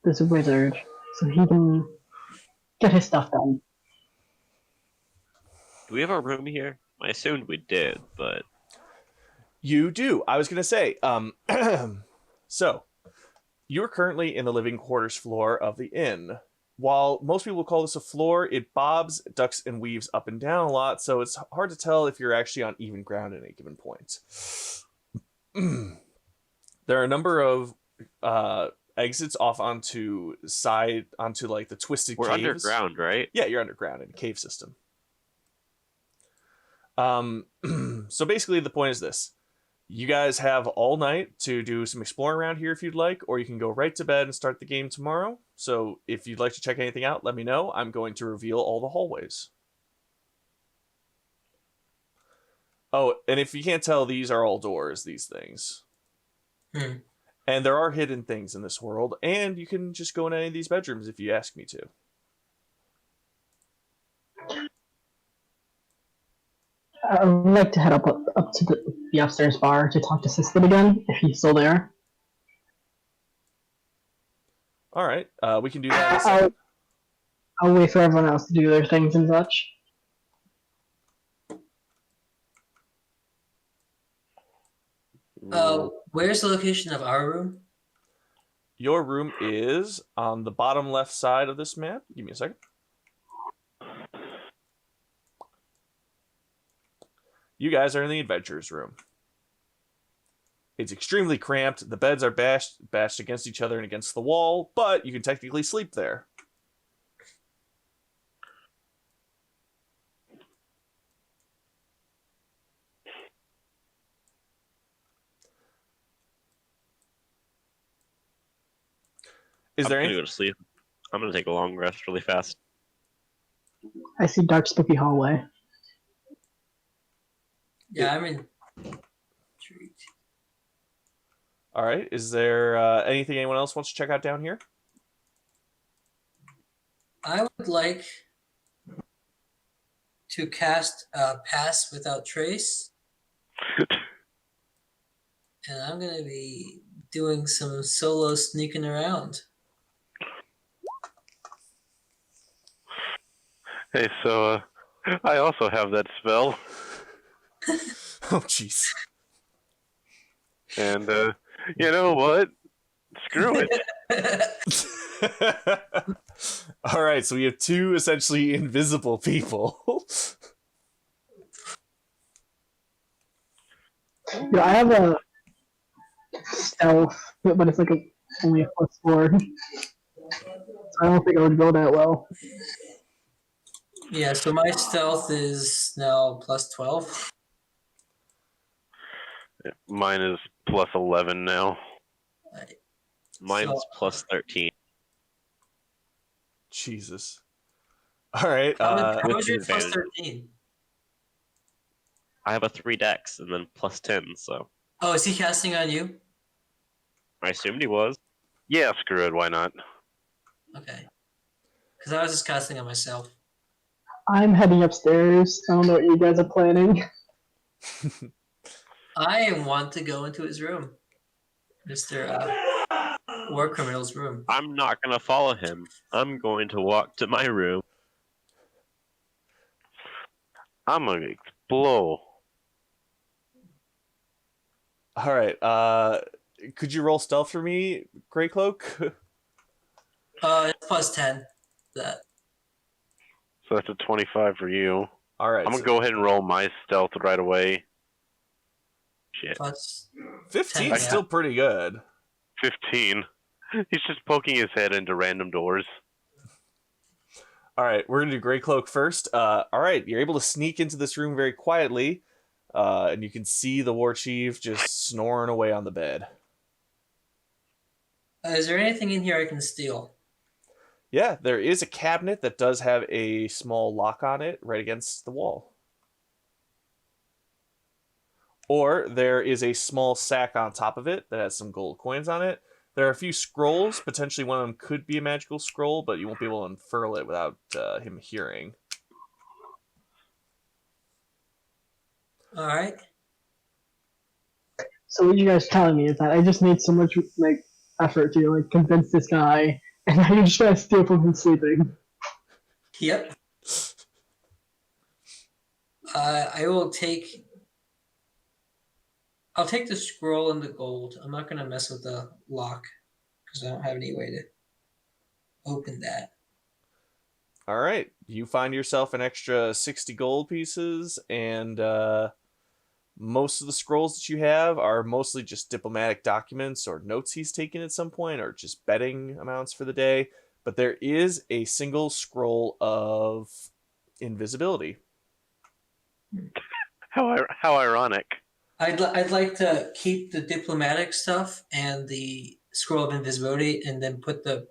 [SPEAKER 3] this wizard so he can get his stuff done.
[SPEAKER 5] Do we have a room here? I assumed we did, but...
[SPEAKER 2] You do. I was going to say, so, you're currently in the living quarters floor of the inn. While most people call this a floor, it bobs, ducks, and weaves up and down a lot, so it's hard to tell if you're actually on even ground at any given point. There are a number of exits off onto like the twisted
[SPEAKER 5] We're
[SPEAKER 2] caves.
[SPEAKER 5] underground, right?
[SPEAKER 2] Yeah, you're underground in a cave system. So basically the point is this. You guys have all night to do some exploring around here if you'd like, or you can go right to bed and start the game tomorrow. So if you'd like to check anything out, let me know. I'm going to reveal all the hallways. Oh, and if you can't tell, these are all doors, these things. And there are hidden things in this world, and you can just go in any of these bedrooms if you ask me to.
[SPEAKER 3] I would like to head up to the upstairs bar to talk to Sislet again, if he's still there.
[SPEAKER 2] All right, we can do that.
[SPEAKER 3] I'll wait for everyone else to do their things and such.
[SPEAKER 4] Where's the location of our room?
[SPEAKER 2] Your room is on the bottom left side of this map. Give me a second. You guys are in the adventurers room. It's extremely cramped. The beds are bashed against each other and against the wall, but you can technically sleep there. Is
[SPEAKER 5] I'm
[SPEAKER 2] there
[SPEAKER 5] gonna
[SPEAKER 2] any?
[SPEAKER 5] go to sleep. I'm gonna take a long rest really fast.
[SPEAKER 3] I see dark, spooky hallway.
[SPEAKER 4] Yeah, I'm in.
[SPEAKER 2] All right. Is there anything anyone else wants to check out down here?
[SPEAKER 4] I would like to cast Pass Without Trace. And I'm going to be doing some solo sneaking around.
[SPEAKER 1] Hey, so I also have that spell,
[SPEAKER 2] Oh, jeez.
[SPEAKER 1] and you know what? Screw it.
[SPEAKER 2] All right, so we have two essentially invisible people.
[SPEAKER 3] Yeah, I have a stealth, but it's like only a +4. So I don't think I would go that well.
[SPEAKER 4] Yeah, so my stealth is now +12.
[SPEAKER 1] Mine is +11 now.
[SPEAKER 5] Mine's
[SPEAKER 4] So-
[SPEAKER 5] +13.
[SPEAKER 2] Jesus. All right.
[SPEAKER 4] How was your
[SPEAKER 5] disadvantage.
[SPEAKER 4] +13?
[SPEAKER 5] I have a 3 dex and then +10, so
[SPEAKER 4] Oh, is he casting on you?
[SPEAKER 5] I assumed he was.
[SPEAKER 1] Yeah, screw it. Why not?
[SPEAKER 4] Okay. Because I was just casting on myself.
[SPEAKER 3] I'm heading upstairs. I don't know what you guys are planning.
[SPEAKER 4] I want to go into his room. Mr. War Criminal's room.
[SPEAKER 5] I'm not gonna follow him. I'm going to walk to my room.
[SPEAKER 1] I'm gonna explode.
[SPEAKER 2] All right. Could you roll stealth for me, Grey Cloak?
[SPEAKER 4] It's +10. That.
[SPEAKER 1] So that's a 25 for you.
[SPEAKER 2] All right.
[SPEAKER 1] I'm gonna go ahead and roll my stealth right away. Shit.
[SPEAKER 4] Plus
[SPEAKER 2] 15
[SPEAKER 4] 10,
[SPEAKER 2] is still pretty good.
[SPEAKER 1] 15. He's just poking his head into random doors.
[SPEAKER 2] All right, we're gonna do Grey Cloak first. All right, you're able to sneak into this room very quietly, and you can see the War Chief just snoring away on the bed.
[SPEAKER 4] Is there anything in here I can steal?
[SPEAKER 2] Yeah, there is a cabinet that does have a small lock on it right against the wall. Or there is a small sack on top of it that has some gold coins on it. There are a few scrolls. Potentially one of them could be a magical scroll, but you won't be able to unfurl it without him hearing.
[SPEAKER 4] All right.
[SPEAKER 3] So what you guys are telling me is that I just made so much effort to convince this guy, and now you're just trying to steal from him sleeping.
[SPEAKER 4] Yep. I will take. I'll take the scroll and the gold. I'm not gonna mess with the lock because I don't have any way to open that.
[SPEAKER 2] All right, you find yourself an extra 60 gold pieces, and most of the scrolls that you have are mostly just diplomatic documents or notes he's taken at some point, or just betting amounts for the day. But there is a single scroll of invisibility.
[SPEAKER 1] How ironic.
[SPEAKER 4] I'd like to keep the diplomatic stuff and the scroll of invisibility, and then put the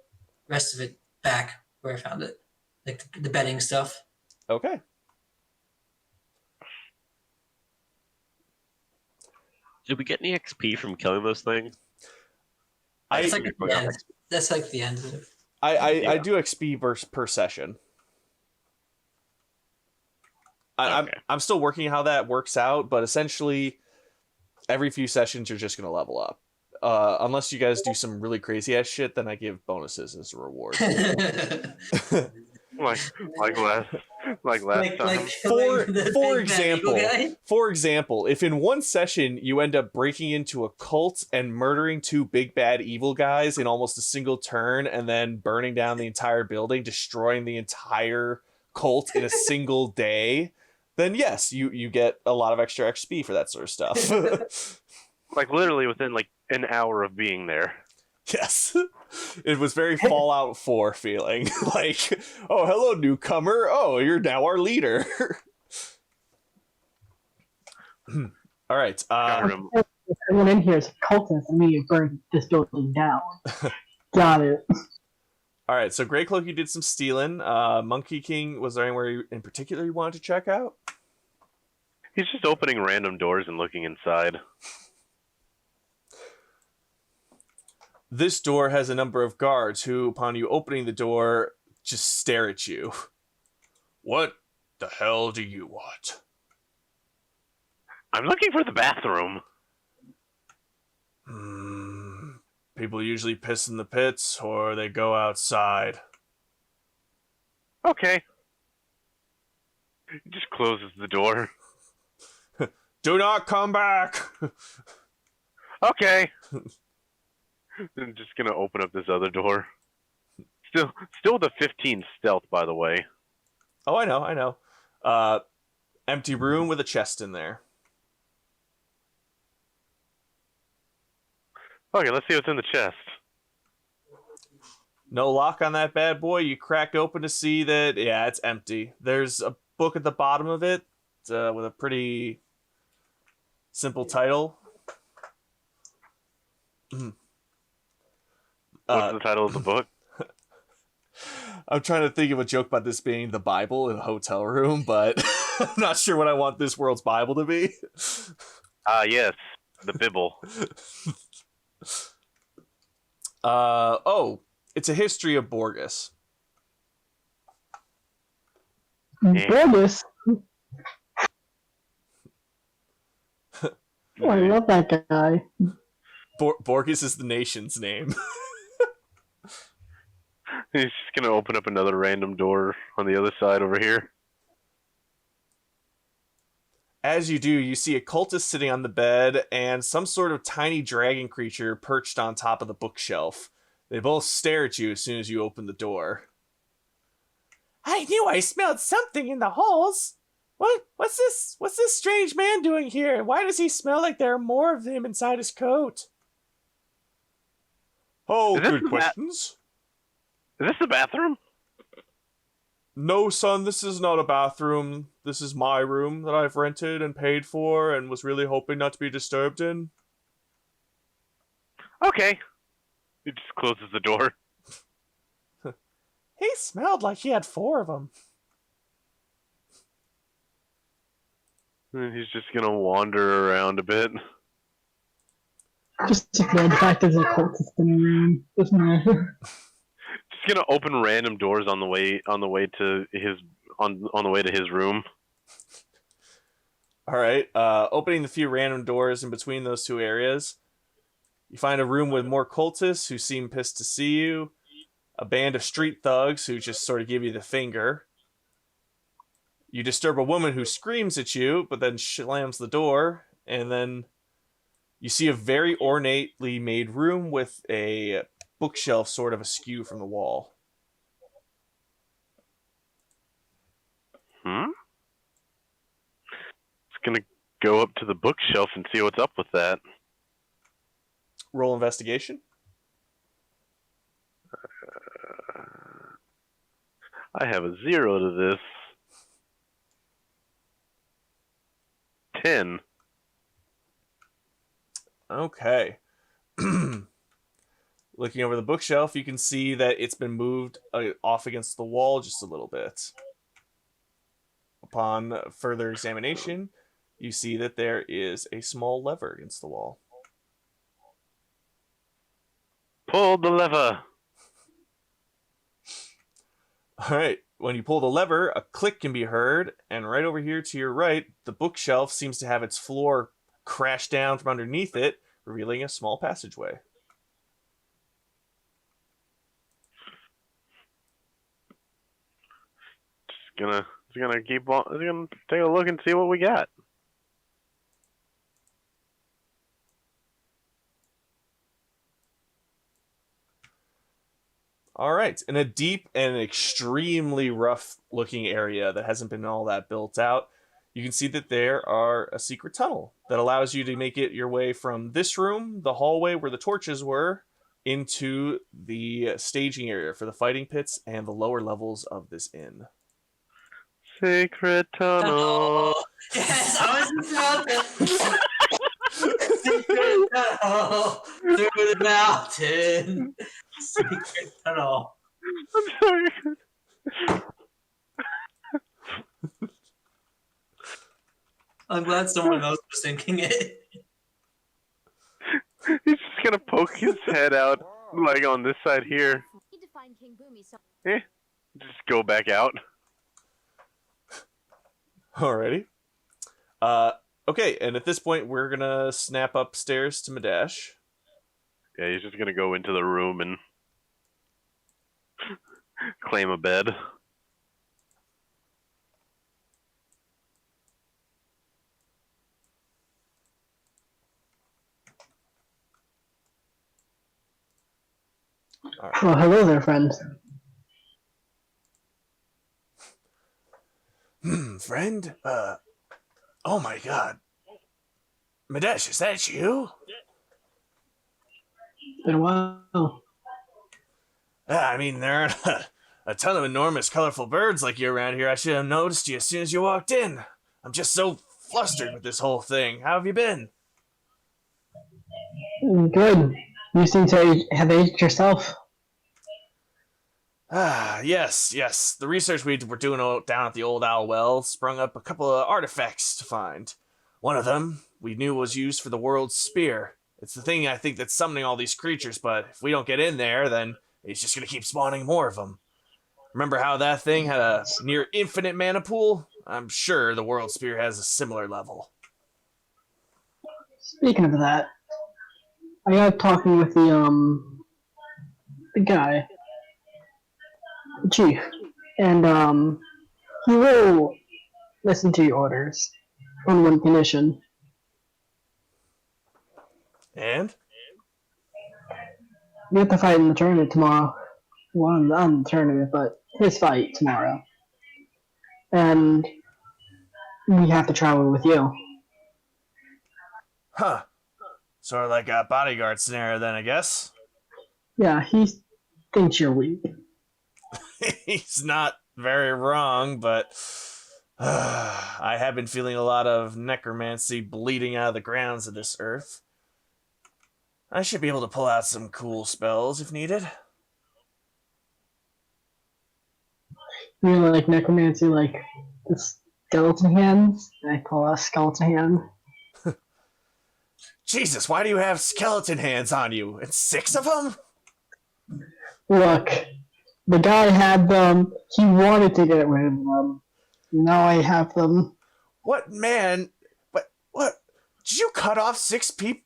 [SPEAKER 4] rest of it back where I found it, like the betting stuff.
[SPEAKER 2] Okay.
[SPEAKER 5] Did we get any XP from killing those things?
[SPEAKER 4] That's
[SPEAKER 2] I
[SPEAKER 4] like the end. That's like the end of it.
[SPEAKER 2] I do XP per session.
[SPEAKER 5] Okay.
[SPEAKER 2] I'm still working how that works out, but essentially every few sessions you're just gonna level up. Unless you guys do some really crazy ass shit, then I give bonuses as a reward.
[SPEAKER 1] like last
[SPEAKER 4] Like
[SPEAKER 1] time.
[SPEAKER 2] For
[SPEAKER 4] the
[SPEAKER 2] for
[SPEAKER 4] big bad evil
[SPEAKER 2] example,
[SPEAKER 4] guy?
[SPEAKER 2] for example, if in one session you end up breaking into a cult and murdering two big bad evil guys in almost a single turn, and then burning down the entire building, destroying the entire cult in a single day, then yes, you get a lot of extra XP for that sort of stuff.
[SPEAKER 1] Like literally within like an hour of being there.
[SPEAKER 2] Yes. It was very Fallout 4 feeling. Like, oh, hello, newcomer. Oh, you're now our leader. All right.
[SPEAKER 1] Skyrim.
[SPEAKER 3] If everyone in here is cultists, I mean, you burned this building down. Got it.
[SPEAKER 2] All right. So, Grey Cloak, you did some stealing. Monkey King, was there anywhere in particular you wanted to check out?
[SPEAKER 1] He's just opening random doors and looking inside.
[SPEAKER 2] This door has a number of guards who, upon you opening the door, just stare at you. What the hell do you want?
[SPEAKER 1] I'm looking for the bathroom.
[SPEAKER 2] People usually piss in the pits or they go outside.
[SPEAKER 1] Okay. He just closes the door.
[SPEAKER 2] Do not come back!
[SPEAKER 1] Okay. I'm just gonna open up this other door. Still the 15 stealth, by the way.
[SPEAKER 2] Oh, I know. Empty room with a chest in there.
[SPEAKER 1] Okay, let's see what's in the chest.
[SPEAKER 2] No lock on that bad boy. You crack open to see that, yeah, it's empty. There's a book at the bottom of it with a pretty simple title.
[SPEAKER 1] What's the title of the book?
[SPEAKER 2] I'm trying to think of a joke about this being the Bible in a hotel room, but I'm not sure what I want this world's Bible to be.
[SPEAKER 1] Yes, the Bible.
[SPEAKER 2] It's a history of Borgus.
[SPEAKER 3] Borgus. Oh, I love that guy.
[SPEAKER 2] Borgus is the nation's name.
[SPEAKER 1] He's just gonna open up another random door on the other side over here.
[SPEAKER 2] As you do, you see a cultist sitting on the bed and some sort of tiny dragon creature perched on top of the bookshelf. They both stare at you as soon as you open the door. I knew I smelled something in the halls. What's this strange man doing here? Why does he smell like there are more of him inside his coat? Oh, good questions.
[SPEAKER 1] Is this the bathroom?
[SPEAKER 2] No, son, this is not a bathroom. This is my room that I've rented and paid for and was really hoping not to be disturbed in.
[SPEAKER 1] Okay. He just closes the door.
[SPEAKER 2] He smelled like he had 4 of them.
[SPEAKER 1] And he's just gonna wander around a bit.
[SPEAKER 3] Just ignore the fact there's a cultist in the room. Doesn't matter.
[SPEAKER 1] Just gonna open random doors on the way to his room.
[SPEAKER 2] All right. Opening the few random doors in between those two areas, you find a room with more cultists who seem pissed to see you, a band of street thugs who just sort of give you the finger. You disturb a woman who screams at you, but then slams the door, and then you see a very ornately made room with a bookshelf sort of askew from the wall.
[SPEAKER 1] Just gonna go up to the bookshelf and see what's up with that.
[SPEAKER 2] Roll investigation.
[SPEAKER 1] I have a 0 to this. 10.
[SPEAKER 2] Okay. Looking over the bookshelf, you can see that it's been moved off against the wall just a little bit. Upon further examination, you see that there is a small lever against the wall.
[SPEAKER 1] Pull the lever.
[SPEAKER 2] All right. When you pull the lever, a click can be heard, and right over here to your right, the bookshelf seems to have its floor crash down from underneath it, revealing a small passageway.
[SPEAKER 1] gonna keep on. He's gonna take a look and see what we got.
[SPEAKER 2] All right. In a deep and extremely rough-looking area that hasn't been all that built out, you can see that there are a secret tunnel that allows you to make it your way from this room, the hallway where the torches were, into the staging area for the fighting pits and the lower levels of this inn.
[SPEAKER 1] Secret tunnel.
[SPEAKER 4] Oh, yes, I was just about to. Secret tunnel through the mountain. Secret tunnel.
[SPEAKER 1] I'm sorry.
[SPEAKER 4] I'm glad someone else was thinking it.
[SPEAKER 1] He's just gonna poke his head out, like on this side here. Just go back out.
[SPEAKER 2] Alrighty. Okay, and at this point, we're gonna snap upstairs to Madash.
[SPEAKER 1] Yeah, he's just gonna go into the room and claim a bed.
[SPEAKER 2] Alright.
[SPEAKER 3] Well, hello there, friend.
[SPEAKER 2] Friend? Oh my god. Madash, is that you?
[SPEAKER 3] Been a while.
[SPEAKER 2] I mean, there aren't a ton of enormous, colorful birds like you around here. I should have noticed you as soon as you walked in. I'm just so flustered with this whole thing. How have you been?
[SPEAKER 3] Good. You seem to have aged yourself.
[SPEAKER 2] Yes. The research we were doing down at the Old Owl Well sprung up a couple of artifacts to find. One of them we knew was used for the world's Spire. It's the thing I think that's summoning all these creatures, but if we don't get in there, then it's just gonna keep spawning more of them. Remember how that thing had a near infinite mana pool? I'm sure the world Spire has a similar level.
[SPEAKER 3] Speaking of that, I got talking with the guy, the chief, and he will listen to your orders on one condition.
[SPEAKER 2] And?
[SPEAKER 3] We have to fight in the tournament tomorrow. Well, not in the tournament, but his fight tomorrow. And we have to travel with you.
[SPEAKER 2] Huh. Sort of like a bodyguard scenario then, I guess.
[SPEAKER 3] Yeah, he thinks you're weak.
[SPEAKER 2] He's not very wrong, but I have been feeling a lot of necromancy bleeding out of the grounds of this earth. I should be able to pull out some cool spells if needed.
[SPEAKER 3] You know, like necromancy, like the skeleton hands? I call us skeleton hand.
[SPEAKER 2] Jesus, why do you have skeleton hands on you? It's 6 of them?
[SPEAKER 3] Look, the guy had them. He wanted to get rid of them. Now I have them.
[SPEAKER 2] What man? What? Did you cut off 6 people?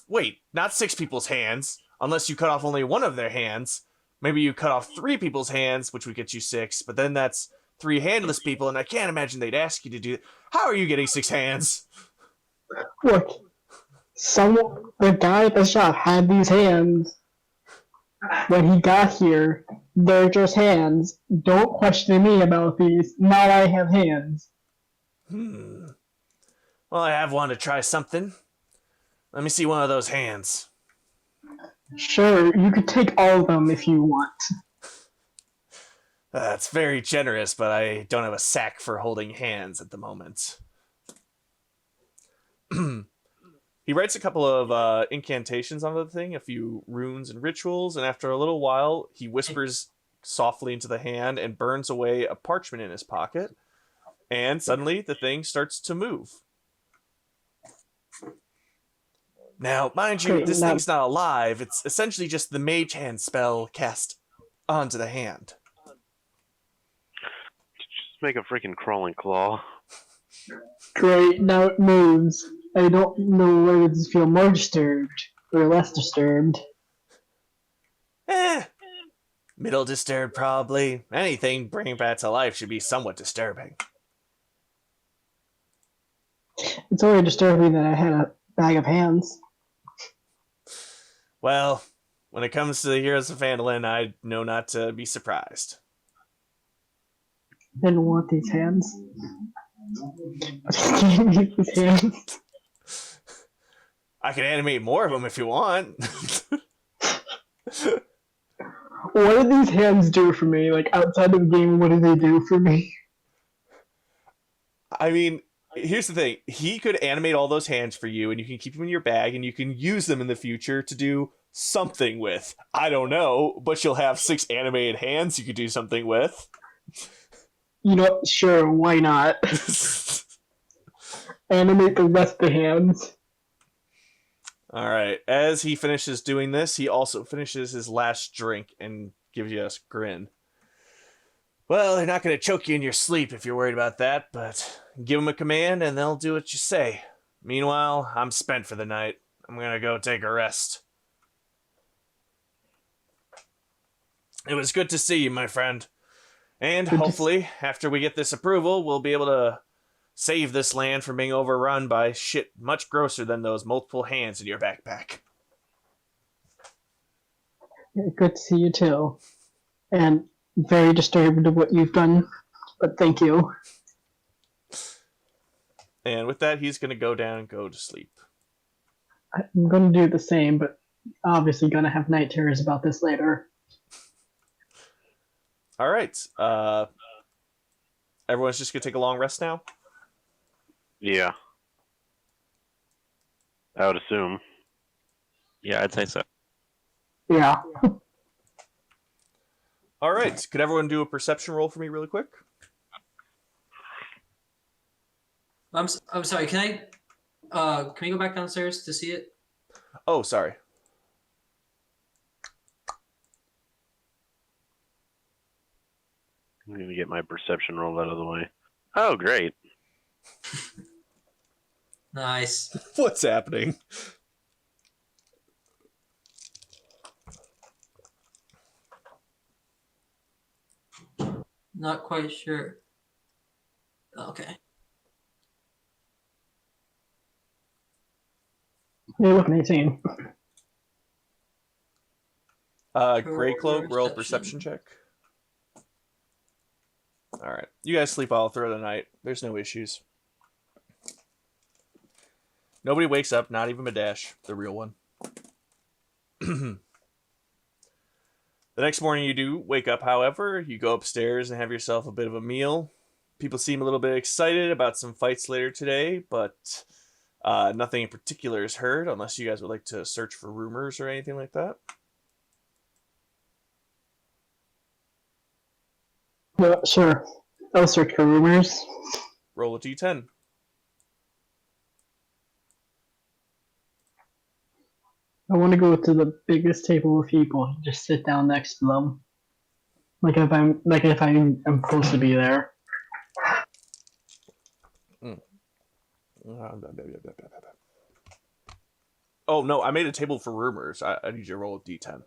[SPEAKER 2] Wait, not 6 people's hands. Unless you cut off only one of their hands. Maybe you cut off 3 people's hands, which would get you 6. But then that's 3 handless people, and I can't imagine they'd ask you to do it. How are you getting 6 hands?
[SPEAKER 3] Look, the guy at the shop had these hands. When he got here, they're just hands. Don't question me about these. Now I have hands.
[SPEAKER 2] Well, I have wanted to try something. Let me see one of those hands.
[SPEAKER 3] Sure, you could take all of them if you want.
[SPEAKER 2] That's very generous, but I don't have a sack for holding hands at the moment. He writes a couple of incantations on the thing, a few runes and rituals, and after a little while, he whispers softly into the hand and burns away a parchment in his pocket. And suddenly, the thing starts to move. Now, mind you, this thing's not alive. It's essentially just the mage hand spell cast onto the hand.
[SPEAKER 1] Just make a freaking crawling claw.
[SPEAKER 3] Great, now it moves. I don't know whether to feel more disturbed or less disturbed.
[SPEAKER 2] Middle disturbed, probably. Anything bringing back to life should be somewhat disturbing.
[SPEAKER 3] It's already disturbing that I had a bag of hands.
[SPEAKER 2] Well, when it comes to the Heroes of Phandalin, I know not to be surprised.
[SPEAKER 3] I didn't want these hands. I can't use these hands.
[SPEAKER 2] I can animate more of them if you want.
[SPEAKER 3] What do these hands do for me? Like, outside of the game, what do they do for me?
[SPEAKER 2] I mean, here's the thing. He could animate all those hands for you, and you can keep them in your bag, and you can use them in the future to do something with. I don't know, but you'll have 6 animated hands you could do something with.
[SPEAKER 3] You know, sure, why not? Animate the rest of the hands.
[SPEAKER 2] All right. As he finishes doing this, he also finishes his last drink and gives you a grin. Well, they're not going to choke you in your sleep if you're worried about that, but give them a command and they'll do what you say. Meanwhile, I'm spent for the night. I'm going to go take a rest. It was good to see you, my friend. And hopefully, after we get this approval, we'll be able to save this land from being overrun by shit much grosser than those multiple hands in your backpack.
[SPEAKER 3] Good to see you too. And very disturbed of what you've done, but thank you.
[SPEAKER 2] And with that, he's going to go down and go to sleep.
[SPEAKER 3] I'm going to do the same, but obviously going to have night terrors about this later.
[SPEAKER 2] All right. Everyone's just going to take a long rest now?
[SPEAKER 1] Yeah. I would assume.
[SPEAKER 5] Yeah, I'd say so.
[SPEAKER 3] Yeah.
[SPEAKER 2] All right. Could everyone do a perception roll for me really quick?
[SPEAKER 4] I'm sorry. Can we go back downstairs to see it?
[SPEAKER 2] Oh, sorry.
[SPEAKER 1] I'm going to get my perception roll out of the way. Oh, great.
[SPEAKER 4] Nice.
[SPEAKER 2] What's happening?
[SPEAKER 4] Not quite sure. Okay.
[SPEAKER 3] They look 18.
[SPEAKER 2] Gray Cloak, roll perception check. All right. You guys sleep all through the night. There's no issues. Nobody wakes up, not even Madash, the real one. The next morning you do wake up, however. You go upstairs and have yourself a bit of a meal. People seem a little bit excited about some fights later today, but nothing in particular is heard, unless you guys would like to search for rumors or anything like that.
[SPEAKER 3] Well, sure. I'll search for rumors.
[SPEAKER 2] Roll a d10.
[SPEAKER 3] I want to go to the biggest table of people and just sit down next to them. Like if I'm supposed to be there.
[SPEAKER 2] Oh, no, I made a table for rumors. I need you to roll a d10.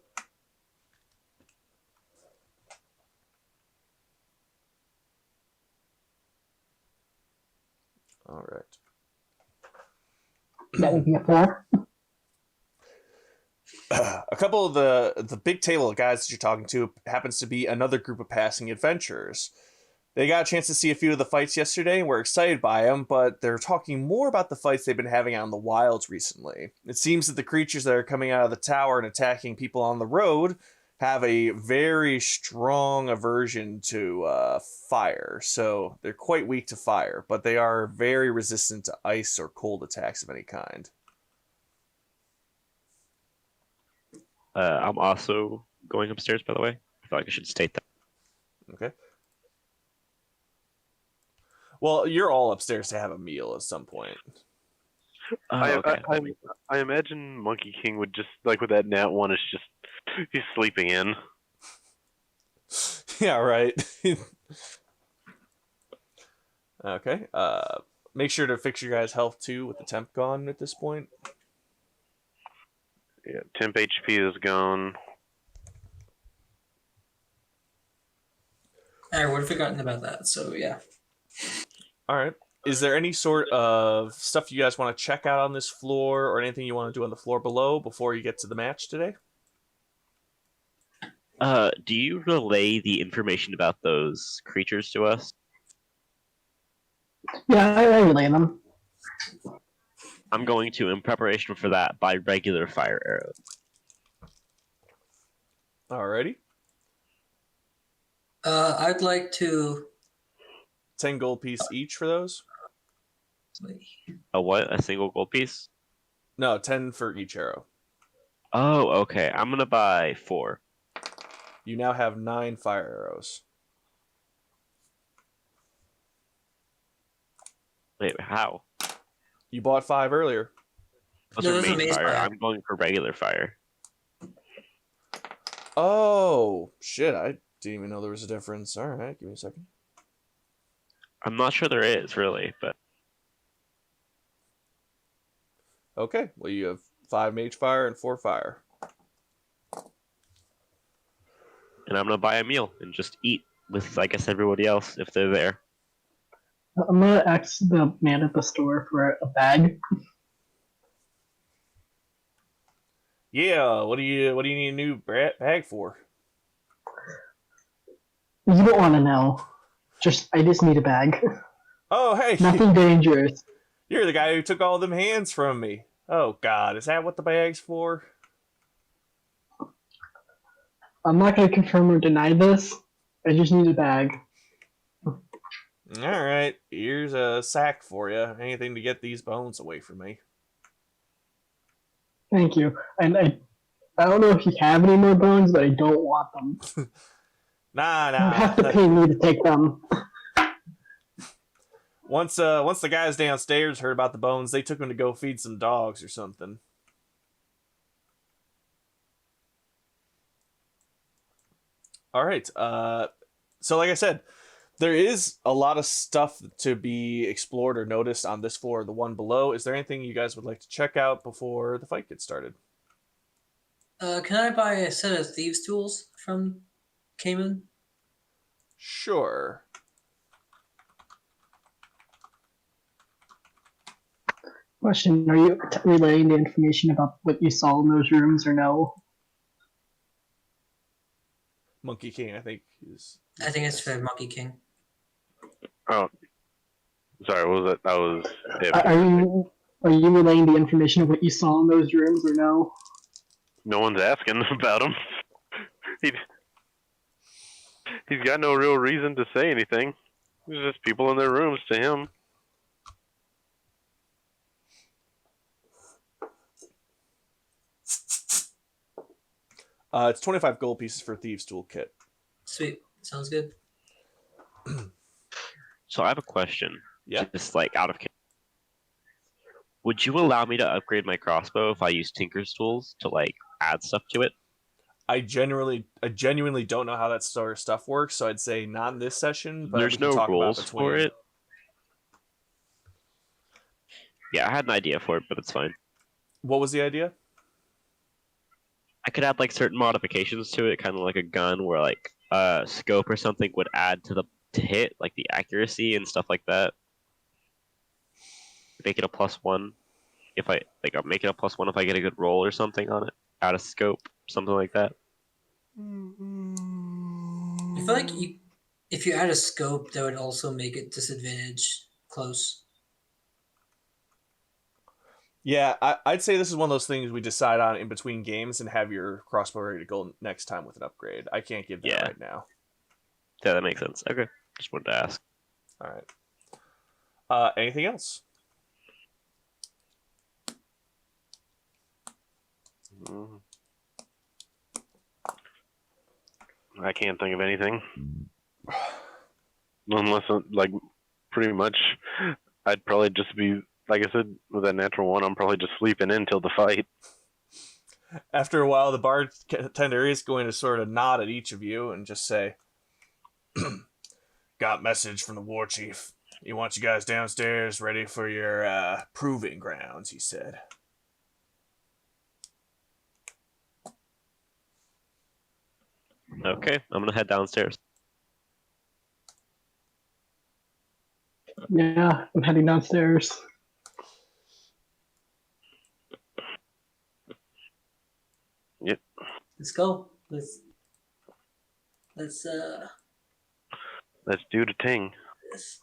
[SPEAKER 2] All right.
[SPEAKER 3] That would be a 4.
[SPEAKER 2] A couple of the big table of guys that you're talking to happens to be another group of passing adventurers. They got a chance to see a few of the fights yesterday and were excited by them, but they're talking more about the fights they've been having out in the wilds recently. It seems that the creatures that are coming out of the tower and attacking people on the road have a very strong aversion to fire, so they're quite weak to fire, but they are very resistant to ice or cold attacks of any kind.
[SPEAKER 5] I'm also going upstairs, by the way. I feel like I should state that.
[SPEAKER 2] Okay. Well, you're all upstairs to have a meal at some point.
[SPEAKER 1] I imagine Monkey King would just, like with that nat one, is just, he's sleeping in.
[SPEAKER 2] Yeah, right. Okay. Make sure to fix your guys' health too with the temp gone at this point.
[SPEAKER 1] Yeah, temp HP is gone.
[SPEAKER 4] I would have forgotten about that. So yeah.
[SPEAKER 2] All right. Is there any sort of stuff you guys want to check out on this floor, or anything you want to do on the floor below before you get to the match today?
[SPEAKER 5] Do you relay the information about those creatures to us?
[SPEAKER 3] Yeah, I relay them.
[SPEAKER 5] I'm going to, in preparation for that, buy regular fire arrows.
[SPEAKER 2] Alrighty.
[SPEAKER 4] I'd like to.
[SPEAKER 2] 10 gold piece each for those?
[SPEAKER 5] A what? A single gold piece?
[SPEAKER 2] No, 10 for each arrow.
[SPEAKER 5] Oh, okay. I'm gonna buy 4.
[SPEAKER 2] You now have 9 fire arrows.
[SPEAKER 5] Wait, how?
[SPEAKER 2] You bought 5 earlier.
[SPEAKER 5] Those
[SPEAKER 4] No,
[SPEAKER 5] are
[SPEAKER 4] those are
[SPEAKER 5] main
[SPEAKER 4] mace
[SPEAKER 5] fire.
[SPEAKER 4] fire.
[SPEAKER 5] I'm going for regular fire.
[SPEAKER 2] Oh, shit. I didn't even know there was a difference. Alright, give me a second.
[SPEAKER 5] I'm not sure there is, really, but
[SPEAKER 2] Okay, well, you have 5 mage fire and 4 fire.
[SPEAKER 5] and I'm gonna buy a meal and just eat with, I guess, everybody else if they're there.
[SPEAKER 3] I'm gonna ask the man at the store for a bag.
[SPEAKER 2] Yeah, what do you need a new bag for?
[SPEAKER 3] You don't want to know. I just need a bag.
[SPEAKER 2] Oh, hey,
[SPEAKER 3] Nothing dangerous.
[SPEAKER 2] you're the guy who took all them hands from me. Oh, God, is that what the bag's for?
[SPEAKER 3] I'm not gonna confirm or deny this. I just need a bag.
[SPEAKER 2] Alright, here's a sack for you. Anything to get these bones away from me.
[SPEAKER 3] Thank you. And I don't know if you have any more bones, but I don't want them.
[SPEAKER 2] Nah.
[SPEAKER 3] You have to pay me to take them.
[SPEAKER 2] Once the guys downstairs heard about the bones, they took them to go feed some dogs or something. All right. So like I said, there is a lot of stuff to be explored or noticed on this floor, the one below. Is there anything you guys would like to check out before the fight gets started?
[SPEAKER 4] Can I buy a set of thieves' tools from Cayman?
[SPEAKER 2] Sure.
[SPEAKER 3] Question: Are you relaying the information about what you saw in those rooms, or no?
[SPEAKER 2] Monkey King, I think is.
[SPEAKER 4] I think it's for Monkey King.
[SPEAKER 1] Oh, sorry. What was it? That was.
[SPEAKER 3] Are you relaying the information of what you saw in those rooms, or no?
[SPEAKER 1] No one's asking about him. He's got no real reason to say anything. There's just people in their rooms to him.
[SPEAKER 2] It's 25 gold pieces for Thieves Toolkit.
[SPEAKER 4] Sweet. Sounds good.
[SPEAKER 5] So I have a question.
[SPEAKER 2] Yeah.
[SPEAKER 5] Just like out of. Would you allow me to upgrade my crossbow if I use Tinker's tools to like add stuff to it?
[SPEAKER 2] I genuinely don't know how that sort of stuff works, so I'd say not in this session. But
[SPEAKER 5] There's
[SPEAKER 2] we can
[SPEAKER 5] no
[SPEAKER 2] talk about
[SPEAKER 5] rules
[SPEAKER 2] between.
[SPEAKER 5] for it. Yeah, I had an idea for it, but it's fine.
[SPEAKER 2] What was the idea?
[SPEAKER 5] I could add like certain modifications to it, kind of like a gun, where like a scope or something would add to hit, like the accuracy and stuff like that. Make it a +1 if I like. I'll make it a +1 if I get a good roll or something on it. Out of scope, something like that.
[SPEAKER 4] I feel like if you add a scope, that would also make it disadvantage close.
[SPEAKER 2] Yeah, I'd say this is one of those things we decide on in between games and have your crossbow ready to go next time with an upgrade. I can't give that right now.
[SPEAKER 5] Yeah, that makes sense. Okay, just wanted to ask.
[SPEAKER 2] All right. Anything else?
[SPEAKER 1] I can't think of anything. Unless, like, pretty much, I'd probably just be, like I said, with that natural one, I'm probably just sleeping in until the fight.
[SPEAKER 2] After a while, the bartender is going to sort of nod at each of you and just say, "Got message from the war chief. He wants you guys downstairs ready for your proving grounds," he said.
[SPEAKER 5] Okay, I'm gonna head downstairs.
[SPEAKER 3] Yeah, I'm heading downstairs.
[SPEAKER 4] Let's go. Let's
[SPEAKER 1] Let's do the thing.
[SPEAKER 4] this.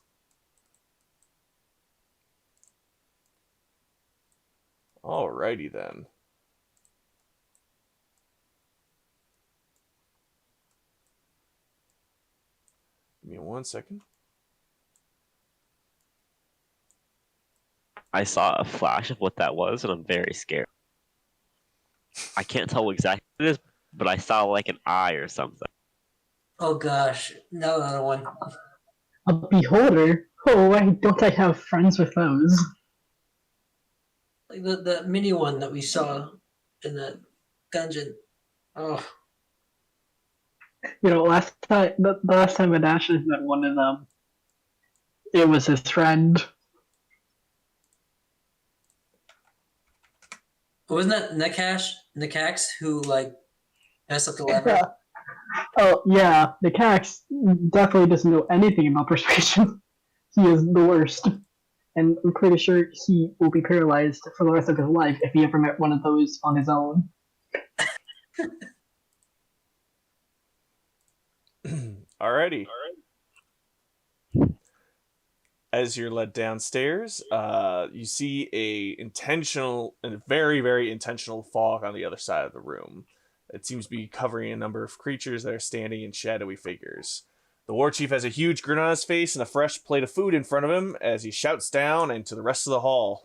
[SPEAKER 2] Alrighty then. Give me 1 second.
[SPEAKER 5] I saw a flash of what that was, and I'm very scared. I can't tell exactly what it is, but I saw like an eye or something.
[SPEAKER 4] Oh gosh, no, another one.
[SPEAKER 3] A beholder? Oh, why don't I have friends with those?
[SPEAKER 4] Like the mini one that we saw in the dungeon. Oh,
[SPEAKER 3] You know, the last time Adashes met one of them, it was his friend.
[SPEAKER 4] wasn't that Nakax who like messed up the lever?
[SPEAKER 3] Yeah. Oh, yeah, the Cax definitely doesn't know anything about persuasion. He is the worst. And I'm pretty sure he will be paralyzed for the rest of his life if he ever met one of those on his own.
[SPEAKER 2] Alrighty. As you're led downstairs, you see a very, very intentional fog on the other side of the room. It seems to be covering a number of creatures that are standing in shadowy figures. The war chief has a huge grin on his face and a fresh plate of food in front of him as he shouts down into the rest of the hall.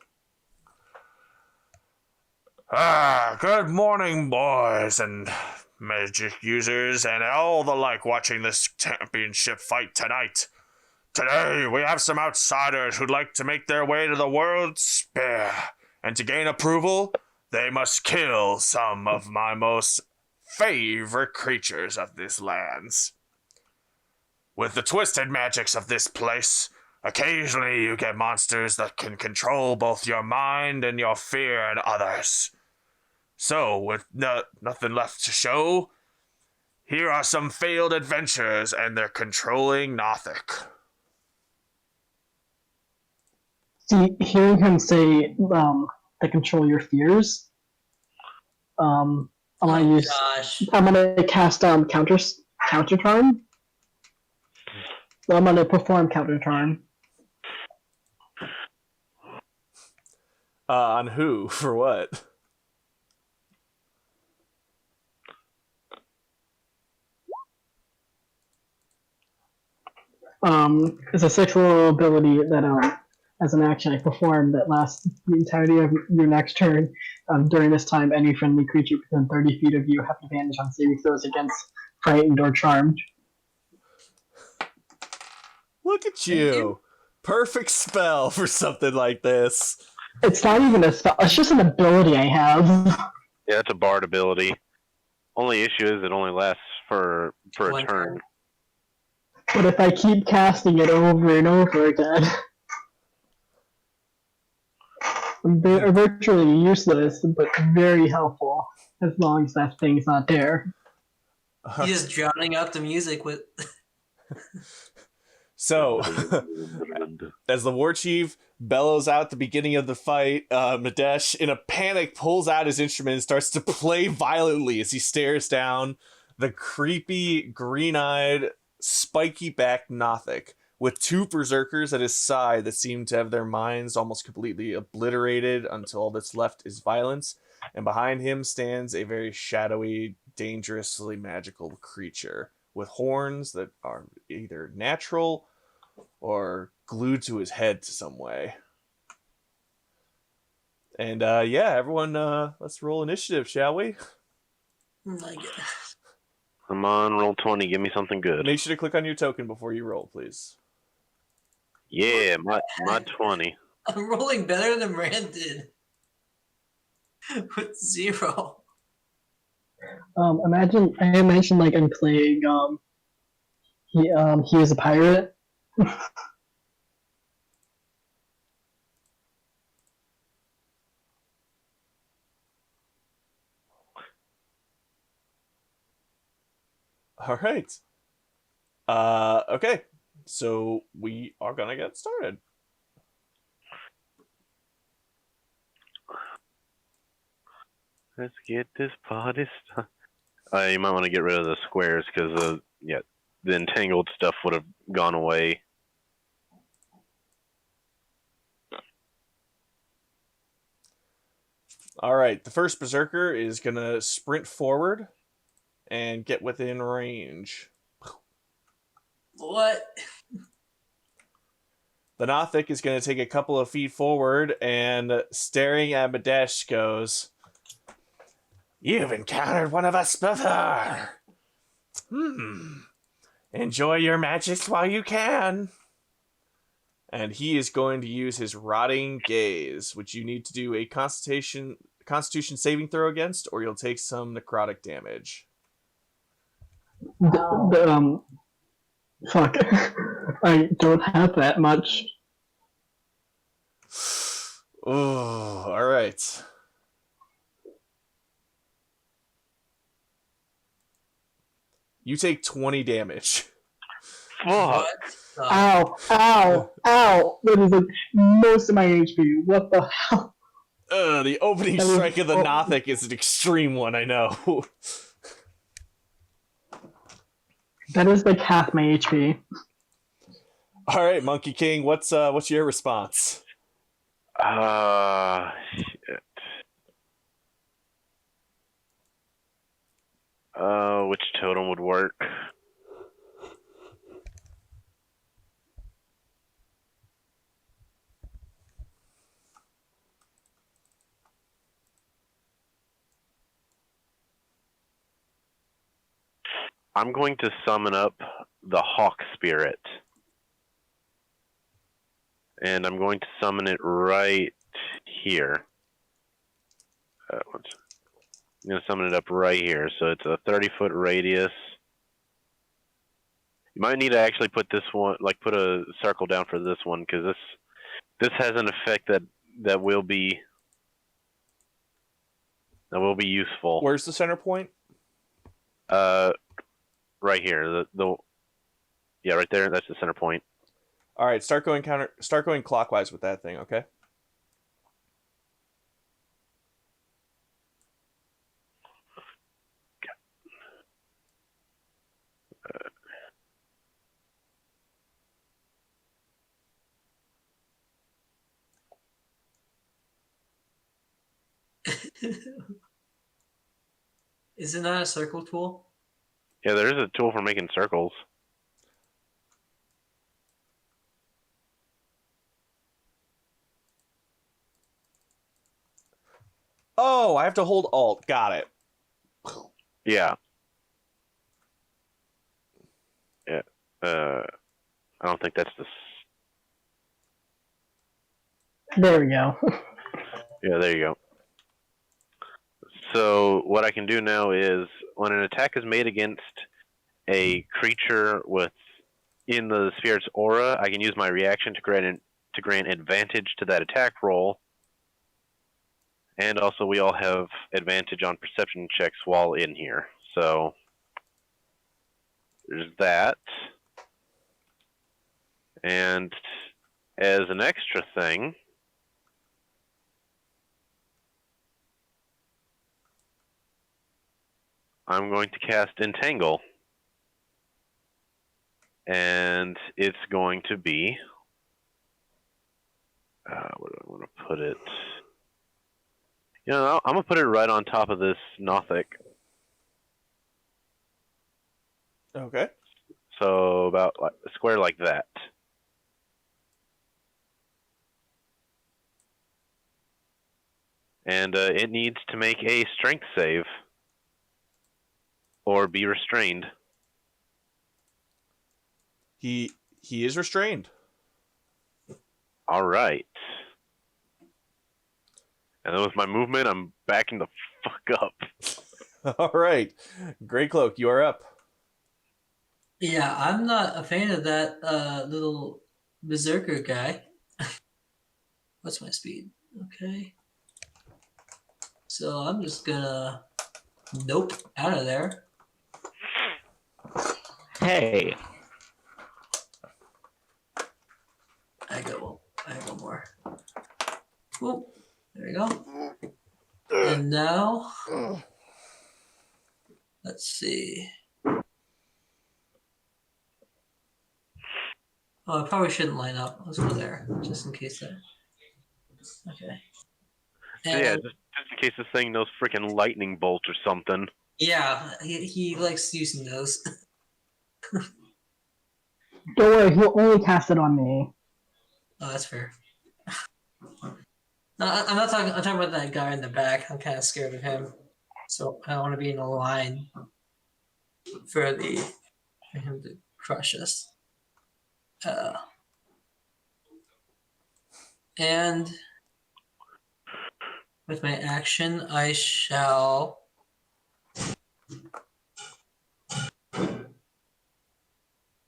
[SPEAKER 2] Good morning, boys and magic users and all the like watching this championship fight tonight. Today, we have some outsiders who'd like to make their way to the world's Spire, and to gain approval, they must kill some of my most favorite creatures of this lands. With the twisted magics of this place, occasionally you get monsters that can control both your mind and your fear in others. So, with nothing left to show, here are some failed adventurers and their controlling Nothic.
[SPEAKER 3] See, hearing him say to control your fears, I'm gonna cast counter charm. I'm gonna perform counter charm.
[SPEAKER 2] On who? For what?
[SPEAKER 3] It's a sexual ability that as an action I perform that lasts the entirety of your next turn. During this time, any friendly creature within 30 feet of you have advantage on saving throws against frightened or charmed.
[SPEAKER 2] Look at you! Perfect spell for something like this.
[SPEAKER 3] It's not even a spell, it's just an ability I have.
[SPEAKER 1] Yeah, it's a bard ability. Only issue is it only lasts for a
[SPEAKER 4] One
[SPEAKER 1] turn.
[SPEAKER 3] But if I keep casting it over and over again, they're virtually useless, but very helpful as long as that thing's not there.
[SPEAKER 4] He's just drowning out the music with.
[SPEAKER 2] So, as the war chief bellows out the beginning of the fight, Madesh, in a panic, pulls out his instrument and starts to play violently as he stares down the creepy, green-eyed, spiky-backed Nothic with two berserkers at his side that seem to have their minds almost completely obliterated until all that's left is violence. And behind him stands a very shadowy, dangerously magical creature with horns that are either natural or glued to his head to some way. And yeah, everyone, let's roll initiative, shall we?
[SPEAKER 4] My goodness.
[SPEAKER 1] Come on, roll 20. Give me something good.
[SPEAKER 2] Make sure to click on your token before you roll, please.
[SPEAKER 1] Yeah, my 20.
[SPEAKER 4] I'm rolling better than Rand did. With 0.
[SPEAKER 3] I imagine like I'm playing he is a pirate.
[SPEAKER 2] All right. Okay. So we are gonna get started.
[SPEAKER 1] Let's get this party started. You might want to get rid of the squares because, the entangled stuff would have gone away.
[SPEAKER 2] All right, the first berserker is gonna sprint forward and get within range.
[SPEAKER 4] What?
[SPEAKER 2] The Nothic is gonna take a couple of feet forward and, staring at Madesh, goes, "You've encountered one of us before. Enjoy your magics while you can." And he is going to use his Rotting Gaze, which you need to do a Constitution saving throw against, or you'll take some necrotic damage.
[SPEAKER 3] Fuck. I don't have that much.
[SPEAKER 2] Oh, all right. You take 20 damage.
[SPEAKER 1] Fuck!
[SPEAKER 3] Ow, ow, ow! That is like most of my HP. What the hell?
[SPEAKER 2] The opening
[SPEAKER 3] That was-
[SPEAKER 2] strike of the Nothic is an extreme one, I know.
[SPEAKER 3] That is like half my HP.
[SPEAKER 2] All right, Monkey King, what's your response?
[SPEAKER 1] Shit. Which totem would work? I'm going to summon up the Hawk Spirit. And I'm going to summon it right here. I'm going to summon it up right here. So it's a 30-foot radius. You might need to actually put this one, like put a circle down for this one, because this has an effect that will be useful.
[SPEAKER 2] Where's the center point?
[SPEAKER 1] Right here. Yeah, right there. That's the center point.
[SPEAKER 2] All right, start going clockwise with that thing, okay?
[SPEAKER 4] Is it not a circle tool?
[SPEAKER 1] Yeah, there is a tool for making circles.
[SPEAKER 2] Oh, I have to hold Alt. Got it.
[SPEAKER 1] Yeah. Yeah. I don't think that's the.
[SPEAKER 3] There we go.
[SPEAKER 1] Yeah, there you go. So what I can do now is, when an attack is made against a creature in the spirit's aura, I can use my reaction to grant advantage to that attack roll. And also, we all have advantage on perception checks while in here. So there's that. And as an extra thing, I'm going to cast Entangle. And it's going to be... where do I want to put it? You know, I'm going to put it right on top of this Nothic.
[SPEAKER 2] Okay.
[SPEAKER 1] So about a square like that. And it needs to make a strength save. Or be restrained.
[SPEAKER 2] He is restrained.
[SPEAKER 1] All right. And then with my movement, I'm backing the fuck up.
[SPEAKER 2] All right. Grey Cloak, you are up.
[SPEAKER 4] Yeah, I'm not a fan of that little berserker guy. What's my speed? Okay. So I'm just gonna nope out of there.
[SPEAKER 5] Hey,
[SPEAKER 4] I got one more. Whoop. There we go. And now, let's see. Oh, I probably shouldn't line up. Let's go there, just in case that. Okay.
[SPEAKER 1] Yeah,
[SPEAKER 4] And
[SPEAKER 1] just in case this thing knows freaking lightning bolt or something.
[SPEAKER 4] yeah, he likes using those.
[SPEAKER 3] Don't worry, he'll only cast it on me.
[SPEAKER 4] Oh, that's fair. No, I'm not talking. I'm talking about that guy in the back. I'm kind of scared of him, so I don't want to be in a line for him to crush us. And with my action, I shall.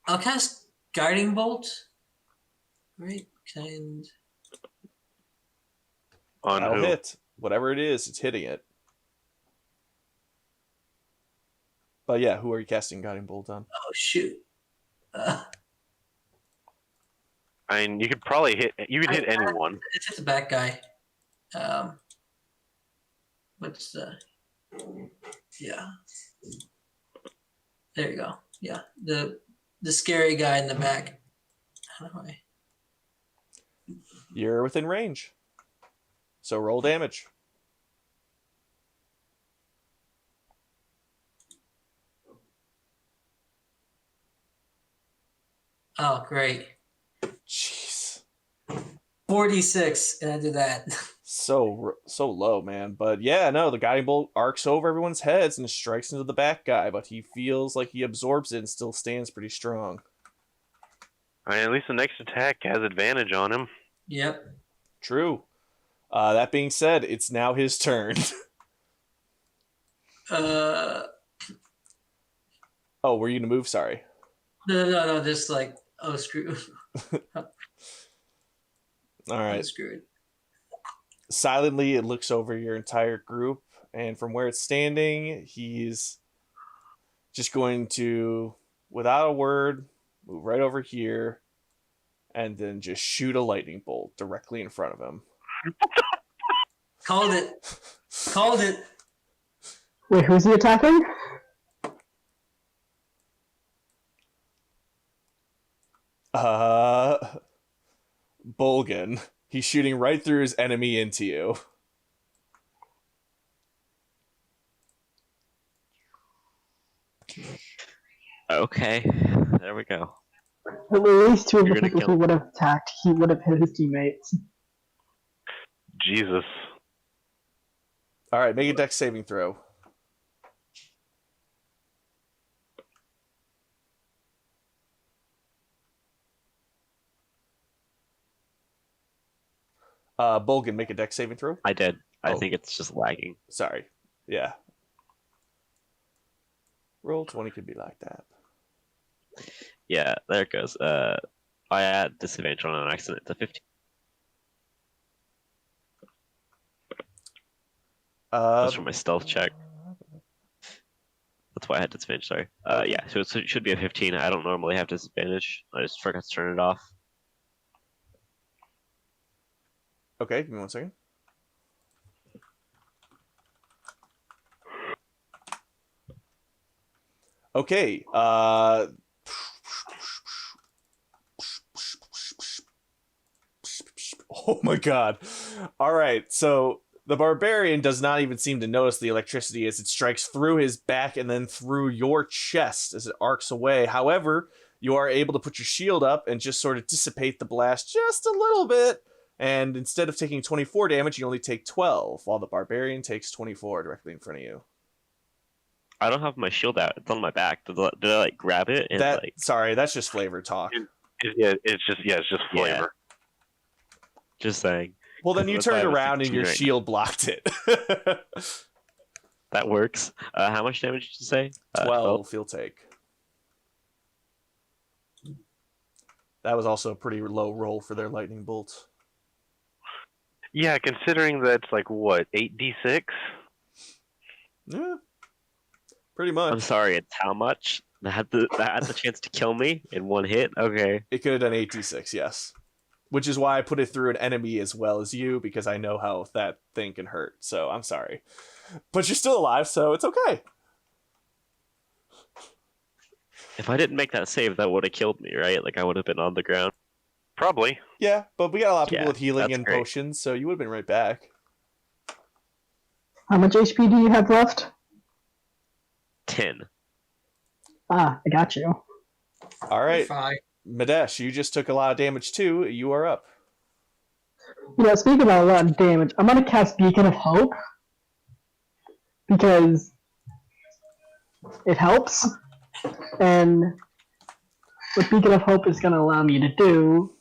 [SPEAKER 4] I'll cast Guiding Bolt. Right, kind.
[SPEAKER 1] On
[SPEAKER 2] That'll
[SPEAKER 1] who?
[SPEAKER 2] hit. Whatever it is, it's hitting it. But yeah, who are you casting Guiding Bolt on?
[SPEAKER 4] Oh shoot!
[SPEAKER 1] I mean, you could probably hit. You could hit anyone.
[SPEAKER 4] It's just a bad guy. What's the? Yeah. There you go. Yeah, the scary guy in the back. How do I?
[SPEAKER 2] You're within range. So roll damage.
[SPEAKER 4] Oh, great.
[SPEAKER 2] Jeez.
[SPEAKER 4] 46, and I do that.
[SPEAKER 2] So low, man. But yeah, no, the guiding bolt arcs over everyone's heads and strikes into the back guy, but he feels like he absorbs it and still stands pretty strong.
[SPEAKER 1] I mean, at least the next attack has advantage on him.
[SPEAKER 4] Yep.
[SPEAKER 2] True. That being said, it's now his turn.
[SPEAKER 4] Uh.
[SPEAKER 2] Oh, were you gonna move? Sorry.
[SPEAKER 4] No. Just like, oh, screw.
[SPEAKER 2] All right.
[SPEAKER 4] I'm screwed.
[SPEAKER 2] Silently, it looks over your entire group, and from where it's standing, he's just going to, without a word, move right over here, and then just shoot a lightning bolt directly in front of him.
[SPEAKER 4] Called it. Called it.
[SPEAKER 3] Wait, who's he attacking?
[SPEAKER 2] Bolgan. He's shooting right through his enemy into you.
[SPEAKER 5] Okay, there we go.
[SPEAKER 3] At least two of
[SPEAKER 5] You're
[SPEAKER 3] the
[SPEAKER 5] gonna
[SPEAKER 3] people
[SPEAKER 5] kill
[SPEAKER 3] who would have attacked, he would have hit his teammates.
[SPEAKER 1] Jesus.
[SPEAKER 2] All right, make a dex saving throw. Bolgan, make a dex saving throw.
[SPEAKER 5] I did. I
[SPEAKER 2] Oh.
[SPEAKER 5] think it's just lagging.
[SPEAKER 2] Sorry. Yeah. Roll 20 could be like that.
[SPEAKER 5] Yeah, there it goes. I had disadvantage on an accident. It's a 15. That's from my stealth check. That's why I had disadvantage. Sorry. Yeah. So it should be a 15. I don't normally have disadvantage. I just forgot to turn it off.
[SPEAKER 2] Okay, give me 1 second. Okay, oh my god. Alright, so the barbarian does not even seem to notice the electricity as it strikes through his back and then through your chest as it arcs away. However, you are able to put your shield up and just sort of dissipate the blast just a little bit. And instead of taking 24 damage, you only take 12, while the barbarian takes 24 directly in front of you.
[SPEAKER 5] I don't have my shield out. It's on my back. Did I like grab it and like?
[SPEAKER 2] Sorry, that's just flavor talk.
[SPEAKER 1] It's just flavor.
[SPEAKER 5] Just saying.
[SPEAKER 2] Well, then you
[SPEAKER 5] That's why
[SPEAKER 2] turned
[SPEAKER 5] I was
[SPEAKER 2] around and
[SPEAKER 5] 16
[SPEAKER 2] your
[SPEAKER 5] right
[SPEAKER 2] shield blocked it.
[SPEAKER 5] That works. How much damage did you say?
[SPEAKER 2] 12 he'll take. That was also a pretty low roll for their lightning bolt.
[SPEAKER 1] Yeah, considering that's like what, 8d6?
[SPEAKER 2] Yeah, pretty much.
[SPEAKER 5] I'm sorry. It's how much? That had the chance to kill me in one hit. Okay.
[SPEAKER 2] It could have done 8d6, yes. which is why I put it through an enemy as well as you, because I know how that thing can hurt. So I'm sorry. But you're still alive, so it's okay.
[SPEAKER 5] If I didn't make that save, that would have killed me, right? Like I would have been on the ground.
[SPEAKER 1] Probably.
[SPEAKER 2] Yeah, but we got a lot of people
[SPEAKER 5] Yeah,
[SPEAKER 2] with healing
[SPEAKER 5] that's
[SPEAKER 2] and
[SPEAKER 5] great.
[SPEAKER 2] potions, so you would have been right back.
[SPEAKER 3] How much HP do you have left?
[SPEAKER 5] 10.
[SPEAKER 3] Ah, I got you.
[SPEAKER 2] All right,
[SPEAKER 4] Fine.
[SPEAKER 2] Madesh, you just took a lot of damage too. You are up.
[SPEAKER 3] Speaking about a lot of damage, I'm gonna cast Beacon of Hope because it helps, and what Beacon of Hope is gonna allow me to do.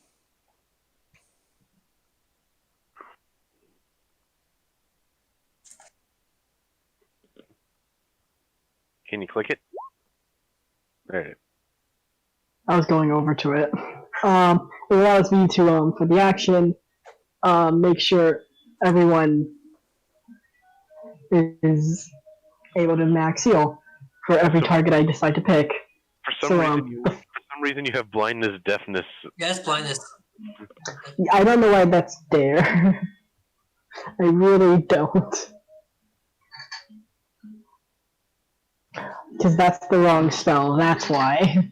[SPEAKER 1] Can you click it? There.
[SPEAKER 3] I was going over to it. It allows me to, for the action, make sure everyone is able to max heal for every target I decide to pick.
[SPEAKER 1] For some reason, you have blindness, deafness.
[SPEAKER 4] Yes, blindness.
[SPEAKER 3] I don't know why that's there. I really don't. Because that's the wrong spell, that's why.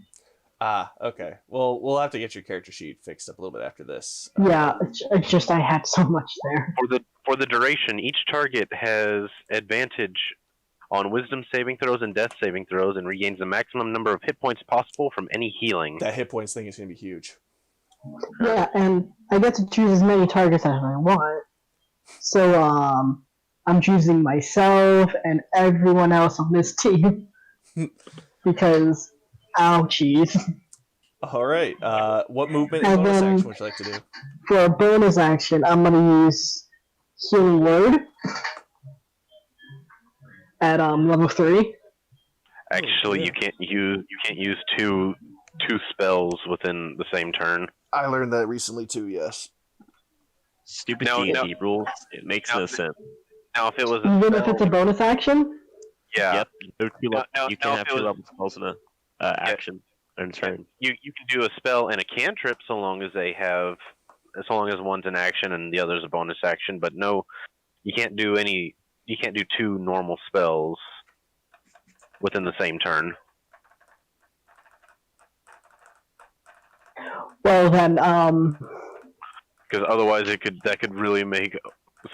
[SPEAKER 2] Ah, okay. Well, we'll have to get your character sheet fixed up a little bit after this.
[SPEAKER 3] Yeah, it's just I had so much there.
[SPEAKER 1] For the duration, each target has advantage on wisdom saving throws and death saving throws and regains the maximum number of hit points possible from any healing.
[SPEAKER 2] That hit points thing is going to be huge.
[SPEAKER 3] Yeah, and I get to choose as many targets as I want. So, I'm choosing myself and everyone else on this team. Because, ouchies.
[SPEAKER 2] All right. What movement and
[SPEAKER 3] And
[SPEAKER 2] bonus
[SPEAKER 3] then-
[SPEAKER 2] action would you like to do?
[SPEAKER 3] For a bonus action, I'm gonna use Healing Word at level 3.
[SPEAKER 1] Actually,
[SPEAKER 2] yeah.
[SPEAKER 1] you can't use two spells within the same turn.
[SPEAKER 2] I learned that recently too. Yes.
[SPEAKER 5] Stupid
[SPEAKER 1] No,
[SPEAKER 5] D&D rules. It makes no sense.
[SPEAKER 1] Now, if it was
[SPEAKER 3] Even if it's a bonus action?
[SPEAKER 1] yeah,
[SPEAKER 5] Yep. There are two
[SPEAKER 1] No,
[SPEAKER 5] you
[SPEAKER 1] no,
[SPEAKER 5] can
[SPEAKER 1] if
[SPEAKER 5] have
[SPEAKER 1] it
[SPEAKER 5] two
[SPEAKER 1] was-
[SPEAKER 5] level spells in a action and turn.
[SPEAKER 1] you can do a spell and a cantrip so long as one's an action and the other's a bonus action. But no, you can't do two normal spells within the same turn.
[SPEAKER 3] Well then,
[SPEAKER 1] Because otherwise, that could really make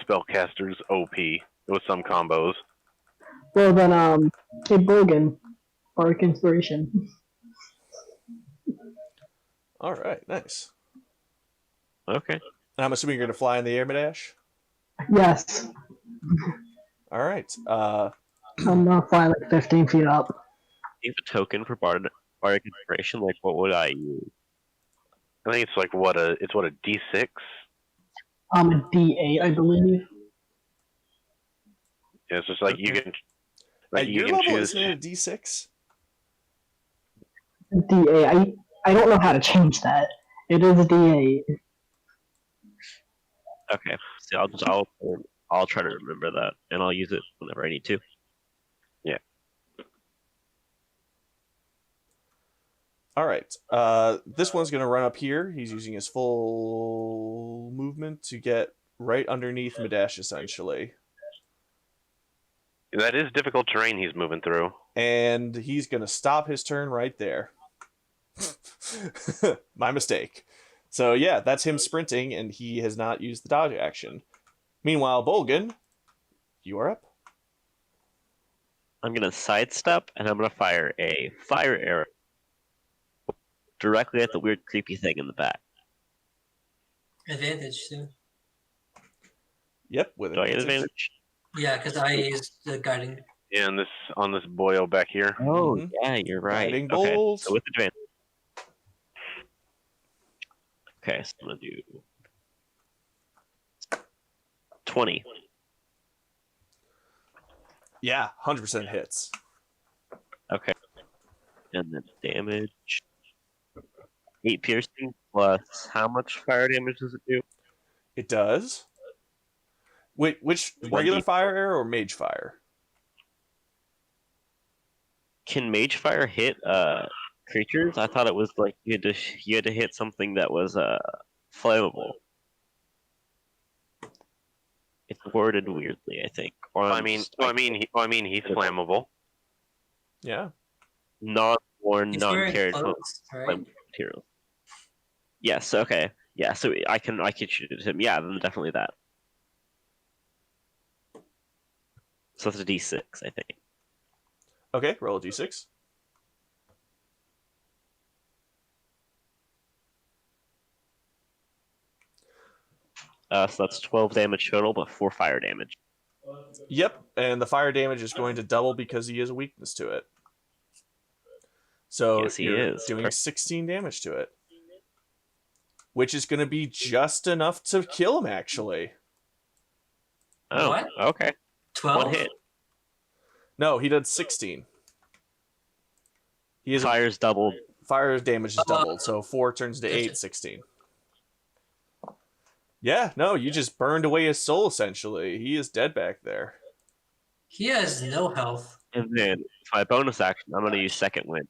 [SPEAKER 1] spellcasters OP with some combos.
[SPEAKER 3] a Bogan. Bardic Inspiration.
[SPEAKER 2] All right. Nice.
[SPEAKER 5] Okay.
[SPEAKER 2] And I'm assuming you're going to fly in the air, Madash?
[SPEAKER 3] Yes.
[SPEAKER 2] All right.
[SPEAKER 3] I'm gonna fly like 15 feet up.
[SPEAKER 5] Use a token for bardic inspiration. Like, what would I use?
[SPEAKER 1] I think it's like what a D6.
[SPEAKER 3] I'm a D8, I believe.
[SPEAKER 1] Yeah, it's just like you
[SPEAKER 5] Okay.
[SPEAKER 1] can
[SPEAKER 2] At
[SPEAKER 1] you
[SPEAKER 2] your
[SPEAKER 1] can
[SPEAKER 2] level,
[SPEAKER 1] choose.
[SPEAKER 2] isn't it a D6?
[SPEAKER 3] D8. I don't know how to change that. It is a D8.
[SPEAKER 5] Okay. So I'll try to remember that, and I'll use it whenever I need to.
[SPEAKER 2] All right. This one's going to run up here. He's using his full movement to get right underneath Madash, essentially.
[SPEAKER 1] That is difficult terrain he's moving through.
[SPEAKER 2] And he's going to stop his turn right there. My mistake. So, yeah, that's him sprinting, and he has not used the dodge action. Meanwhile, Bolgan, you are up.
[SPEAKER 5] I'm gonna sidestep, and I'm gonna fire a fire arrow directly at the weird, creepy thing in the back.
[SPEAKER 4] Advantage too.
[SPEAKER 2] Yep, with
[SPEAKER 5] Do I get
[SPEAKER 2] advantage.
[SPEAKER 5] advantage?
[SPEAKER 4] Yeah, because I used the guiding.
[SPEAKER 1] Yeah, on this boyo back here.
[SPEAKER 5] Oh,
[SPEAKER 2] Mhm.
[SPEAKER 5] yeah, you're right.
[SPEAKER 2] Guiding
[SPEAKER 5] Okay,
[SPEAKER 2] bolt.
[SPEAKER 5] so with advantage. Okay, so I'm gonna do 20.
[SPEAKER 2] Yeah, 100% hits.
[SPEAKER 5] Okay, and then damage 8 piercing plus how much fire damage does it do?
[SPEAKER 2] It does. Wait, which regular
[SPEAKER 5] 1d.
[SPEAKER 2] fire arrow or mage fire?
[SPEAKER 5] Can mage fire hit creatures? I thought it was like you had to hit something that was flammable. It's worded weirdly, I think. Or
[SPEAKER 1] He's flammable.
[SPEAKER 2] Yeah.
[SPEAKER 5] Non-worn,
[SPEAKER 4] It's wearing
[SPEAKER 5] non-carried
[SPEAKER 4] clothes, right?
[SPEAKER 5] flammable material. Yes. Okay. Yeah. So I can shoot at him. Yeah. Then definitely that. So that's a D6, I think.
[SPEAKER 2] Okay, roll a d6.
[SPEAKER 5] So that's 12 damage total, but 4 fire damage.
[SPEAKER 2] Yep, and the fire damage is going to double because he has a weakness to it. So
[SPEAKER 5] Yes, he
[SPEAKER 2] you're
[SPEAKER 5] is.
[SPEAKER 2] doing 16 damage to it, which is going to be just enough to kill him, actually.
[SPEAKER 5] Oh,
[SPEAKER 4] What?
[SPEAKER 5] okay.
[SPEAKER 4] 12?
[SPEAKER 5] 1 hit.
[SPEAKER 2] No, he did 16. He is
[SPEAKER 5] Fire's doubled.
[SPEAKER 2] fire damage is doubled, so 4 turns to 8,
[SPEAKER 4] Gotcha.
[SPEAKER 2] 16. Yeah, no, you just burned away his soul, essentially. He is dead back there.
[SPEAKER 4] He has no health.
[SPEAKER 5] And then, for my bonus action, I'm going to use Second Wind.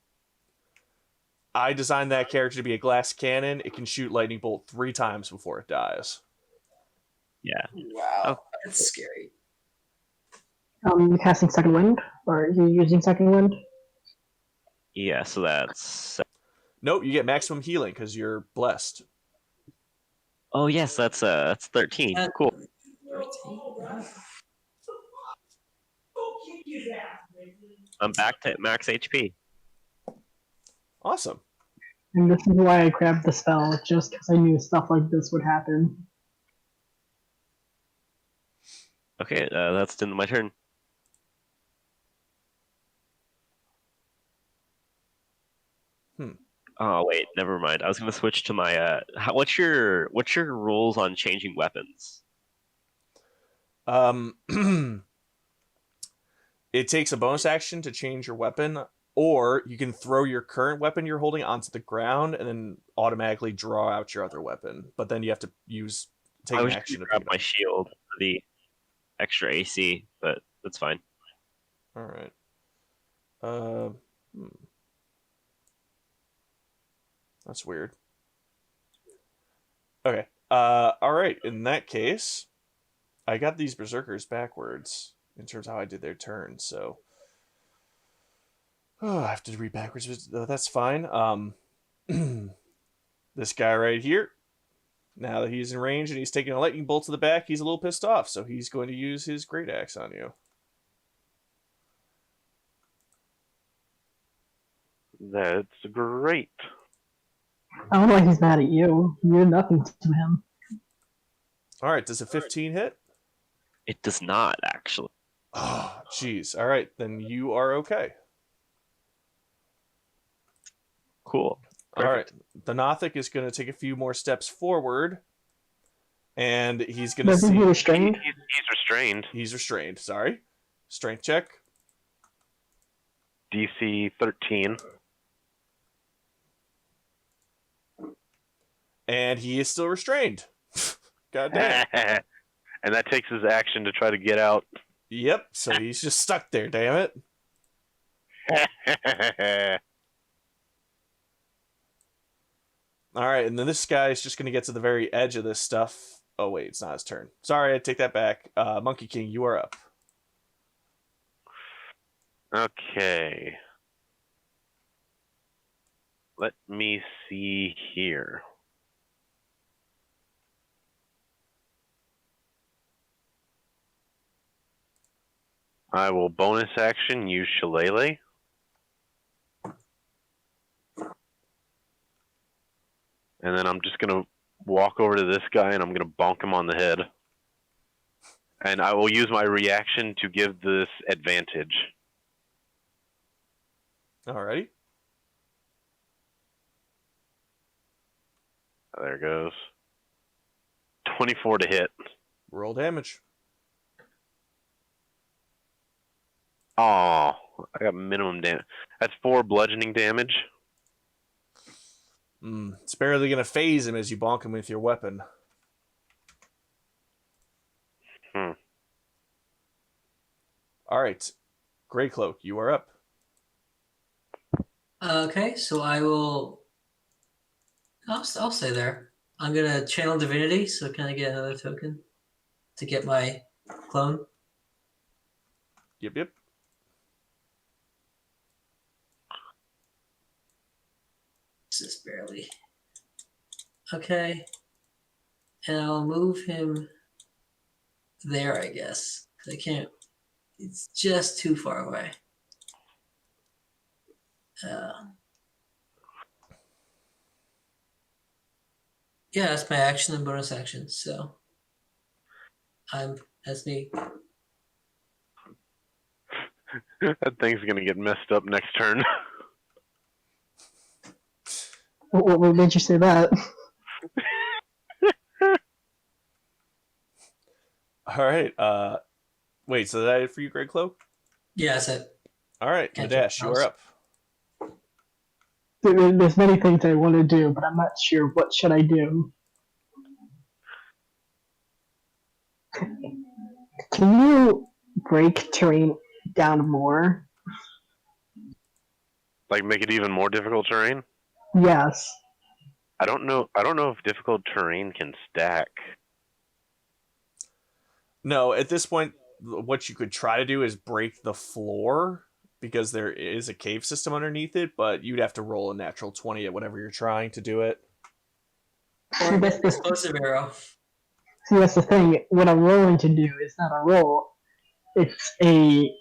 [SPEAKER 2] I designed that character to be a glass cannon. It can shoot lightning bolt 3 times before it dies.
[SPEAKER 5] Yeah.
[SPEAKER 4] Wow.
[SPEAKER 5] Oh.
[SPEAKER 4] That's scary.
[SPEAKER 3] You casting Second Wind? Or are you using Second Wind?
[SPEAKER 5] Yeah, so that's...
[SPEAKER 2] Nope, you get maximum healing because you're blessed.
[SPEAKER 5] Oh, yes, that's 13. Cool.
[SPEAKER 4] 13.
[SPEAKER 5] I'm back to max HP.
[SPEAKER 2] Awesome.
[SPEAKER 3] And this is why I grabbed the spell, just because I knew stuff like this would happen.
[SPEAKER 5] Okay, that's the end of my turn. Oh wait, never mind. I was gonna switch to my. What's your rules on changing weapons?
[SPEAKER 2] It takes a bonus action to change your weapon, or you can throw your current weapon you're holding onto the ground and then automatically draw out your other weapon. But then you have to take
[SPEAKER 5] I
[SPEAKER 2] an
[SPEAKER 5] was
[SPEAKER 2] action
[SPEAKER 5] gonna
[SPEAKER 2] to
[SPEAKER 5] grab
[SPEAKER 2] pick it
[SPEAKER 5] my
[SPEAKER 2] up.
[SPEAKER 5] shield for the extra AC, but that's fine.
[SPEAKER 2] All right. That's weird. Okay. All right. In that case, I got these berserkers backwards in terms of how I did their turn. So I have to read backwards. But that's fine. This guy right here. Now that he's in range and he's taking a lightning bolt to the back, he's a little pissed off. So he's going to use his great axe on you.
[SPEAKER 1] That's great.
[SPEAKER 3] I don't know why he's mad at you. You're nothing to him.
[SPEAKER 2] All right. Does a 15 hit?
[SPEAKER 5] It does not actually.
[SPEAKER 2] Oh, jeez. All right. Then you are okay.
[SPEAKER 5] Cool.
[SPEAKER 2] All right.
[SPEAKER 5] Perfect.
[SPEAKER 2] The Nothic is going to take a few more steps forward. And he's going to
[SPEAKER 3] Doesn't
[SPEAKER 2] see...
[SPEAKER 3] he restrained?
[SPEAKER 1] He's restrained.
[SPEAKER 2] He's restrained. Sorry. Strength check.
[SPEAKER 1] DC 13.
[SPEAKER 2] And he is still restrained. God damn.
[SPEAKER 1] And that takes his action to try to get out.
[SPEAKER 2] Yep. So he's just stuck there, damn it. All right. And then this guy is just going to get to the very edge of this stuff. Oh, wait. It's not his turn. Sorry. I take that back. Monkey King, you are up.
[SPEAKER 1] Okay. Let me see here. I will bonus action use Shillelagh. And then I'm just going to walk over to this guy and I'm going to bonk him on the head. And I will use my reaction to give this advantage.
[SPEAKER 2] Alrighty.
[SPEAKER 1] There it goes. 24 to hit.
[SPEAKER 2] Roll damage.
[SPEAKER 1] Oh, I got minimum damage. That's 4 bludgeoning damage.
[SPEAKER 2] It's barely going to phase him as you bonk him with your weapon. All right. Grey Cloak, you are up.
[SPEAKER 4] Okay, so I will. I'll stay there. I'm gonna channel divinity. So can I get another token to get my clone?
[SPEAKER 2] Yep.
[SPEAKER 4] Just barely. Okay. And I'll move him there, I guess. I can't. It's just too far away. Yeah, that's my action and bonus action. So that's me.
[SPEAKER 1] That thing's gonna get messed up next turn.
[SPEAKER 3] What made you say that?
[SPEAKER 2] All right. Wait. So that it for you, Grey Cloak?
[SPEAKER 4] Yeah, that's it.
[SPEAKER 2] All right,
[SPEAKER 4] Can't
[SPEAKER 2] Nadash,
[SPEAKER 4] do
[SPEAKER 2] you are up.
[SPEAKER 3] There's many things I want to do, but I'm not sure what should I do. Can you break terrain down more?
[SPEAKER 1] Like make it even more difficult terrain.
[SPEAKER 3] Yes.
[SPEAKER 1] I don't know if difficult terrain can stack.
[SPEAKER 2] No, at this point, what you could try to do is break the floor because there is a cave system underneath it, but you'd have to roll a natural 20 at whatever you're trying to do it.
[SPEAKER 4] Or an explosive arrow.
[SPEAKER 3] See, that's the thing. What I'm rolling to do is not a roll. It's me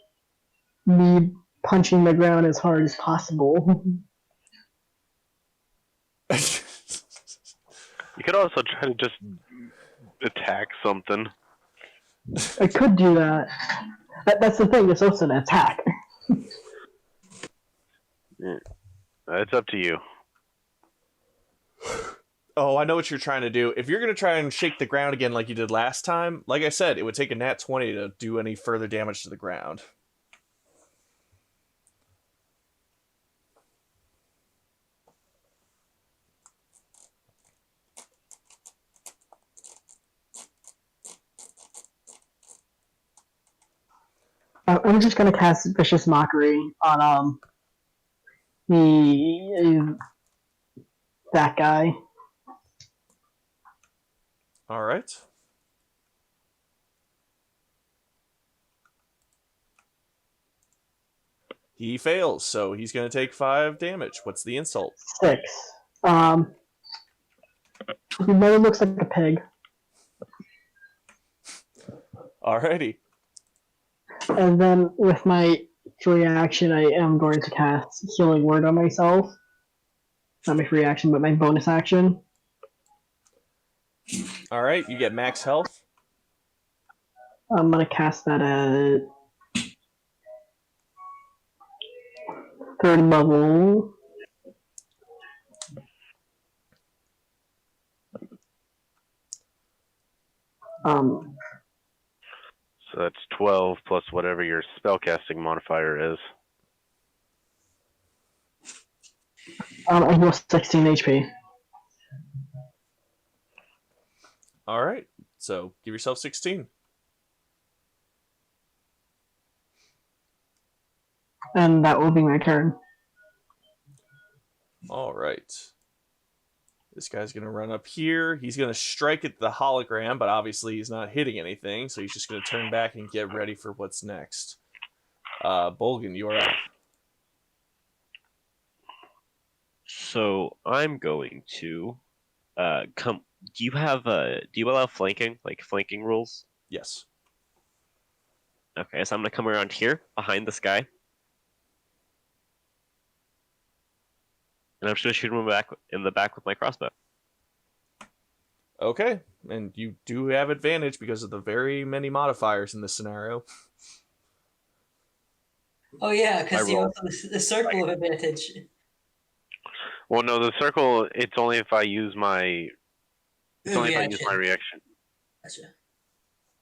[SPEAKER 3] punching the ground as hard as possible.
[SPEAKER 1] You could also try to just attack something.
[SPEAKER 3] I could do that. That's the thing. It's also an attack.
[SPEAKER 1] It's up to you.
[SPEAKER 2] Oh, I know what you're trying to do. If you're going to try and shake the ground again like you did last time, like I said, it would take a nat 20 to do any further damage to the ground.
[SPEAKER 3] I'm just gonna cast Vicious Mockery on that guy.
[SPEAKER 2] All right. He fails, so he's going to take 5 damage. What's the insult?
[SPEAKER 3] 6. Your mother looks like a pig.
[SPEAKER 2] Alrighty.
[SPEAKER 3] And then with my free action, I am going to cast Healing Word on myself. Not my free action, but my bonus action.
[SPEAKER 2] All right, you get max health.
[SPEAKER 3] I'm gonna cast that at 3rd level.
[SPEAKER 1] So that's 12 plus whatever your spellcasting modifier is.
[SPEAKER 3] I heal 16 HP.
[SPEAKER 2] All right, so give yourself 16.
[SPEAKER 3] And that will be my turn.
[SPEAKER 2] All right. This guy's going to run up here. He's going to strike at the hologram, but obviously he's not hitting anything, so he's just going to turn back and get ready for what's next. Bolgan, you're up.
[SPEAKER 5] So I'm going to come. Do you allow flanking, like flanking rules?
[SPEAKER 2] Yes.
[SPEAKER 5] Okay, so I'm gonna come around here behind this guy, and I'm just gonna shoot him in the back with my crossbow.
[SPEAKER 2] Okay, and you do have advantage because of the very many modifiers in this scenario.
[SPEAKER 4] Oh yeah, because
[SPEAKER 5] I roll.
[SPEAKER 4] the circle of advantage.
[SPEAKER 1] Well, no, the circle. It's only if I use my. It's only if I use my reaction.
[SPEAKER 4] Gotcha.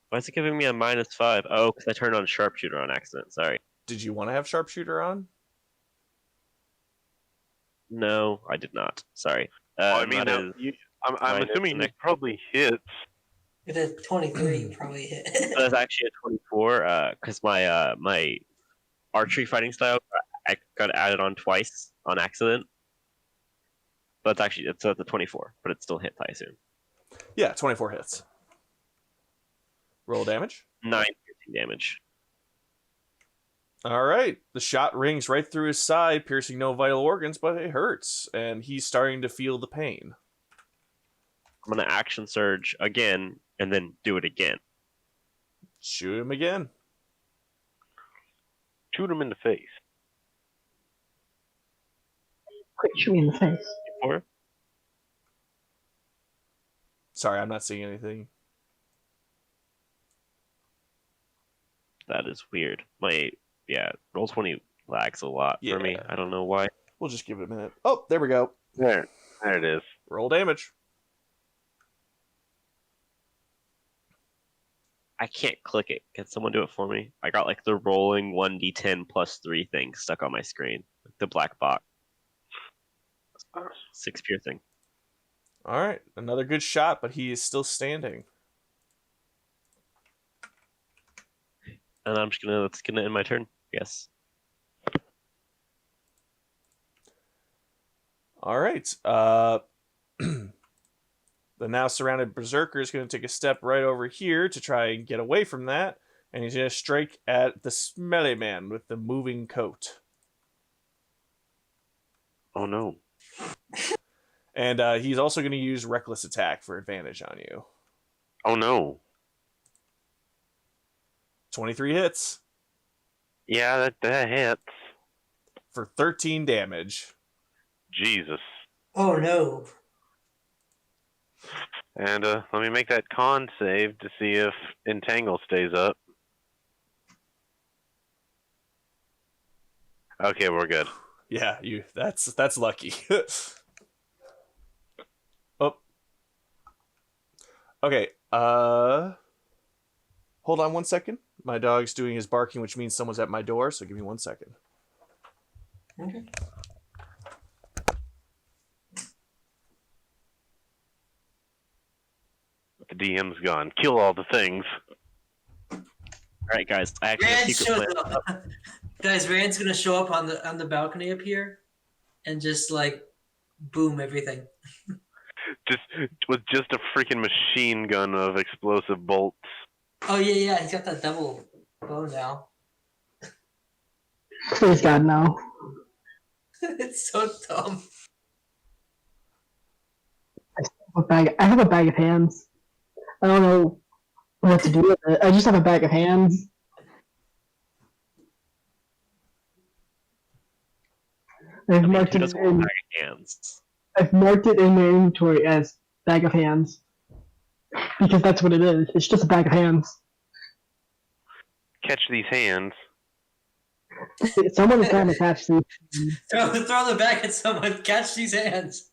[SPEAKER 5] Why is it giving me a -5? Oh, because I turned on sharpshooter on accident. Sorry.
[SPEAKER 2] Did you want to have sharpshooter on?
[SPEAKER 5] No, I did not. Sorry.
[SPEAKER 1] Well, I mean,
[SPEAKER 5] that is
[SPEAKER 1] I'm assuming it probably hits.
[SPEAKER 4] With a 23, you probably hit.
[SPEAKER 5] that's actually a 24. Because my my archery fighting style, I got added on twice on accident. But it's a 24, but it still hits, I assume.
[SPEAKER 2] Yeah, 24 hits. Roll damage.
[SPEAKER 5] 9 piercing damage.
[SPEAKER 2] All right. The shot rings right through his side, piercing no vital organs, but it hurts, and he's starting to feel the pain.
[SPEAKER 5] I'm gonna action surge again, and then do it again.
[SPEAKER 2] Shoot him again.
[SPEAKER 1] Shoot him in the face.
[SPEAKER 3] Quick, shoot me in the face.
[SPEAKER 5] 4.
[SPEAKER 2] Sorry, I'm not seeing anything.
[SPEAKER 5] That is weird. Roll 20 lags a lot for me.
[SPEAKER 2] Yeah.
[SPEAKER 5] I don't know why.
[SPEAKER 2] We'll just give it a minute. Oh, there we go.
[SPEAKER 1] There it is.
[SPEAKER 2] Roll damage.
[SPEAKER 5] I can't click it. Can someone do it for me? I got like the rolling 1d10 plus 3 thing stuck on my screen. The black box. 6 piercing.
[SPEAKER 2] All right, another good shot, but he is still standing.
[SPEAKER 5] And that's gonna end my turn. Yes.
[SPEAKER 2] All right. The now surrounded berserker is going to take a step right over here to try and get away from that, and he's going to strike at the smelly man with the moving coat.
[SPEAKER 1] Oh no.
[SPEAKER 2] And he's also going to use reckless attack for advantage on you.
[SPEAKER 1] Oh no.
[SPEAKER 2] 23 hits
[SPEAKER 1] Yeah, that hits.
[SPEAKER 2] for 13 damage.
[SPEAKER 1] Jesus.
[SPEAKER 4] Oh no.
[SPEAKER 1] And let me make that con save to see if Entangle stays up. Okay, we're good.
[SPEAKER 2] Yeah, that's lucky. Oh. Okay, hold on one second. My dog's doing his barking, which means someone's at my door, so give me 1 second.
[SPEAKER 4] Okay.
[SPEAKER 1] The DM's gone. Kill all the things.
[SPEAKER 5] Alright guys, I actually have a
[SPEAKER 4] Rand
[SPEAKER 5] secret
[SPEAKER 4] shows
[SPEAKER 5] plan.
[SPEAKER 4] up. Guys, Rand's gonna show up on the balcony up here, and just like boom everything.
[SPEAKER 1] Just with just a freaking machine gun of explosive bolts.
[SPEAKER 4] Oh yeah, he's got that double bow now.
[SPEAKER 3] Please God, no.
[SPEAKER 4] It's so dumb.
[SPEAKER 3] I have a bag of hands. I don't know what to do with it. I just have a bag of hands. I've marked
[SPEAKER 5] Who
[SPEAKER 3] it
[SPEAKER 5] doesn't want
[SPEAKER 3] in.
[SPEAKER 5] bag of hands?
[SPEAKER 3] I've marked it in my inventory as bag of hands because that's what it is. It's just a bag of hands.
[SPEAKER 1] Catch these hands.
[SPEAKER 3] Someone is trying to catch these.
[SPEAKER 4] Throw the bag at someone. Catch these hands.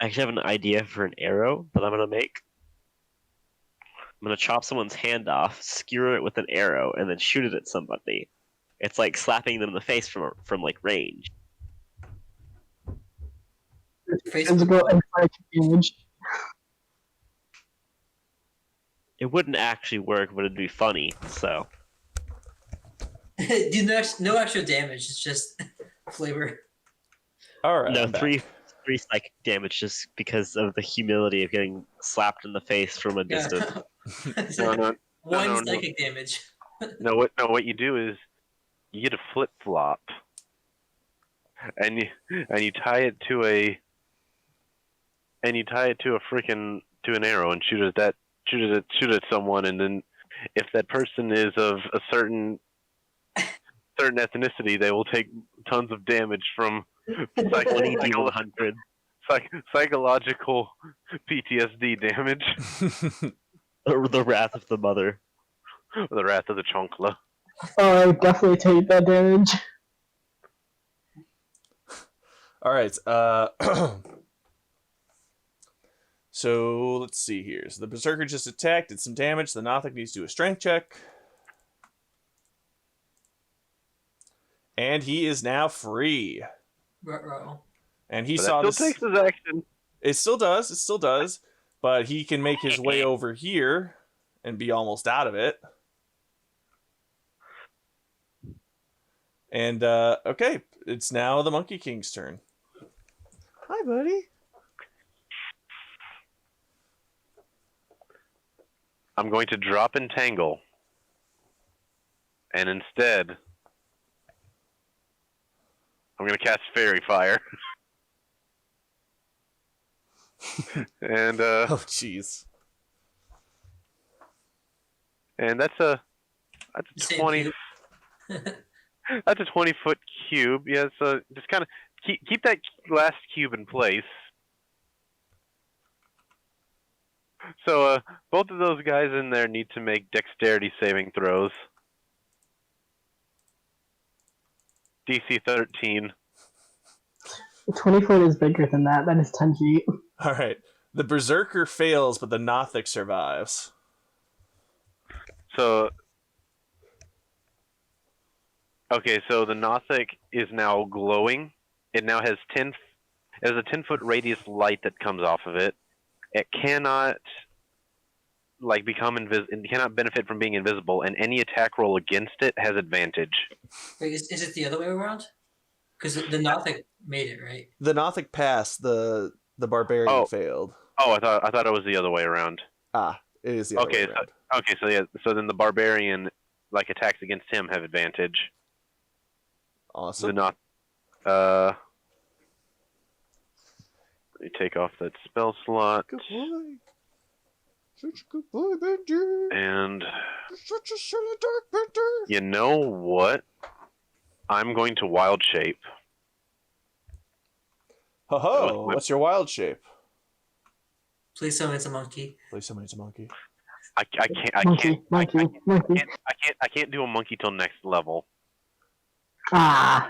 [SPEAKER 5] I actually have an idea for an arrow that I'm gonna make. I'm gonna chop someone's hand off, skewer it with an arrow, and then shoot it at somebody. It's like slapping them in the face from like range.
[SPEAKER 3] Physical and psychic damage.
[SPEAKER 5] It wouldn't actually work, but it'd be funny. So
[SPEAKER 4] Do no extra damage. It's just flavor.
[SPEAKER 2] All right.
[SPEAKER 5] no,
[SPEAKER 2] I'm back.
[SPEAKER 5] three psychic damage just because of the humility of getting slapped in the face from a
[SPEAKER 4] Yeah.
[SPEAKER 5] distance.
[SPEAKER 1] No.
[SPEAKER 4] One
[SPEAKER 1] no.
[SPEAKER 4] psychic damage.
[SPEAKER 1] What you do is you get a flip flop, and you tie it to a freaking to an arrow and shoot at someone, and then if that person is of a certain ethnicity, they will take tons of damage from
[SPEAKER 5] 20 D100.
[SPEAKER 1] psychological PTSD damage.
[SPEAKER 5] The wrath of the mother.
[SPEAKER 1] The wrath of the Chonkla.
[SPEAKER 3] Oh, I would definitely take that damage.
[SPEAKER 2] All right. So let's see here. So the berserker just attacked, did some damage. The Nothic needs to do a strength check. And he is now free.
[SPEAKER 4] Ruh-roh.
[SPEAKER 2] And he
[SPEAKER 1] But
[SPEAKER 2] saw
[SPEAKER 1] that
[SPEAKER 2] this.
[SPEAKER 1] still takes his action.
[SPEAKER 2] It still does. But he can make his way over here and be almost out of it. And okay, it's now the Monkey King's turn. Hi, buddy.
[SPEAKER 1] I'm going to drop Entangle. And instead, I'm going to cast Fairy Fire. And
[SPEAKER 2] Oh, jeez.
[SPEAKER 1] and that's a
[SPEAKER 4] Same
[SPEAKER 1] 20.
[SPEAKER 4] cube.
[SPEAKER 1] That's a 20-foot cube. Yeah, so just kind of keep that last cube in place. So both of those guys in there need to make dexterity saving throws. DC 13.
[SPEAKER 3] 20 foot is bigger than that. That is 10 feet.
[SPEAKER 2] All right. The Berserker fails, but the Nothic survives.
[SPEAKER 1] So, okay, so the Nothic is now glowing. It now has it has a 10-foot radius light that comes off of it. It cannot become invisible. It cannot benefit from being invisible, and any attack roll against it has advantage.
[SPEAKER 4] Wait, is it the other way around? Because the Nothic made it, right?
[SPEAKER 2] The Nothic passed. The Barbarian failed.
[SPEAKER 1] Oh, I thought it was the other way around.
[SPEAKER 2] Ah, it is the other way around.
[SPEAKER 1] Okay, so yeah, so then the Barbarian attacks against him have advantage.
[SPEAKER 2] Awesome.
[SPEAKER 1] Let me take off that spell slot.
[SPEAKER 2] Good boy. Such a good boy, Benji.
[SPEAKER 1] And
[SPEAKER 2] You're such a silly dark Benji.
[SPEAKER 1] you know what? I'm going to Wild Shape.
[SPEAKER 2] Ho ho! What's your wild shape?
[SPEAKER 4] Please tell me it's a monkey.
[SPEAKER 2] Please tell me it's a monkey.
[SPEAKER 1] I can't do a monkey till next level.
[SPEAKER 3] Ah,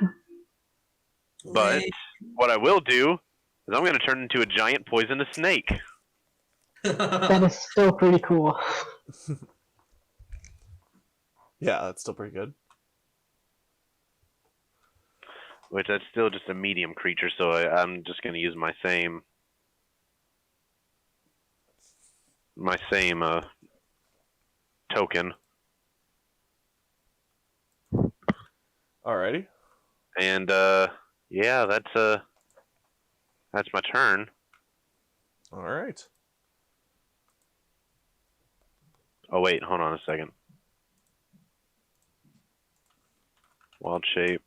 [SPEAKER 1] But
[SPEAKER 4] Wait.
[SPEAKER 1] what I will do is I'm going to turn into a giant poisonous snake.
[SPEAKER 3] that is still pretty cool.
[SPEAKER 2] Yeah, that's still pretty good.
[SPEAKER 1] Which that's still just a medium creature, so I'm just going to use my same token.
[SPEAKER 2] Alrighty.
[SPEAKER 1] And yeah, that's my turn.
[SPEAKER 2] All right.
[SPEAKER 1] Oh wait, hold on a second. Wild shape.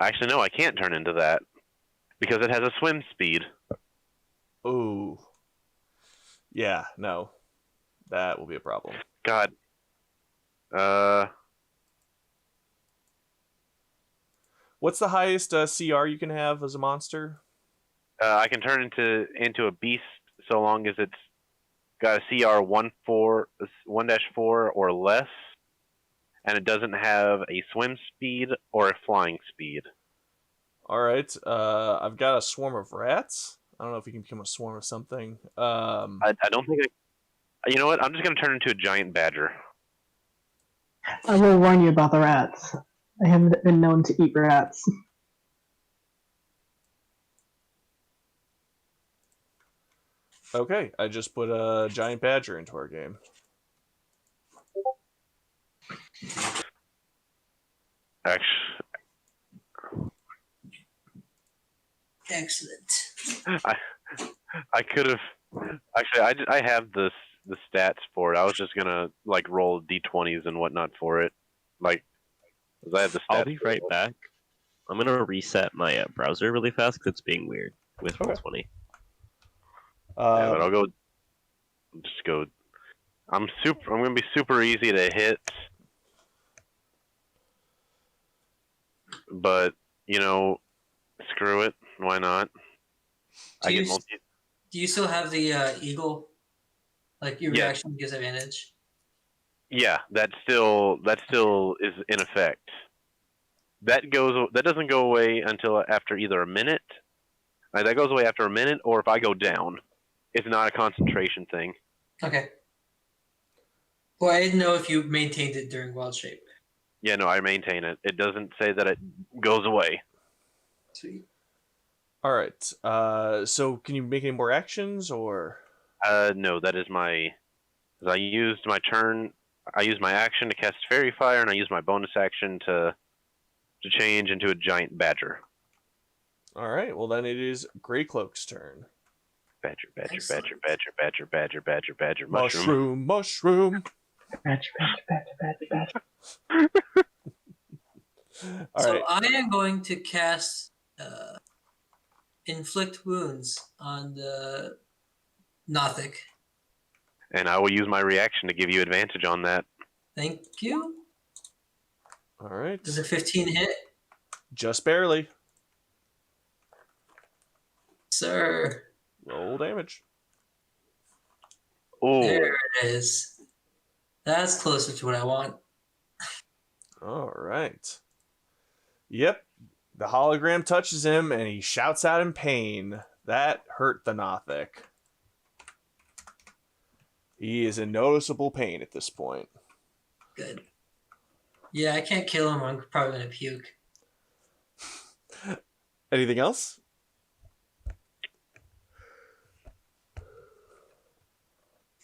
[SPEAKER 1] Actually, no, I can't turn into that because it has a swim speed.
[SPEAKER 2] Ooh. Yeah, no. That will be a problem.
[SPEAKER 1] God.
[SPEAKER 2] What's the highest CR you can have as a monster?
[SPEAKER 1] I can turn into a beast so long as it's got a CR 1-4 or less, and it doesn't have a swim speed or a flying speed.
[SPEAKER 2] All right. I've got a swarm of rats. I don't know if you can become a swarm of something.
[SPEAKER 1] I don't think you know what? I'm just going to turn into a giant badger.
[SPEAKER 3] I will warn you about the rats. I haven't been known to eat rats.
[SPEAKER 2] Okay, I just put a giant badger into our game.
[SPEAKER 1] Actually,
[SPEAKER 4] Excellent.
[SPEAKER 1] I could have. Actually, I have the stats for it. I was just gonna roll d20s and whatnot for it, 'cause I have the stats.
[SPEAKER 5] I'll be right back. I'm gonna reset my browser really fast because it's being weird with Roll20.
[SPEAKER 1] Yeah, but I'll go. Just go. I'm gonna be super easy to hit, but screw it. Why not?
[SPEAKER 4] Do you still have the eagle? Like your
[SPEAKER 1] Yeah.
[SPEAKER 4] reaction gives advantage.
[SPEAKER 1] Yeah, that still is in effect. That doesn't go away until after either a minute. That goes away after a minute, or if I go down. It's not a concentration thing.
[SPEAKER 4] Okay. Well, I didn't know if you maintained it during Wild Shape.
[SPEAKER 1] Yeah, no, I maintain it. It doesn't say that it goes away.
[SPEAKER 4] Sweet.
[SPEAKER 2] All right. So can you make any more actions or?
[SPEAKER 1] No, that is my. I used my turn. I used my action to cast Fairy Fire, and I used my bonus action to to change into a giant badger.
[SPEAKER 2] All right. Well, then it is Greycloak's turn.
[SPEAKER 1] Badger, badger,
[SPEAKER 4] Excellent.
[SPEAKER 1] badger, badger, badger, badger, badger, badger, mushroom.
[SPEAKER 2] Mushroom.
[SPEAKER 3] Badger, badger, badger, badger, badger.
[SPEAKER 2] All
[SPEAKER 4] So
[SPEAKER 2] right.
[SPEAKER 4] I am going to cast inflict wounds on the Nothic.
[SPEAKER 1] And I will use my reaction to give you advantage on that.
[SPEAKER 4] Thank you.
[SPEAKER 2] All right.
[SPEAKER 4] Does a 15 hit?
[SPEAKER 2] Just barely.
[SPEAKER 4] Sir.
[SPEAKER 2] Roll damage.
[SPEAKER 1] Oh,
[SPEAKER 4] There it is. That's closer to what I want.
[SPEAKER 2] All right. Yep. The hologram touches him and he shouts out in pain. That hurt the Nothic. He is in noticeable pain at this point.
[SPEAKER 4] Good. Yeah, I can't kill him. I'm probably going to puke.
[SPEAKER 2] Anything else?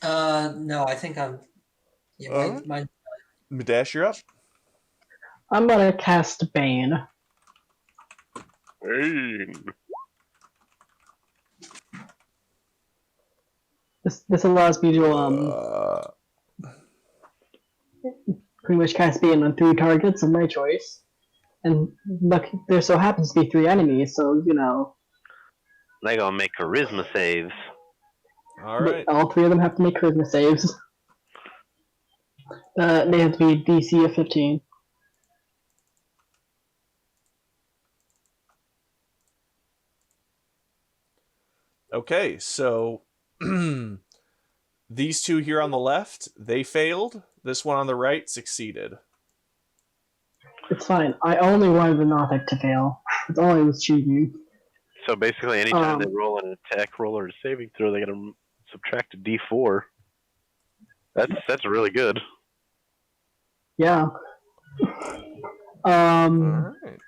[SPEAKER 4] No, I think I'm. Yeah,
[SPEAKER 2] Alright.
[SPEAKER 4] my
[SPEAKER 2] Madash, you're up.
[SPEAKER 3] I'm gonna cast Bane.
[SPEAKER 1] hey.
[SPEAKER 3] This allows me to pretty much cast Bane on 3 targets of my choice. And look, there so happens to be 3 enemies, so you know.
[SPEAKER 1] They gonna make charisma saves.
[SPEAKER 2] All right.
[SPEAKER 3] All 3 of them have to make charisma saves. They have to be DC of 15.
[SPEAKER 2] Okay, so these 2 here on the left, they failed. This one on the right succeeded.
[SPEAKER 3] It's fine. I only wanted the Nothic to fail. That's all I was choosing.
[SPEAKER 1] So basically, anytime they roll an attack roll or a saving throw, they gotta subtract a D4. That's really good.
[SPEAKER 3] Yeah.
[SPEAKER 2] All right.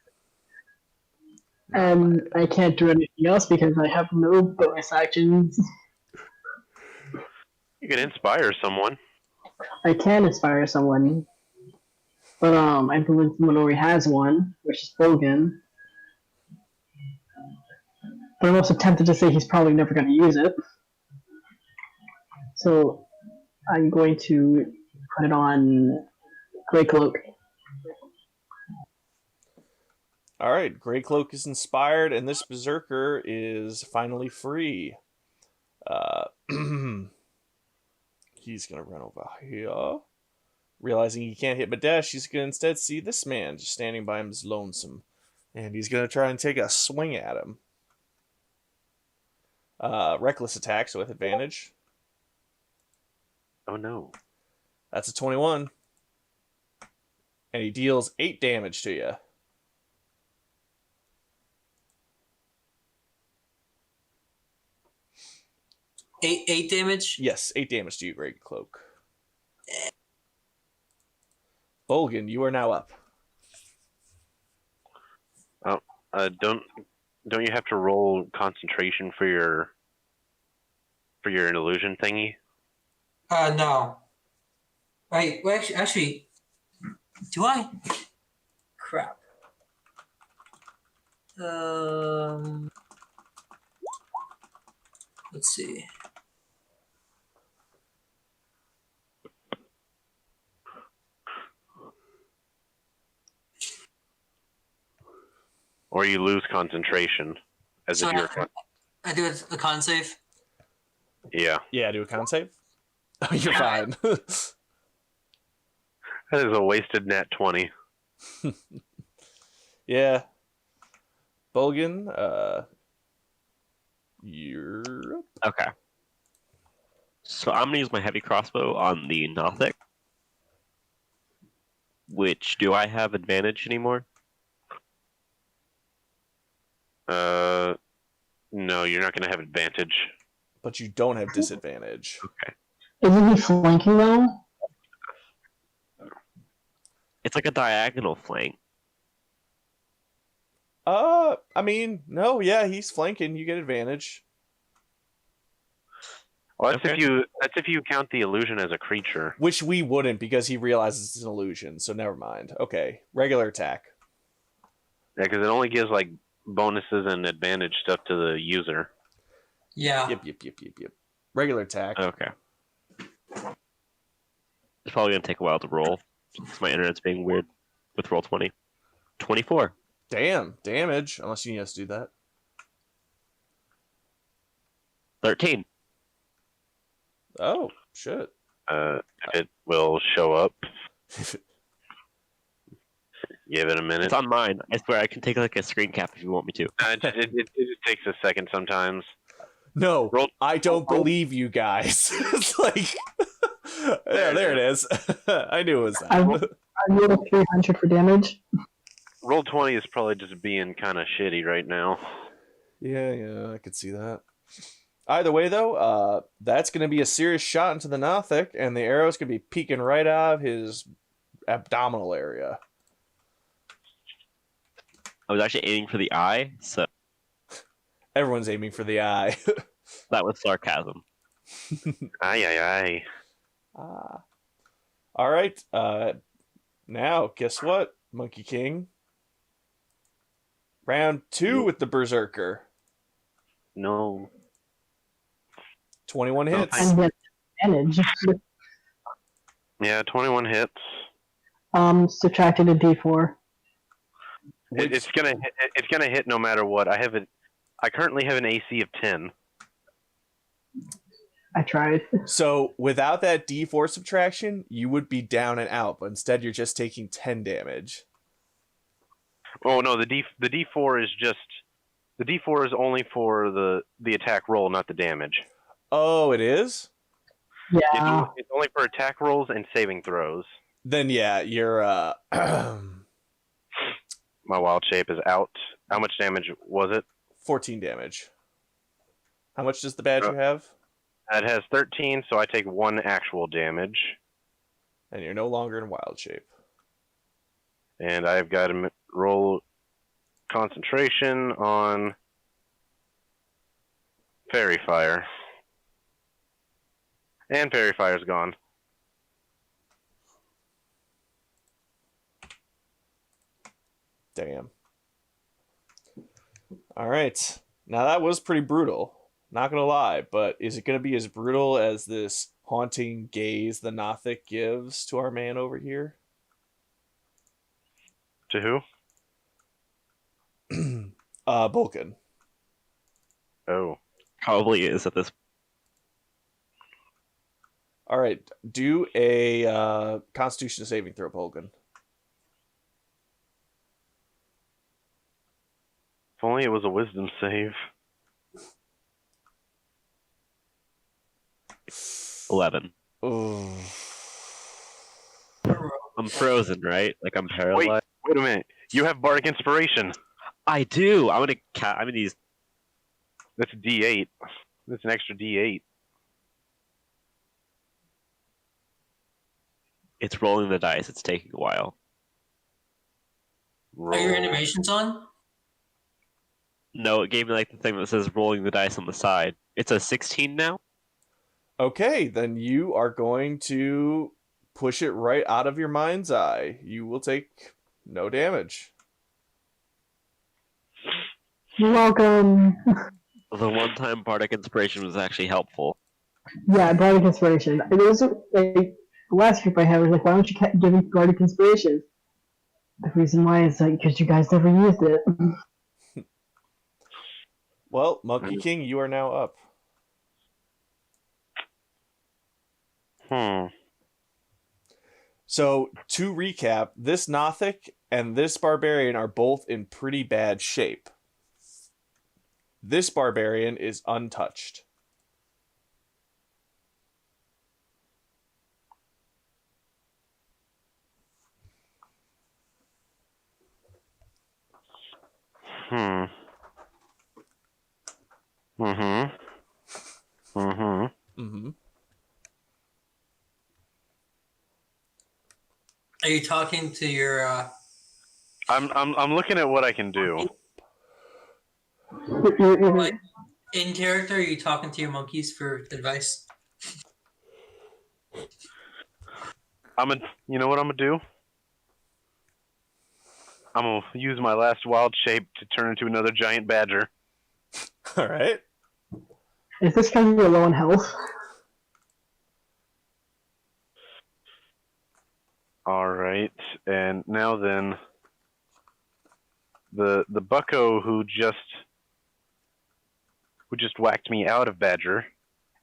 [SPEAKER 3] And I can't do anything else because I have no bonus actions.
[SPEAKER 1] You can inspire someone.
[SPEAKER 3] I can inspire someone, but I believe someone already has one, which is Bogan. But I'm also tempted to say he's probably never going to use it. So I'm going to put it on Greycloak.
[SPEAKER 2] All right, Greycloak is inspired, and this berserker is finally free. He's gonna run over here. Realizing he can't hit Madash, he's gonna instead see this man just standing by him as lonesome, and he's gonna try and take a swing at him. Reckless attacks with advantage.
[SPEAKER 1] Oh no.
[SPEAKER 2] That's a 21, and he deals 8 damage to you.
[SPEAKER 4] 8 damage.
[SPEAKER 2] Yes, 8 damage to you, Greycloak. Bolgan, you are now up.
[SPEAKER 1] Don't you have to roll concentration for your illusion thingy?
[SPEAKER 4] No. Right. Well, actually, do I? Crap. Let's see.
[SPEAKER 1] Or you lose concentration as
[SPEAKER 4] So
[SPEAKER 1] if you're.
[SPEAKER 4] I do a con save.
[SPEAKER 1] Yeah,
[SPEAKER 2] Yeah, do a con save. Oh, you're fine.
[SPEAKER 1] that is a wasted nat 20.
[SPEAKER 2] Yeah. Bolgan, you're up.
[SPEAKER 5] Okay. So I'm gonna use my heavy crossbow on the Nothic. Which, do I have advantage anymore?
[SPEAKER 1] No, you're not gonna have advantage.
[SPEAKER 2] But you don't have disadvantage.
[SPEAKER 5] Okay.
[SPEAKER 3] Isn't he flanking though?
[SPEAKER 5] It's like a diagonal flank.
[SPEAKER 2] I mean, no, yeah, he's flanking. You get advantage.
[SPEAKER 1] Well, that's
[SPEAKER 5] Okay.
[SPEAKER 1] if you count the illusion as a creature.
[SPEAKER 2] Which we wouldn't because he realizes it's an illusion, so never mind. Okay, regular attack.
[SPEAKER 1] Yeah, because it only gives like bonuses and advantage stuff to the user.
[SPEAKER 4] Yeah.
[SPEAKER 2] Yep. Regular attack.
[SPEAKER 5] Okay. It's probably gonna take a while to roll because my internet's being weird with roll 20. 24.
[SPEAKER 2] Damn, damage. Unless you need us to do that.
[SPEAKER 5] 13.
[SPEAKER 2] Oh, shit.
[SPEAKER 1] It will show up. Give it a minute.
[SPEAKER 5] It's on mine. I swear I can take like a screen cap if you want me to.
[SPEAKER 1] It takes a second sometimes.
[SPEAKER 2] No,
[SPEAKER 1] Roll-
[SPEAKER 2] I don't
[SPEAKER 1] roll-
[SPEAKER 2] believe you guys. It's like, yeah, there it is. I knew it was
[SPEAKER 3] I
[SPEAKER 2] that.
[SPEAKER 3] rolled a 300 for damage.
[SPEAKER 1] Roll 20 is probably just being kind of shitty right now.
[SPEAKER 2] Yeah, I could see that. Either way, though, that's going to be a serious shot into the Nothic, and the arrow's going to be peeking right out of his abdominal area.
[SPEAKER 5] I was actually aiming for the eye, so
[SPEAKER 2] Everyone's aiming for the eye.
[SPEAKER 5] that was sarcasm.
[SPEAKER 1] Aye.
[SPEAKER 2] All right. Now, guess what, Monkey King? Round 2 with the Berserker.
[SPEAKER 1] No.
[SPEAKER 2] 21 hits.
[SPEAKER 3] And get advantage.
[SPEAKER 1] Yeah, 21 hits.
[SPEAKER 3] Subtracted a d4.
[SPEAKER 1] It's gonna hit no matter what. I currently have an AC of 10.
[SPEAKER 3] I tried.
[SPEAKER 2] So without that D4 subtraction, you would be down and out, but instead you're just taking 10 damage.
[SPEAKER 1] Oh no, the D4 is just the D4 is only for the attack roll, not the damage.
[SPEAKER 2] Oh, it is?
[SPEAKER 3] Yeah.
[SPEAKER 1] It's only for attack rolls and saving throws.
[SPEAKER 2] Then yeah, you're
[SPEAKER 1] My wild shape is out. How much damage was it?
[SPEAKER 2] 14 damage. How much does the badger have?
[SPEAKER 1] It has 13, so I take 1 actual damage.
[SPEAKER 2] And you're no longer in wild shape.
[SPEAKER 1] And I've got to roll concentration on Fairy Fire. And Fairy Fire's gone.
[SPEAKER 2] Damn. All right. Now that was pretty brutal. Not gonna lie, but is it gonna be as brutal as this haunting gaze the Nothic gives to our man over here?
[SPEAKER 1] To who?
[SPEAKER 2] Bulkin.
[SPEAKER 1] Oh.
[SPEAKER 5] Probably is at this.
[SPEAKER 2] All right, do a Constitution saving throw, Bulkin.
[SPEAKER 1] If only it was a wisdom save.
[SPEAKER 5] 11.
[SPEAKER 2] Ooh.
[SPEAKER 5] I'm frozen, right? Like I'm paralyzed.
[SPEAKER 1] Wait a minute. You have Bardic Inspiration.
[SPEAKER 5] I do. I'm gonna use.
[SPEAKER 1] That's a D8. That's an extra D8.
[SPEAKER 5] It's rolling the dice. It's taking a while.
[SPEAKER 4] Are your animations on?
[SPEAKER 5] No, it gave me like the thing that says rolling the dice on the side. It's a 16 now.
[SPEAKER 2] Okay, then you are going to push it right out of your mind's eye. You will take no damage.
[SPEAKER 3] You're welcome.
[SPEAKER 5] The one-time bardic inspiration was actually helpful.
[SPEAKER 3] Yeah, Bardic Inspiration. It was like the last group I had was like, why don't you give me Bardic Inspiration? The reason why is like because you guys never used it.
[SPEAKER 2] Well, Monkey King, you are now up. So, to recap, this Nothic and this Barbarian are both in pretty bad shape. This Barbarian is untouched.
[SPEAKER 4] Are you talking to your?
[SPEAKER 1] I'm looking at what I can do.
[SPEAKER 4] Like, in character, are you talking to your monkeys for advice?
[SPEAKER 1] You know what I'm gonna do? I'm gonna use my last wild shape to turn into another giant badger.
[SPEAKER 2] All right.
[SPEAKER 3] Is this because you're low on health?
[SPEAKER 1] All right, and now then, the bucko who just whacked me out of badger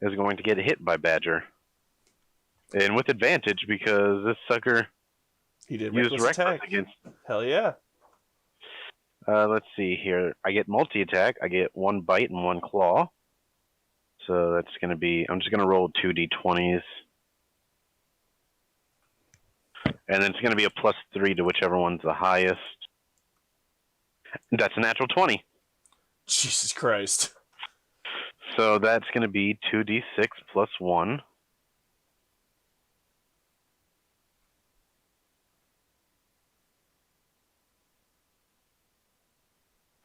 [SPEAKER 1] is going to get hit by badger, and with advantage because this sucker
[SPEAKER 2] He did
[SPEAKER 1] used
[SPEAKER 2] reckless
[SPEAKER 1] reckless
[SPEAKER 2] attack.
[SPEAKER 1] against.
[SPEAKER 2] Hell yeah.
[SPEAKER 1] Let's see here. I get multi-attack. I get 1 bite and 1 claw. So that's going to be... I'm just going to roll 2 d20s. And then it's going to be a +3 to whichever one's the highest. That's a natural 20.
[SPEAKER 2] Jesus Christ.
[SPEAKER 1] So that's going to be 2d6 plus 1.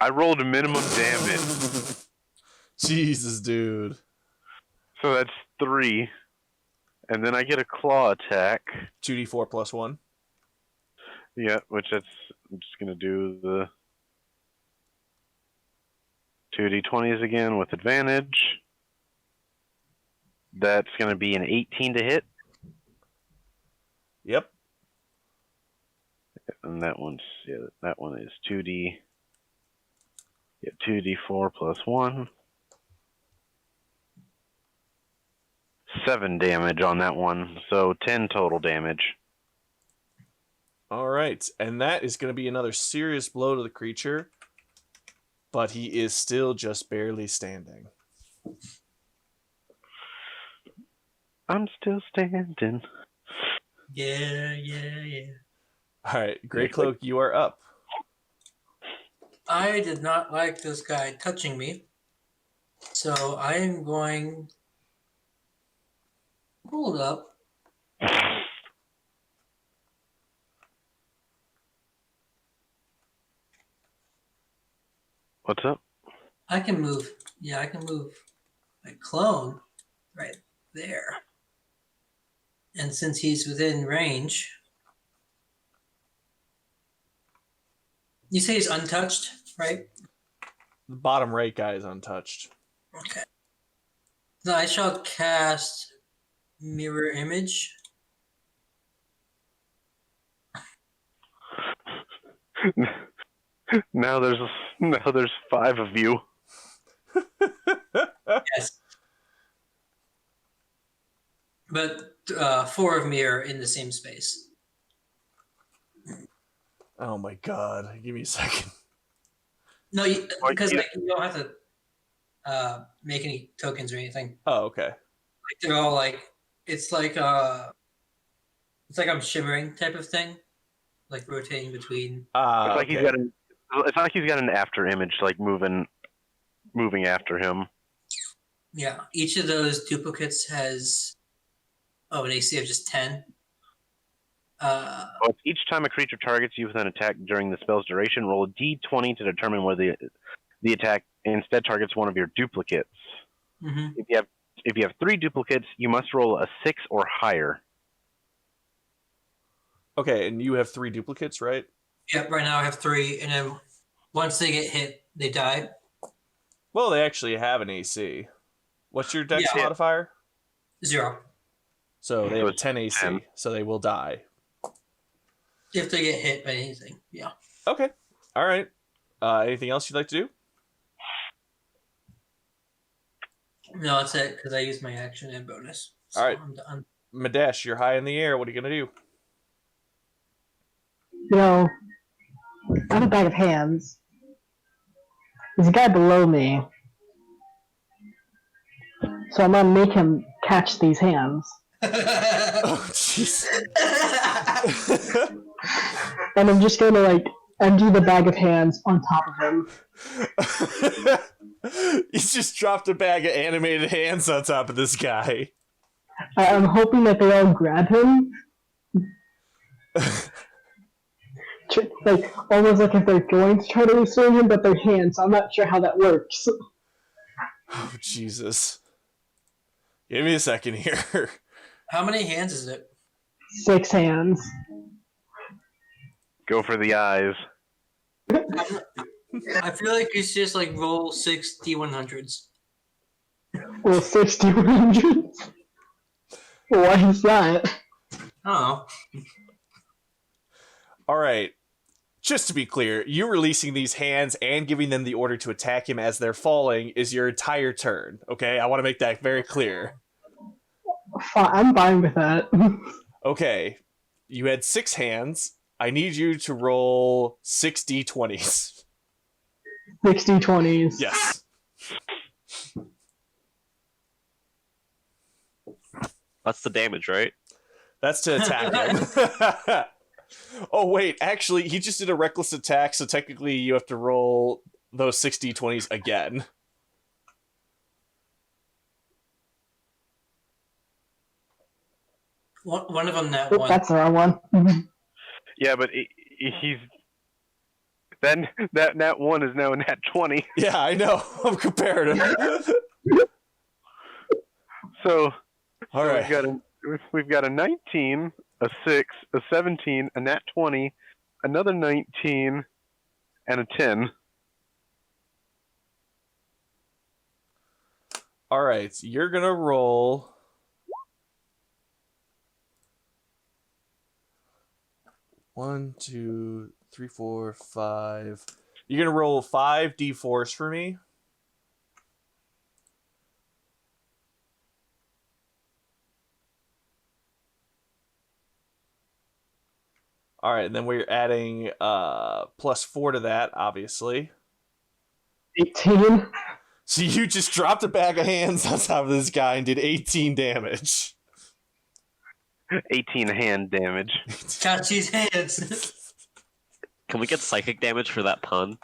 [SPEAKER 1] I rolled a minimum damage.
[SPEAKER 2] Jesus, dude.
[SPEAKER 1] So that's 3. And then I get a claw attack.
[SPEAKER 2] 2d4 plus 1.
[SPEAKER 1] Yeah, which I'm just going to do the 2d20s again with advantage. That's going to be an 18 to hit.
[SPEAKER 2] Yep.
[SPEAKER 1] And that one is 2d. Yeah, 2d4 plus 1. 7 damage on that one, so 10 total damage.
[SPEAKER 2] All right. And that is going to be another serious blow to the creature. But he is still just barely standing.
[SPEAKER 1] I'm still standing.
[SPEAKER 4] Yeah.
[SPEAKER 2] All right. Grey Cloak, you are up.
[SPEAKER 4] I did not like this guy touching me, so I am going. Hold up.
[SPEAKER 1] What's up?
[SPEAKER 4] I can move. Yeah, I can move my clone right there. And since he's within range, you say he's untouched, right?
[SPEAKER 2] The bottom right guy is untouched.
[SPEAKER 4] Okay. So I shall cast Mirror Image.
[SPEAKER 1] Now there's 5 of you.
[SPEAKER 4] Yes. But 4 of me are in the same space.
[SPEAKER 2] Oh my god. Give me a second.
[SPEAKER 4] No, because
[SPEAKER 1] yeah.
[SPEAKER 4] you don't have to make any tokens or anything.
[SPEAKER 2] Oh, okay.
[SPEAKER 4] Like they're all like it's like I'm shimmering type of thing, like rotating between.
[SPEAKER 1] It's like
[SPEAKER 2] Okay.
[SPEAKER 1] it's like he's got an after image, like moving after him.
[SPEAKER 4] Yeah, each of those duplicates has an AC of just 10.
[SPEAKER 1] Each time a creature targets you with an attack during the spell's duration, roll a d20 to determine whether the attack instead targets one of your duplicates.
[SPEAKER 4] Mm-hmm.
[SPEAKER 1] If you have 3 duplicates, you must roll a 6 or higher.
[SPEAKER 2] Okay, and you have 3 duplicates, right?
[SPEAKER 4] Yep. Right now I have 3, and then once they get hit, they die.
[SPEAKER 2] Well, they actually have an AC. What's your dex
[SPEAKER 4] Yeah.
[SPEAKER 2] modifier?
[SPEAKER 4] 0
[SPEAKER 2] So they
[SPEAKER 1] So
[SPEAKER 2] have a
[SPEAKER 1] it's
[SPEAKER 2] 10 AC,
[SPEAKER 1] 10.
[SPEAKER 2] so they will die.
[SPEAKER 4] if they get hit by anything. Yeah.
[SPEAKER 2] Okay. All right. Anything else you'd like to do?
[SPEAKER 4] No, that's it because I used my action and bonus. So
[SPEAKER 2] All right.
[SPEAKER 4] I'm done.
[SPEAKER 2] Madesh, you're high in the air. What are you going to do?
[SPEAKER 3] You know, I have a bag of hands. There's a guy below me. So I'm gonna make him catch these hands.
[SPEAKER 2] Oh, jeez.
[SPEAKER 3] And I'm just gonna, like, empty the bag of hands on top of him.
[SPEAKER 2] He's just dropped a bag of animated hands on top of this guy.
[SPEAKER 3] I'm hoping that they all grab him. Like, almost like if they're going to try to restrain him, but their hands. I'm not sure how that works.
[SPEAKER 2] Oh, Jesus. Give me a second here.
[SPEAKER 4] How many hands is it?
[SPEAKER 3] 6 hands.
[SPEAKER 1] Go for the eyes.
[SPEAKER 4] I feel like it's just like roll 6 D100s.
[SPEAKER 3] Well, 6100. Why is that?
[SPEAKER 4] I don't know.
[SPEAKER 2] All right. Just to be clear, you releasing these hands and giving them the order to attack him as they're falling is your entire turn. Okay, I want to make that very clear.
[SPEAKER 3] I'm fine with that.
[SPEAKER 2] Okay, you had 6 hands. I need you to roll 6 d20s.
[SPEAKER 3] 60-20s.
[SPEAKER 2] Yes.
[SPEAKER 5] That's the damage, right?
[SPEAKER 2] That's to attack him. Oh, wait. Actually, he just did a reckless attack, so technically you have to roll those 6 d20s again.
[SPEAKER 4] One of them that
[SPEAKER 3] Oh,
[SPEAKER 4] one.
[SPEAKER 3] that's the wrong one.
[SPEAKER 1] Yeah, but he's that nat 1 is now a nat 20.
[SPEAKER 2] Yeah, I know. I'm comparative.
[SPEAKER 1] So,
[SPEAKER 2] All right.
[SPEAKER 1] we've got a 19, a 6, a 17, a nat 20, another 19, and a 10.
[SPEAKER 2] All right. You're going to roll... One, two, three, 4, 5. You're gonna roll 5 d4s for me. All right, and then we're adding +4 to that, obviously.
[SPEAKER 3] 18.
[SPEAKER 2] So you just dropped a bag of hands on top of this guy and did 18 damage.
[SPEAKER 1] 18 hand damage.
[SPEAKER 4] Chachi's hands.
[SPEAKER 5] Can we get psychic damage for that pun?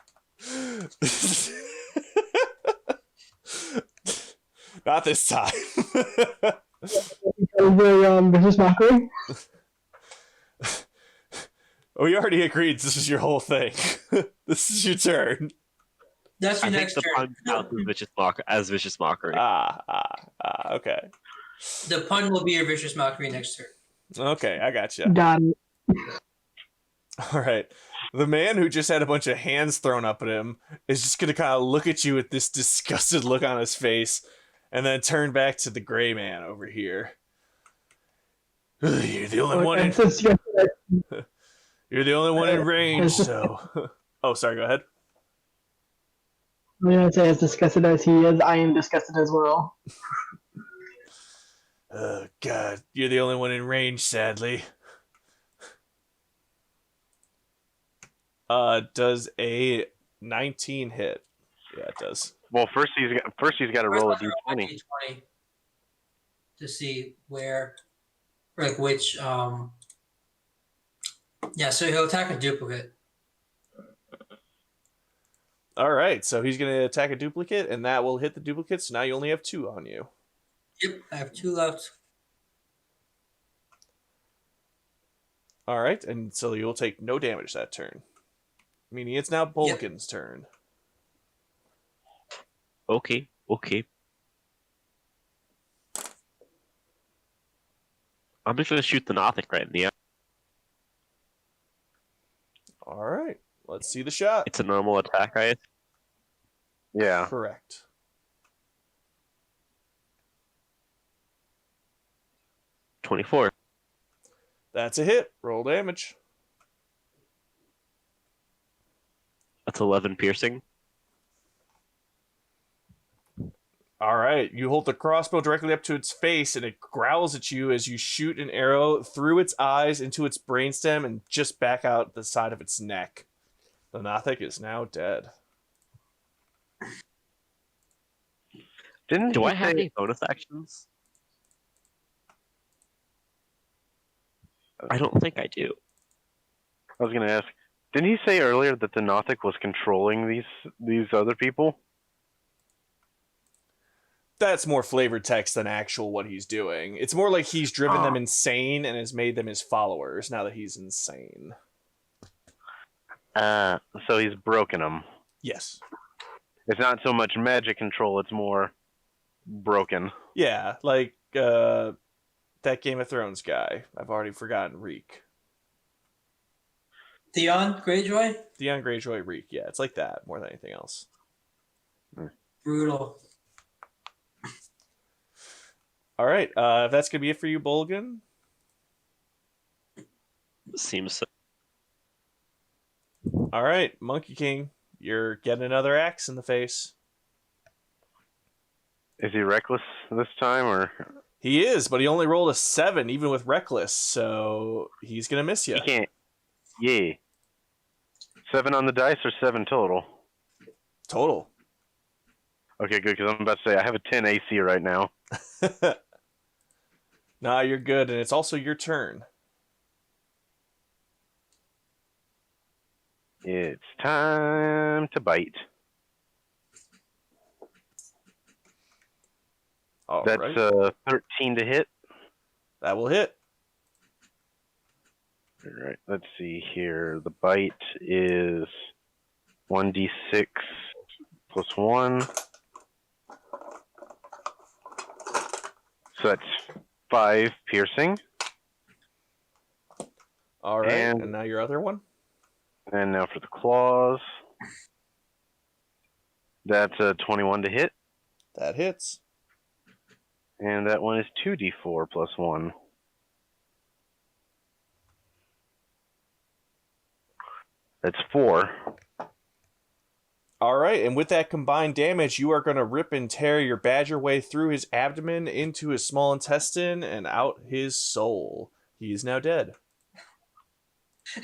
[SPEAKER 2] Not this time.
[SPEAKER 3] The vicious mockery.
[SPEAKER 2] We already agreed this is your whole thing. This is your turn.
[SPEAKER 4] That's your
[SPEAKER 5] I think
[SPEAKER 4] next
[SPEAKER 5] the
[SPEAKER 4] turn.
[SPEAKER 5] pun counts as vicious mockery.
[SPEAKER 2] Okay.
[SPEAKER 4] The pun will be your vicious mockery next turn.
[SPEAKER 2] Okay, I got you.
[SPEAKER 3] Got it.
[SPEAKER 2] All right. The man who just had a bunch of hands thrown up at him is just going to kind of look at you with this disgusted look on his face and then turn back to the gray man over here. You're the only one in... You're the only one in range, so... Oh, sorry, go ahead.
[SPEAKER 3] I'm gonna say, as disgusted as he is, I am disgusted as well.
[SPEAKER 2] Oh, God. You're the only one in range, sadly. Does a 19 hit? Yeah, it does.
[SPEAKER 1] Well, first he's got to roll a d20.
[SPEAKER 4] D20 to see where, like which. Yeah, so he'll attack a duplicate.
[SPEAKER 2] All right, so he's going to attack a duplicate, and that will hit the duplicate, so now you only have 2 on you.
[SPEAKER 4] Yep, I have 2 left.
[SPEAKER 2] All right, and so you'll take no damage that turn. Meaning it's now Bulkin's turn.
[SPEAKER 5] Okay. I'm just gonna shoot the Nothic right in the eye.
[SPEAKER 2] All right, let's see the shot.
[SPEAKER 5] It's a normal attack, right?
[SPEAKER 1] Yeah.
[SPEAKER 2] Correct.
[SPEAKER 5] .24.
[SPEAKER 2] That's a hit. Roll damage.
[SPEAKER 5] That's 11 piercing.
[SPEAKER 2] All right, you hold the crossbow directly up to its face, and it growls at you as you shoot an arrow through its eyes into its brainstem and just back out the side of its neck. The Nothic is now dead.
[SPEAKER 5] Do I have any bonus actions? I don't think I do.
[SPEAKER 1] I was going to ask, didn't he say earlier that the Nothic was controlling these other people?
[SPEAKER 2] That's more flavored text than actual what he's doing. It's more like he's driven them insane and has made them his followers now that he's insane.
[SPEAKER 1] So he's broken them.
[SPEAKER 2] Yes.
[SPEAKER 1] It's not so much magic control, it's more broken.
[SPEAKER 2] Yeah, like that Game of Thrones guy. I've already forgotten Reek.
[SPEAKER 4] Theon Greyjoy?
[SPEAKER 2] Theon Greyjoy Reek. Yeah, it's like that more than anything else.
[SPEAKER 4] Brutal.
[SPEAKER 2] All right, if that's gonna be it for you, Bolgan.
[SPEAKER 5] Seems so.
[SPEAKER 2] All right, Monkey King, you're getting another axe in the face.
[SPEAKER 1] Is he reckless this time, or
[SPEAKER 2] He is, but he only rolled a 7, even with reckless, so he's gonna miss you.
[SPEAKER 1] he can't? Yeah. 7 on the dice or 7 total?
[SPEAKER 2] Total.
[SPEAKER 1] Okay, good, because I'm about to say I have a 10 AC right now.
[SPEAKER 2] Nah, you're good, and it's also your turn.
[SPEAKER 1] It's time to bite.
[SPEAKER 2] All
[SPEAKER 1] That's
[SPEAKER 2] right.
[SPEAKER 1] 13 to hit.
[SPEAKER 2] That will hit.
[SPEAKER 1] All right, let's see here. The bite is 1d6 plus 1. So that's 5 piercing.
[SPEAKER 2] All right,
[SPEAKER 1] And-
[SPEAKER 2] and now your other one.
[SPEAKER 1] And now for the claws. That's 21 to hit.
[SPEAKER 2] That hits.
[SPEAKER 1] And that one is 2d4 plus 1. That's 4.
[SPEAKER 2] All right, and with that combined damage, you are going to rip and tear your badger way through his abdomen, into his small intestine, and out his soul. He is now dead.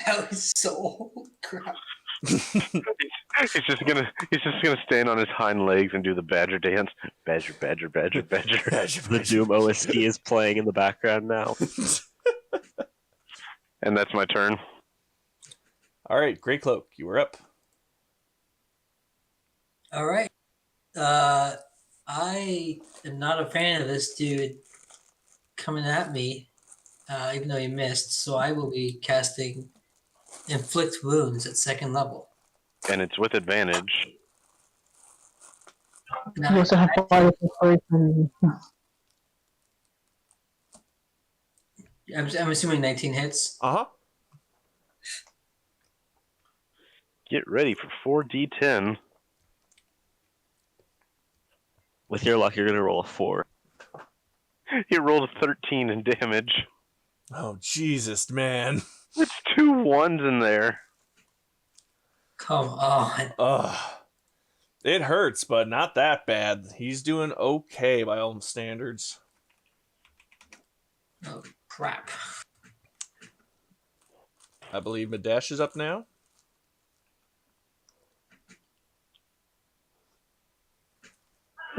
[SPEAKER 4] That was so crap.
[SPEAKER 1] He's just gonna stand on his hind legs and do the badger dance. Badger, badger, badger, badger.
[SPEAKER 5] The Doom OST is playing in the background now.
[SPEAKER 1] And that's my turn.
[SPEAKER 2] All right, Grey Cloak, you are up.
[SPEAKER 4] All right. I am not a fan of this dude coming at me, even though he missed. So I will be casting Inflict Wounds at 2nd level.
[SPEAKER 1] And it's with advantage.
[SPEAKER 3] You
[SPEAKER 4] Now,
[SPEAKER 3] also have fire and
[SPEAKER 4] I'm assuming 19 hits.
[SPEAKER 2] Uh-huh.
[SPEAKER 1] Get ready for 4d10.
[SPEAKER 5] With your luck, you're gonna roll a 4.
[SPEAKER 1] He rolled a 13 in damage.
[SPEAKER 2] Oh, Jesus, man.
[SPEAKER 1] It's 2 1s in there.
[SPEAKER 4] Come on.
[SPEAKER 2] Ugh. It hurts, but not that bad. He's doing okay by all standards.
[SPEAKER 4] Oh, crap.
[SPEAKER 2] I believe Madesh is up now.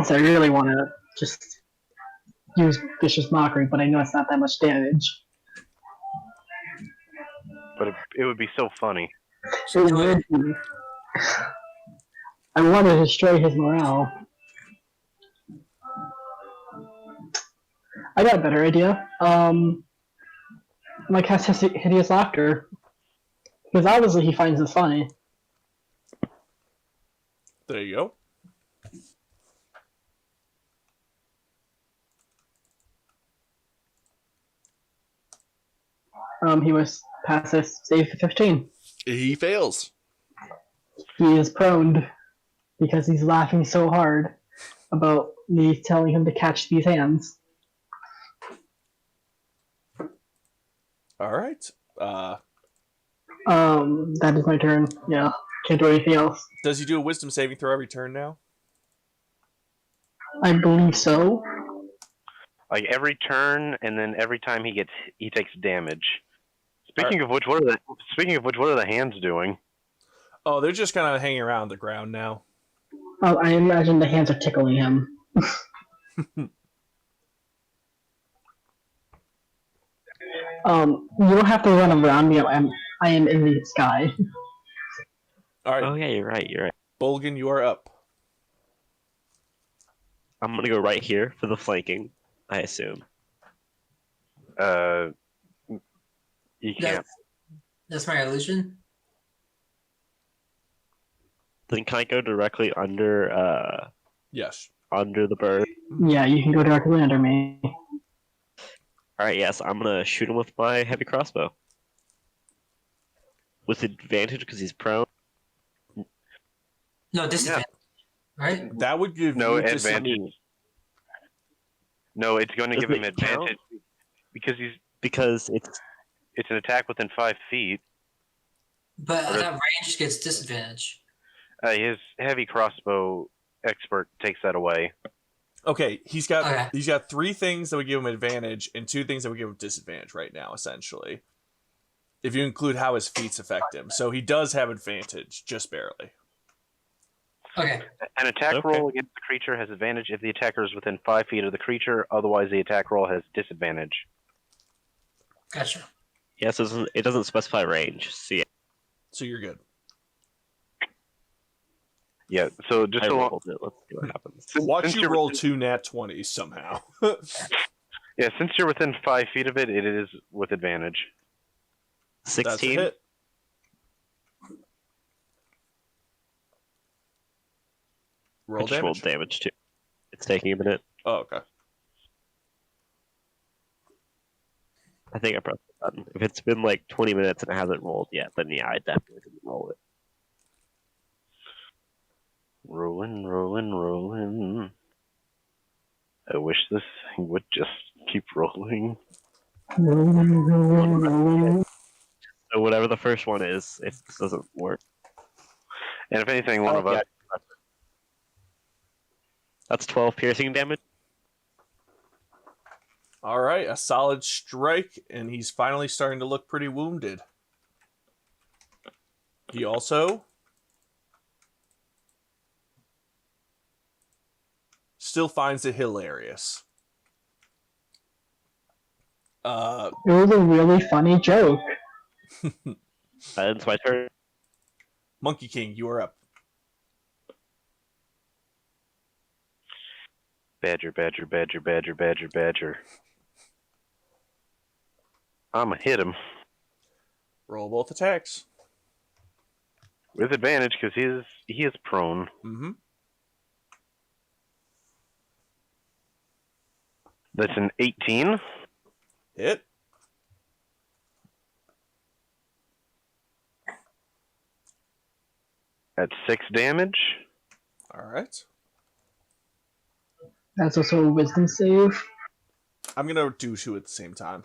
[SPEAKER 3] so I really want to just use Vicious Mockery, but I know it's not that much damage.
[SPEAKER 1] But it would be so funny.
[SPEAKER 3] It would be. I want to destroy his morale. I got a better idea. My cast has Hideous Laughter. Because obviously he finds this funny.
[SPEAKER 2] There you go.
[SPEAKER 3] He was past this save 15.
[SPEAKER 2] He fails.
[SPEAKER 3] He is prone because he's laughing so hard about me telling him to catch these hands.
[SPEAKER 2] All right.
[SPEAKER 3] That is my turn. Yeah, can't do anything else.
[SPEAKER 2] Does he do a wisdom saving throw every turn now?
[SPEAKER 3] I believe so.
[SPEAKER 1] Like every turn, and then every time he takes damage. Speaking of which, what are the hands doing?
[SPEAKER 2] Oh, they're just kind of hanging around the ground now.
[SPEAKER 3] Oh, I imagine the hands are tickling him. You don't have to run around me. I am in the sky.
[SPEAKER 2] All right,
[SPEAKER 5] Oh yeah, you're right.
[SPEAKER 2] Bolgan, you are up.
[SPEAKER 5] I'm gonna go right here for the flanking, I assume.
[SPEAKER 1] You can't.
[SPEAKER 4] That's my illusion.
[SPEAKER 5] Then can I go directly under
[SPEAKER 2] Yes.
[SPEAKER 5] under the bird?
[SPEAKER 3] Yeah, you can go directly under me.
[SPEAKER 5] Alright, yes, I'm gonna shoot him with my heavy crossbow. with advantage because he's prone.
[SPEAKER 4] No, disadvantage. Right?
[SPEAKER 2] That would give
[SPEAKER 1] No
[SPEAKER 2] you just
[SPEAKER 1] advantage. No, it's going to give
[SPEAKER 5] Doesn't
[SPEAKER 1] him
[SPEAKER 5] it count?
[SPEAKER 1] advantage because
[SPEAKER 5] Because
[SPEAKER 1] it's an attack within 5 feet.
[SPEAKER 4] But
[SPEAKER 1] Or does-
[SPEAKER 4] that range gets disadvantage.
[SPEAKER 1] His heavy crossbow expert takes that away.
[SPEAKER 2] Okay, he's got
[SPEAKER 4] Okay.
[SPEAKER 2] 3 things that would give him advantage and 2 things that would give him disadvantage right now, essentially. If you include how his feats affect him. So he does have advantage, just barely.
[SPEAKER 4] Okay.
[SPEAKER 1] An attack
[SPEAKER 5] Okay.
[SPEAKER 1] roll against the creature has advantage if the attacker is within 5 feet of the creature. Otherwise, the attack roll has disadvantage.
[SPEAKER 4] Gotcha.
[SPEAKER 5] yes, it doesn't specify range. So yeah,
[SPEAKER 2] So you're good.
[SPEAKER 1] Yeah. So just
[SPEAKER 5] I
[SPEAKER 1] so long,
[SPEAKER 5] rolled it. Let's see what happens.
[SPEAKER 2] Watch
[SPEAKER 1] since
[SPEAKER 2] you
[SPEAKER 1] you're
[SPEAKER 2] roll
[SPEAKER 1] within,
[SPEAKER 2] 2 nat 20s somehow.
[SPEAKER 1] yeah, since you're within 5 feet of it, it is with advantage.
[SPEAKER 2] That's a
[SPEAKER 5] 16.
[SPEAKER 2] hit.
[SPEAKER 5] I
[SPEAKER 2] Roll
[SPEAKER 5] just rolled
[SPEAKER 2] damage.
[SPEAKER 5] damage too. It's taking a minute.
[SPEAKER 2] Oh, okay.
[SPEAKER 5] I think I pressed the button. If it's been like 20 minutes and it hasn't rolled yet, then yeah, I definitely didn't roll it.
[SPEAKER 1] Rolling, rolling, rolling. I wish this thing would just keep rolling.
[SPEAKER 5] So whatever the first one is, if this doesn't work.
[SPEAKER 1] And if anything, one of us.
[SPEAKER 5] That's 12 piercing damage.
[SPEAKER 2] All right, a solid strike, and he's finally starting to look pretty wounded. He also still finds it hilarious.
[SPEAKER 3] It was a really funny joke.
[SPEAKER 5] It's my turn.
[SPEAKER 2] Monkey King, you are up.
[SPEAKER 1] Badger, badger, badger, badger, badger, badger. I'ma hit him
[SPEAKER 2] Roll both attacks.
[SPEAKER 1] with advantage because he is prone.
[SPEAKER 2] Mm-hmm.
[SPEAKER 1] That's an 18.
[SPEAKER 2] Hit.
[SPEAKER 1] That's 6 damage.
[SPEAKER 2] All right.
[SPEAKER 3] That's also a wisdom save.
[SPEAKER 2] I'm gonna do 2 at the same time.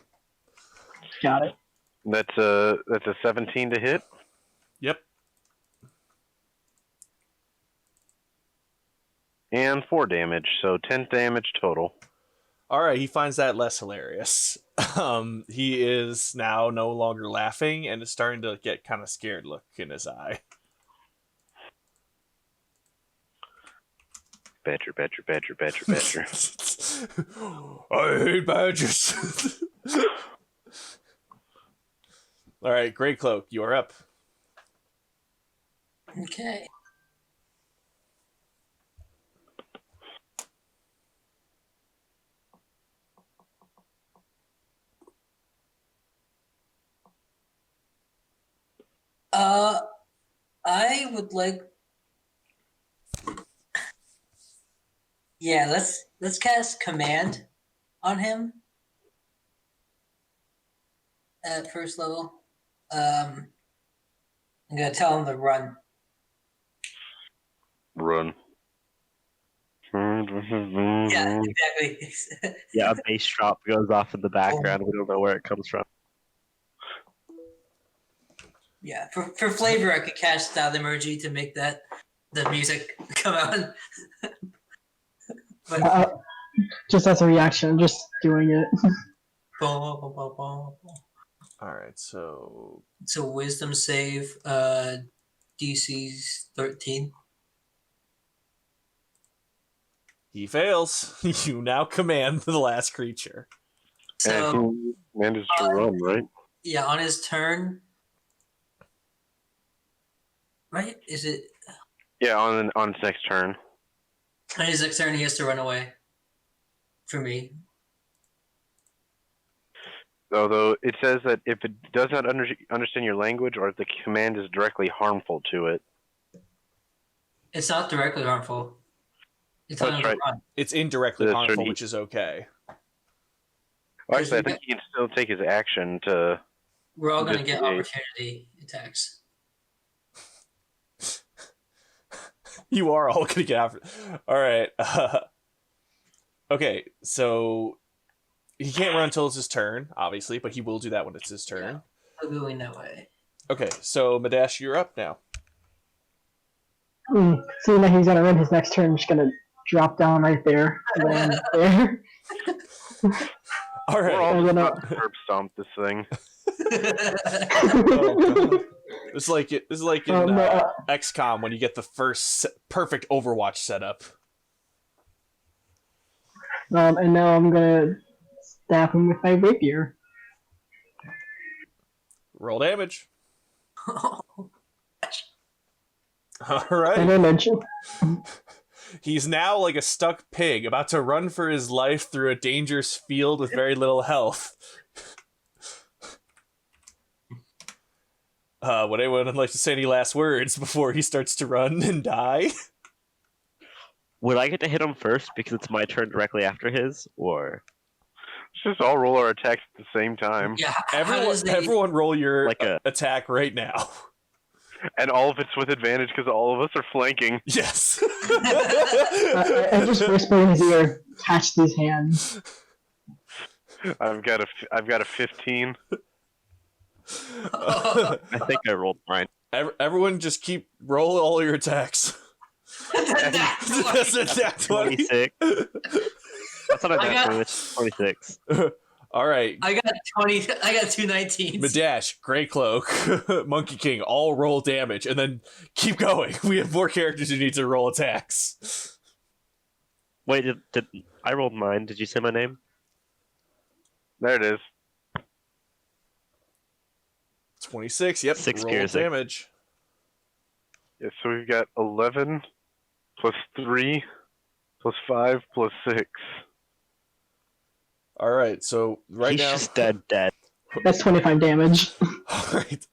[SPEAKER 3] Got it.
[SPEAKER 1] That's a 17 to hit.
[SPEAKER 2] Yep.
[SPEAKER 1] And 4 damage, so 10 damage total.
[SPEAKER 2] All right, he finds that less hilarious. He is now no longer laughing and is starting to get kind of scared look in his eye.
[SPEAKER 1] Badger, badger, badger, badger, badger.
[SPEAKER 2] I hate badgers. All right, Grey Cloak, you are up.
[SPEAKER 4] Okay. I would like. Yeah, let's cast command on him at first level. I'm gonna tell him to run.
[SPEAKER 1] Run.
[SPEAKER 4] Yeah, exactly.
[SPEAKER 5] Yeah, a bass drop goes off in the background. We don't know where it comes from.
[SPEAKER 4] Yeah, for flavor, I could cast Style Emoji to make the music come out. But
[SPEAKER 3] Just as a reaction, I'm just doing it.
[SPEAKER 2] All right, so
[SPEAKER 4] It's a wisdom save. DC's 13.
[SPEAKER 2] he fails. You now command the last creature.
[SPEAKER 4] So
[SPEAKER 1] And he managed to run, right?
[SPEAKER 4] yeah, on his turn, right? Is it
[SPEAKER 1] Yeah, on its next turn.
[SPEAKER 4] on his next turn? He has to run away. For me,
[SPEAKER 1] Although it says that if it does not understand your language or if the command is directly harmful to it.
[SPEAKER 4] it's not directly harmful. It's
[SPEAKER 1] That's
[SPEAKER 4] telling him to
[SPEAKER 1] right.
[SPEAKER 4] run.
[SPEAKER 2] It's indirectly
[SPEAKER 1] That's
[SPEAKER 2] harmful,
[SPEAKER 1] right.
[SPEAKER 2] which is okay.
[SPEAKER 1] Well, actually, I think he can still take his action to
[SPEAKER 4] We're all gonna
[SPEAKER 1] Just
[SPEAKER 4] get
[SPEAKER 1] me.
[SPEAKER 4] opportunity attacks.
[SPEAKER 2] You are all gonna get after. All right. Okay, so he can't run until it's his turn, obviously, but he will do that when it's his turn.
[SPEAKER 4] We're going that way.
[SPEAKER 2] Okay, so Madash, you're up now.
[SPEAKER 3] Seeing that he's gonna run his next turn, I'm just gonna drop down right there. Land there.
[SPEAKER 2] All
[SPEAKER 1] We're all
[SPEAKER 2] right.
[SPEAKER 3] And then,
[SPEAKER 1] just about to curb stomp this thing.
[SPEAKER 2] Oh, God. It's like in
[SPEAKER 3] no,
[SPEAKER 2] XCOM when you get the first perfect Overwatch setup.
[SPEAKER 3] and now I'm gonna stab him with my rapier.
[SPEAKER 2] Roll damage. All
[SPEAKER 3] And
[SPEAKER 2] right.
[SPEAKER 3] then mention.
[SPEAKER 2] He's now like a stuck pig, about to run for his life through a dangerous field with very little health. Would anyone like to say any last words before he starts to run and die?
[SPEAKER 5] Would I get to hit him first because it's my turn directly after his, or
[SPEAKER 1] Let's just all roll our attacks at the same time.
[SPEAKER 4] Yeah. how does
[SPEAKER 2] Everyone roll your
[SPEAKER 5] Like a-
[SPEAKER 2] attack right now.
[SPEAKER 1] And all of it's with advantage because all of us are flanking.
[SPEAKER 2] Yes.
[SPEAKER 3] I just whisper in his ear, catch these hands.
[SPEAKER 1] I've got a 15.
[SPEAKER 5] I think I rolled mine.
[SPEAKER 2] Everyone just keep roll all your attacks. That's a nat 20.
[SPEAKER 5] 26. That's not a
[SPEAKER 4] I
[SPEAKER 5] nat
[SPEAKER 4] got-
[SPEAKER 5] 20, it's 26.
[SPEAKER 2] All right.
[SPEAKER 4] I got 20. I got 2 19s.
[SPEAKER 2] Madash, Grey Cloak, Monkey King, all roll damage, and then keep going. We have more characters who need to roll attacks.
[SPEAKER 5] Wait, did I rolled mine? Did you say my name?
[SPEAKER 1] There it is.
[SPEAKER 2] 26, yep.
[SPEAKER 5] Six
[SPEAKER 2] roll
[SPEAKER 5] gears,
[SPEAKER 2] damage.
[SPEAKER 1] Yeah, so we've got 11 plus 3 plus 5 plus 6.
[SPEAKER 2] All right, so
[SPEAKER 5] He's
[SPEAKER 2] now...
[SPEAKER 5] just dead.
[SPEAKER 3] That's 25 damage.
[SPEAKER 2] All right.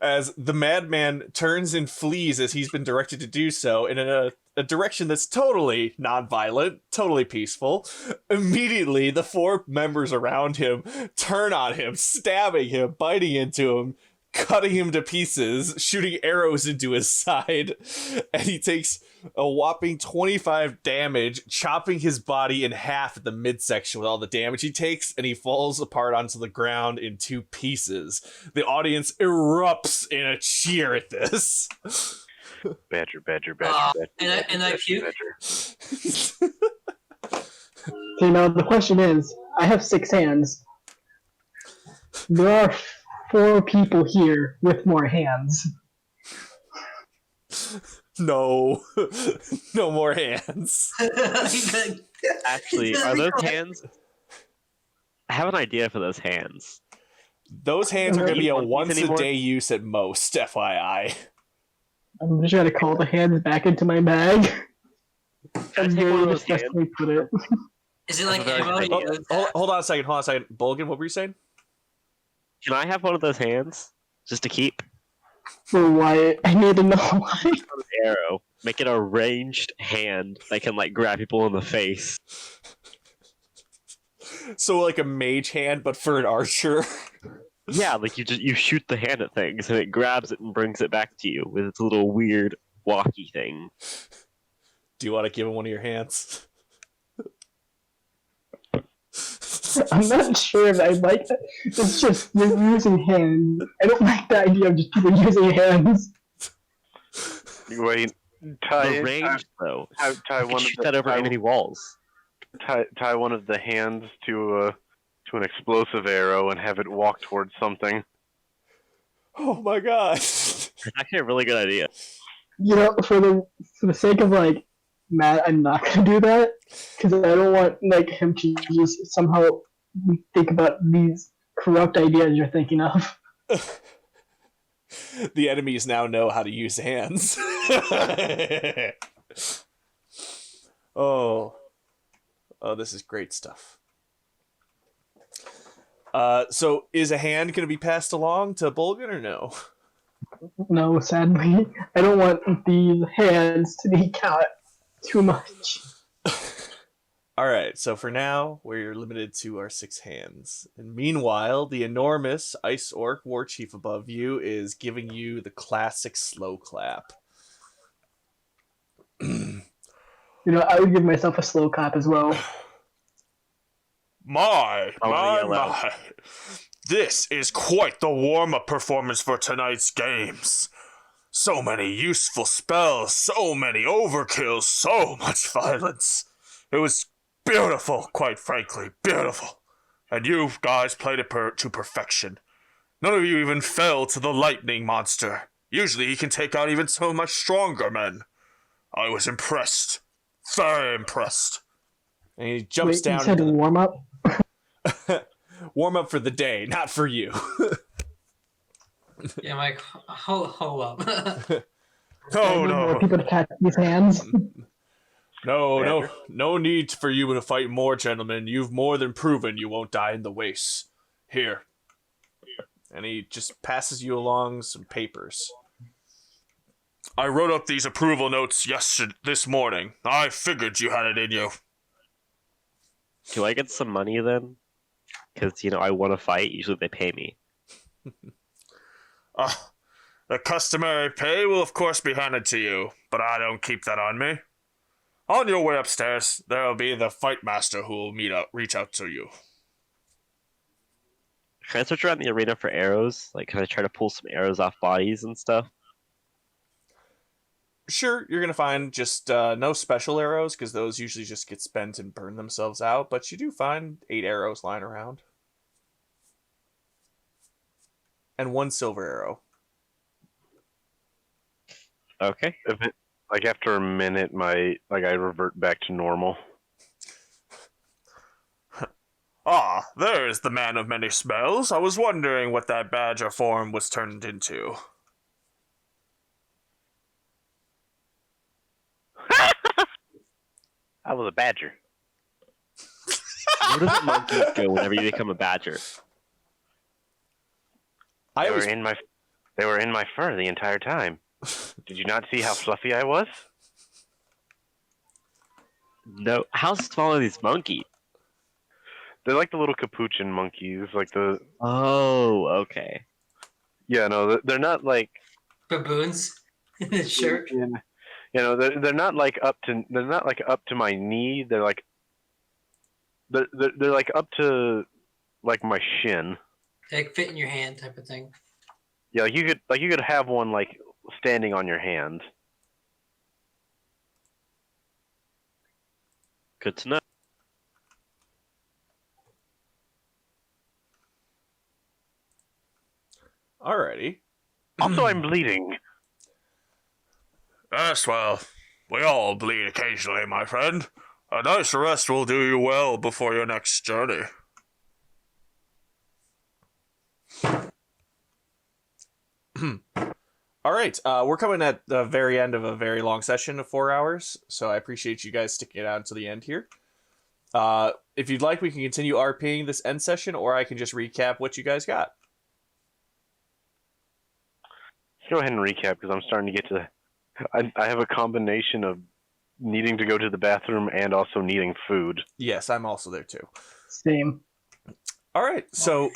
[SPEAKER 2] As the madman turns and flees as he's been directed to do so in a direction that's totally non-violent, totally peaceful, immediately the four members around him turn on him, stabbing him, biting into him, cutting him to pieces, shooting arrows into his side, and he takes a whopping 25 damage, chopping his body in half at the midsection with all the damage he takes, and he falls apart onto the ground in 2 pieces. The audience erupts in a cheer at this.
[SPEAKER 1] Badger, badger, badger, badger.
[SPEAKER 4] and I
[SPEAKER 1] badger,
[SPEAKER 4] puke.
[SPEAKER 1] badger.
[SPEAKER 3] So now the question is, I have 6 hands. There are 4 people here with more hands.
[SPEAKER 2] No. No more hands.
[SPEAKER 5] Actually, are those hands? I have an idea for those hands.
[SPEAKER 2] Those hands are going to be a
[SPEAKER 5] Don't want these anymore?
[SPEAKER 2] once-a-day use at most, FYI.
[SPEAKER 3] I'm just gonna call the hands back into my bag.
[SPEAKER 5] Can I
[SPEAKER 3] And
[SPEAKER 5] take one of
[SPEAKER 3] very
[SPEAKER 5] those hands?
[SPEAKER 3] respectfully put it.
[SPEAKER 4] Is it like
[SPEAKER 5] That's a very
[SPEAKER 4] ammo?
[SPEAKER 5] good idea.
[SPEAKER 2] Hold on a second. Bulligan, what were you saying?
[SPEAKER 5] Can I have one of those hands just to keep?
[SPEAKER 3] For why? I need to know why.
[SPEAKER 5] An arrow. Make it a ranged hand that can like grab people in the face.
[SPEAKER 2] So like a mage hand, but for an archer.
[SPEAKER 5] Yeah, like you shoot the hand at things and it grabs it and brings it back to you with its little weird walkie thing.
[SPEAKER 2] Do you want to give him one of your hands?
[SPEAKER 3] I'm not sure if I like that. It's just you're using hands. I don't like the idea of just people using hands.
[SPEAKER 1] Wait, tie,
[SPEAKER 5] The range, though.
[SPEAKER 1] tie
[SPEAKER 5] You
[SPEAKER 1] one
[SPEAKER 5] can
[SPEAKER 1] of
[SPEAKER 5] shoot
[SPEAKER 1] the,
[SPEAKER 5] that over
[SPEAKER 1] tie,
[SPEAKER 5] enemy walls.
[SPEAKER 1] tie one of the hands to an explosive arrow and have it walk towards something.
[SPEAKER 2] Oh my god.
[SPEAKER 5] It's actually a really good idea.
[SPEAKER 3] You know, for the sake of like Matt, I'm not gonna do that because I don't want like him to just somehow think about these corrupt ideas you're thinking of.
[SPEAKER 2] The enemies now know how to use hands. Oh, this is great stuff. So is a hand going to be passed along to Bulgan or no?
[SPEAKER 3] No, sadly, I don't want these hands to be caught too much.
[SPEAKER 2] All All right, so for now, we're limited to our 6 hands. And meanwhile, the enormous Ice Orc War Chief above you is giving you the classic slow clap.
[SPEAKER 3] You know, I would give myself a slow clap as well.
[SPEAKER 2] My,
[SPEAKER 5] I wanna
[SPEAKER 2] my,
[SPEAKER 5] yell out.
[SPEAKER 2] my. This is quite the warm-up performance for tonight's games. So many useful spells, so many overkills, so much violence. It was beautiful, quite frankly, beautiful. And you guys played it to perfection. None of you even fell to the lightning monster. Usually he can take out even so much stronger men. I was impressed. Very impressed. And he jumps
[SPEAKER 3] Wait,
[SPEAKER 2] down.
[SPEAKER 3] you said warm up?
[SPEAKER 2] Warm up for the day, not for you.
[SPEAKER 4] Yeah, Mike, hold up.
[SPEAKER 2] Oh
[SPEAKER 3] I need more
[SPEAKER 2] no.
[SPEAKER 3] people to catch these hands.
[SPEAKER 2] No need for you to fight more, gentlemen. You've more than proven you won't die in the waste. Here. And he just passes you along some papers. I wrote up these approval notes this morning. I figured you had it in you.
[SPEAKER 5] Do I get some money then? Because, I want to fight. Usually they pay me.
[SPEAKER 2] The customary pay will of course be handed to you, but I don't keep that on me. On your way upstairs, there will be the fight master who will reach out to you.
[SPEAKER 5] Can I search around the arena for arrows? Like, can I try to pull some arrows off bodies and stuff?
[SPEAKER 2] Sure, you're gonna find just no special arrows, because those usually just get spent and burn themselves out, but you do find 8 arrows lying around. And 1 silver arrow.
[SPEAKER 5] Okay.
[SPEAKER 1] After a minute, I revert back to normal.
[SPEAKER 2] Ah, there is the man of many spells. I was wondering what that badger form was turned into.
[SPEAKER 1] I was a badger.
[SPEAKER 5] Where does the monkeys go whenever you become a badger?
[SPEAKER 1] They were in my fur the entire time. Did you not see how fluffy I was?
[SPEAKER 5] No. How small are these monkeys?
[SPEAKER 1] They're like the little capuchin monkeys, like the.
[SPEAKER 5] Oh, okay.
[SPEAKER 1] Yeah, no, they're not like.
[SPEAKER 4] Baboons in his shirt.
[SPEAKER 1] They're not like up to my knee. They're like. They're like up to, like my shin.
[SPEAKER 4] Like fit in your hand type of thing.
[SPEAKER 1] Yeah, you could have one like standing on your hand.
[SPEAKER 5] Good to know.
[SPEAKER 2] Alrighty.
[SPEAKER 1] Also, I'm bleeding.
[SPEAKER 2] Yes, well, we all bleed occasionally, my friend. A nice rest will do you well before your next journey. All right, we're coming at the very end of a very long session of 4 hours, so I appreciate you guys sticking it out until the end here. If you'd like, we can continue RPing this end session, or I can just recap what you guys got.
[SPEAKER 1] Go ahead and recap, because I'm starting to get to. I have a combination of needing to go to the bathroom and also needing food.
[SPEAKER 2] Yes, I'm also there too.
[SPEAKER 3] Same.
[SPEAKER 2] All right, so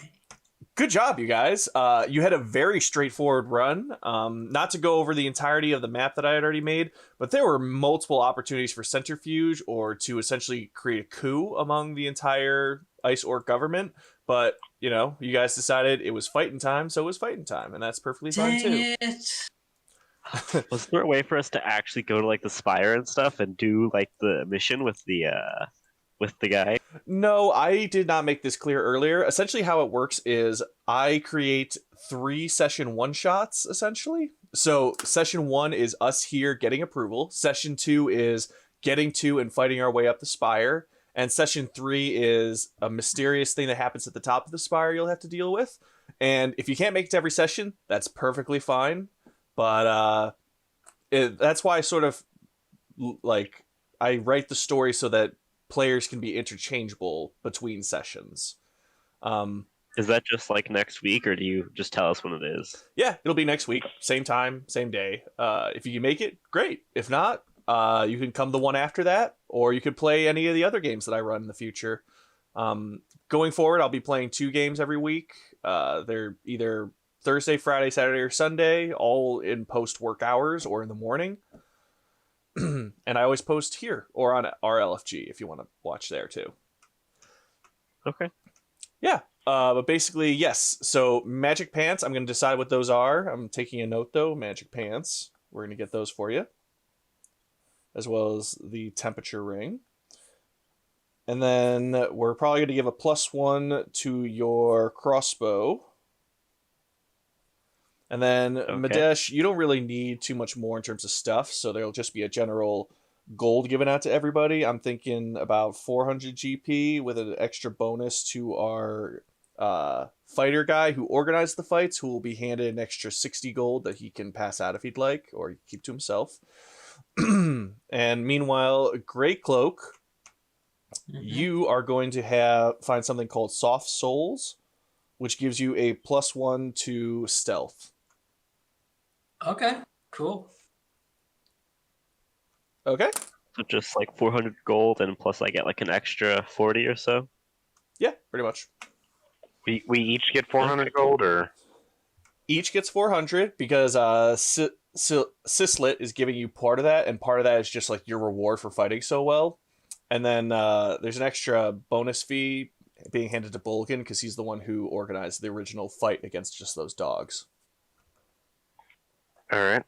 [SPEAKER 2] good job, you guys. You had a very straightforward run. Not to go over the entirety of the map that I had already made, but there were multiple opportunities for centrifuge or to essentially create a coup among the entire Ice Orc government. But, you guys decided it was fighting time, so it was fighting time, and that's perfectly fine too.
[SPEAKER 5] Was there a way for us to actually go to like the Spire and stuff and do like the mission with the guy?
[SPEAKER 2] No, I did not make this clear earlier. Essentially how it works is I create 3 session one-shots, essentially. So session 1 is us here getting approval. Session 2 is getting to and fighting our way up the Spire. And session 3 is a mysterious thing that happens at the top of the Spire you'll have to deal with. And if you can't make it to every session, that's perfectly fine. But that's why I sort of, I write the story so that players can be interchangeable between sessions.
[SPEAKER 5] Is that just like next week, or do you just tell us when it is?
[SPEAKER 2] Yeah, it'll be next week. Same time, same day. If you can make it, great. If not, you can come the one after that, or you could play any of the other games that I run in the future. Going forward, I'll be playing 2 games every week. They're either Thursday, Friday, Saturday, or Sunday, all in post-work hours or in the morning. And I always post here or on our LFG if you want to watch there too.
[SPEAKER 5] Okay.
[SPEAKER 2] Yeah. But basically, yes. So magic pants, I'm going to decide what those are. I'm taking a note though. Magic pants. We're going to get those for you. As well as the temperature ring. And then we're probably going to give a +1 to your crossbow. And then,
[SPEAKER 5] Okay.
[SPEAKER 2] Madesh, you don't really need too much more in terms of stuff, so there'll just be a general gold given out to everybody. I'm thinking about 400 GP with an extra bonus to our fighter guy who organized the fights, who will be handed an extra 60 gold that he can pass out if he'd like, or keep to himself. And meanwhile, Grey Cloak, you are going to find something called Soft Souls, which gives you a +1 to stealth.
[SPEAKER 4] Okay, cool.
[SPEAKER 2] Okay.
[SPEAKER 5] So just like 400 gold, and plus I get like an extra 40 or so.
[SPEAKER 2] Yeah, pretty much.
[SPEAKER 1] We each get 400 gold, or
[SPEAKER 2] Each gets 400 because Sislet is giving you part of that, and part of that is just like your reward for fighting so well. And then there's an extra bonus fee being handed to Bulgan because he's the one who organized the original fight against just those dogs.
[SPEAKER 1] all right.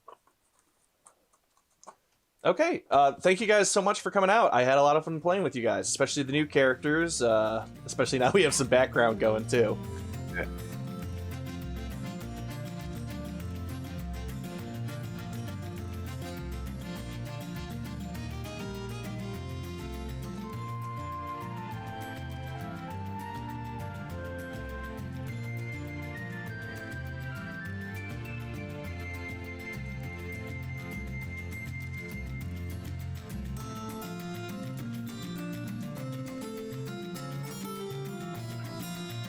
[SPEAKER 2] Okay, thank you guys so much for coming out. I had a lot of fun playing with you guys, especially the new characters. Especially now we have some background going too.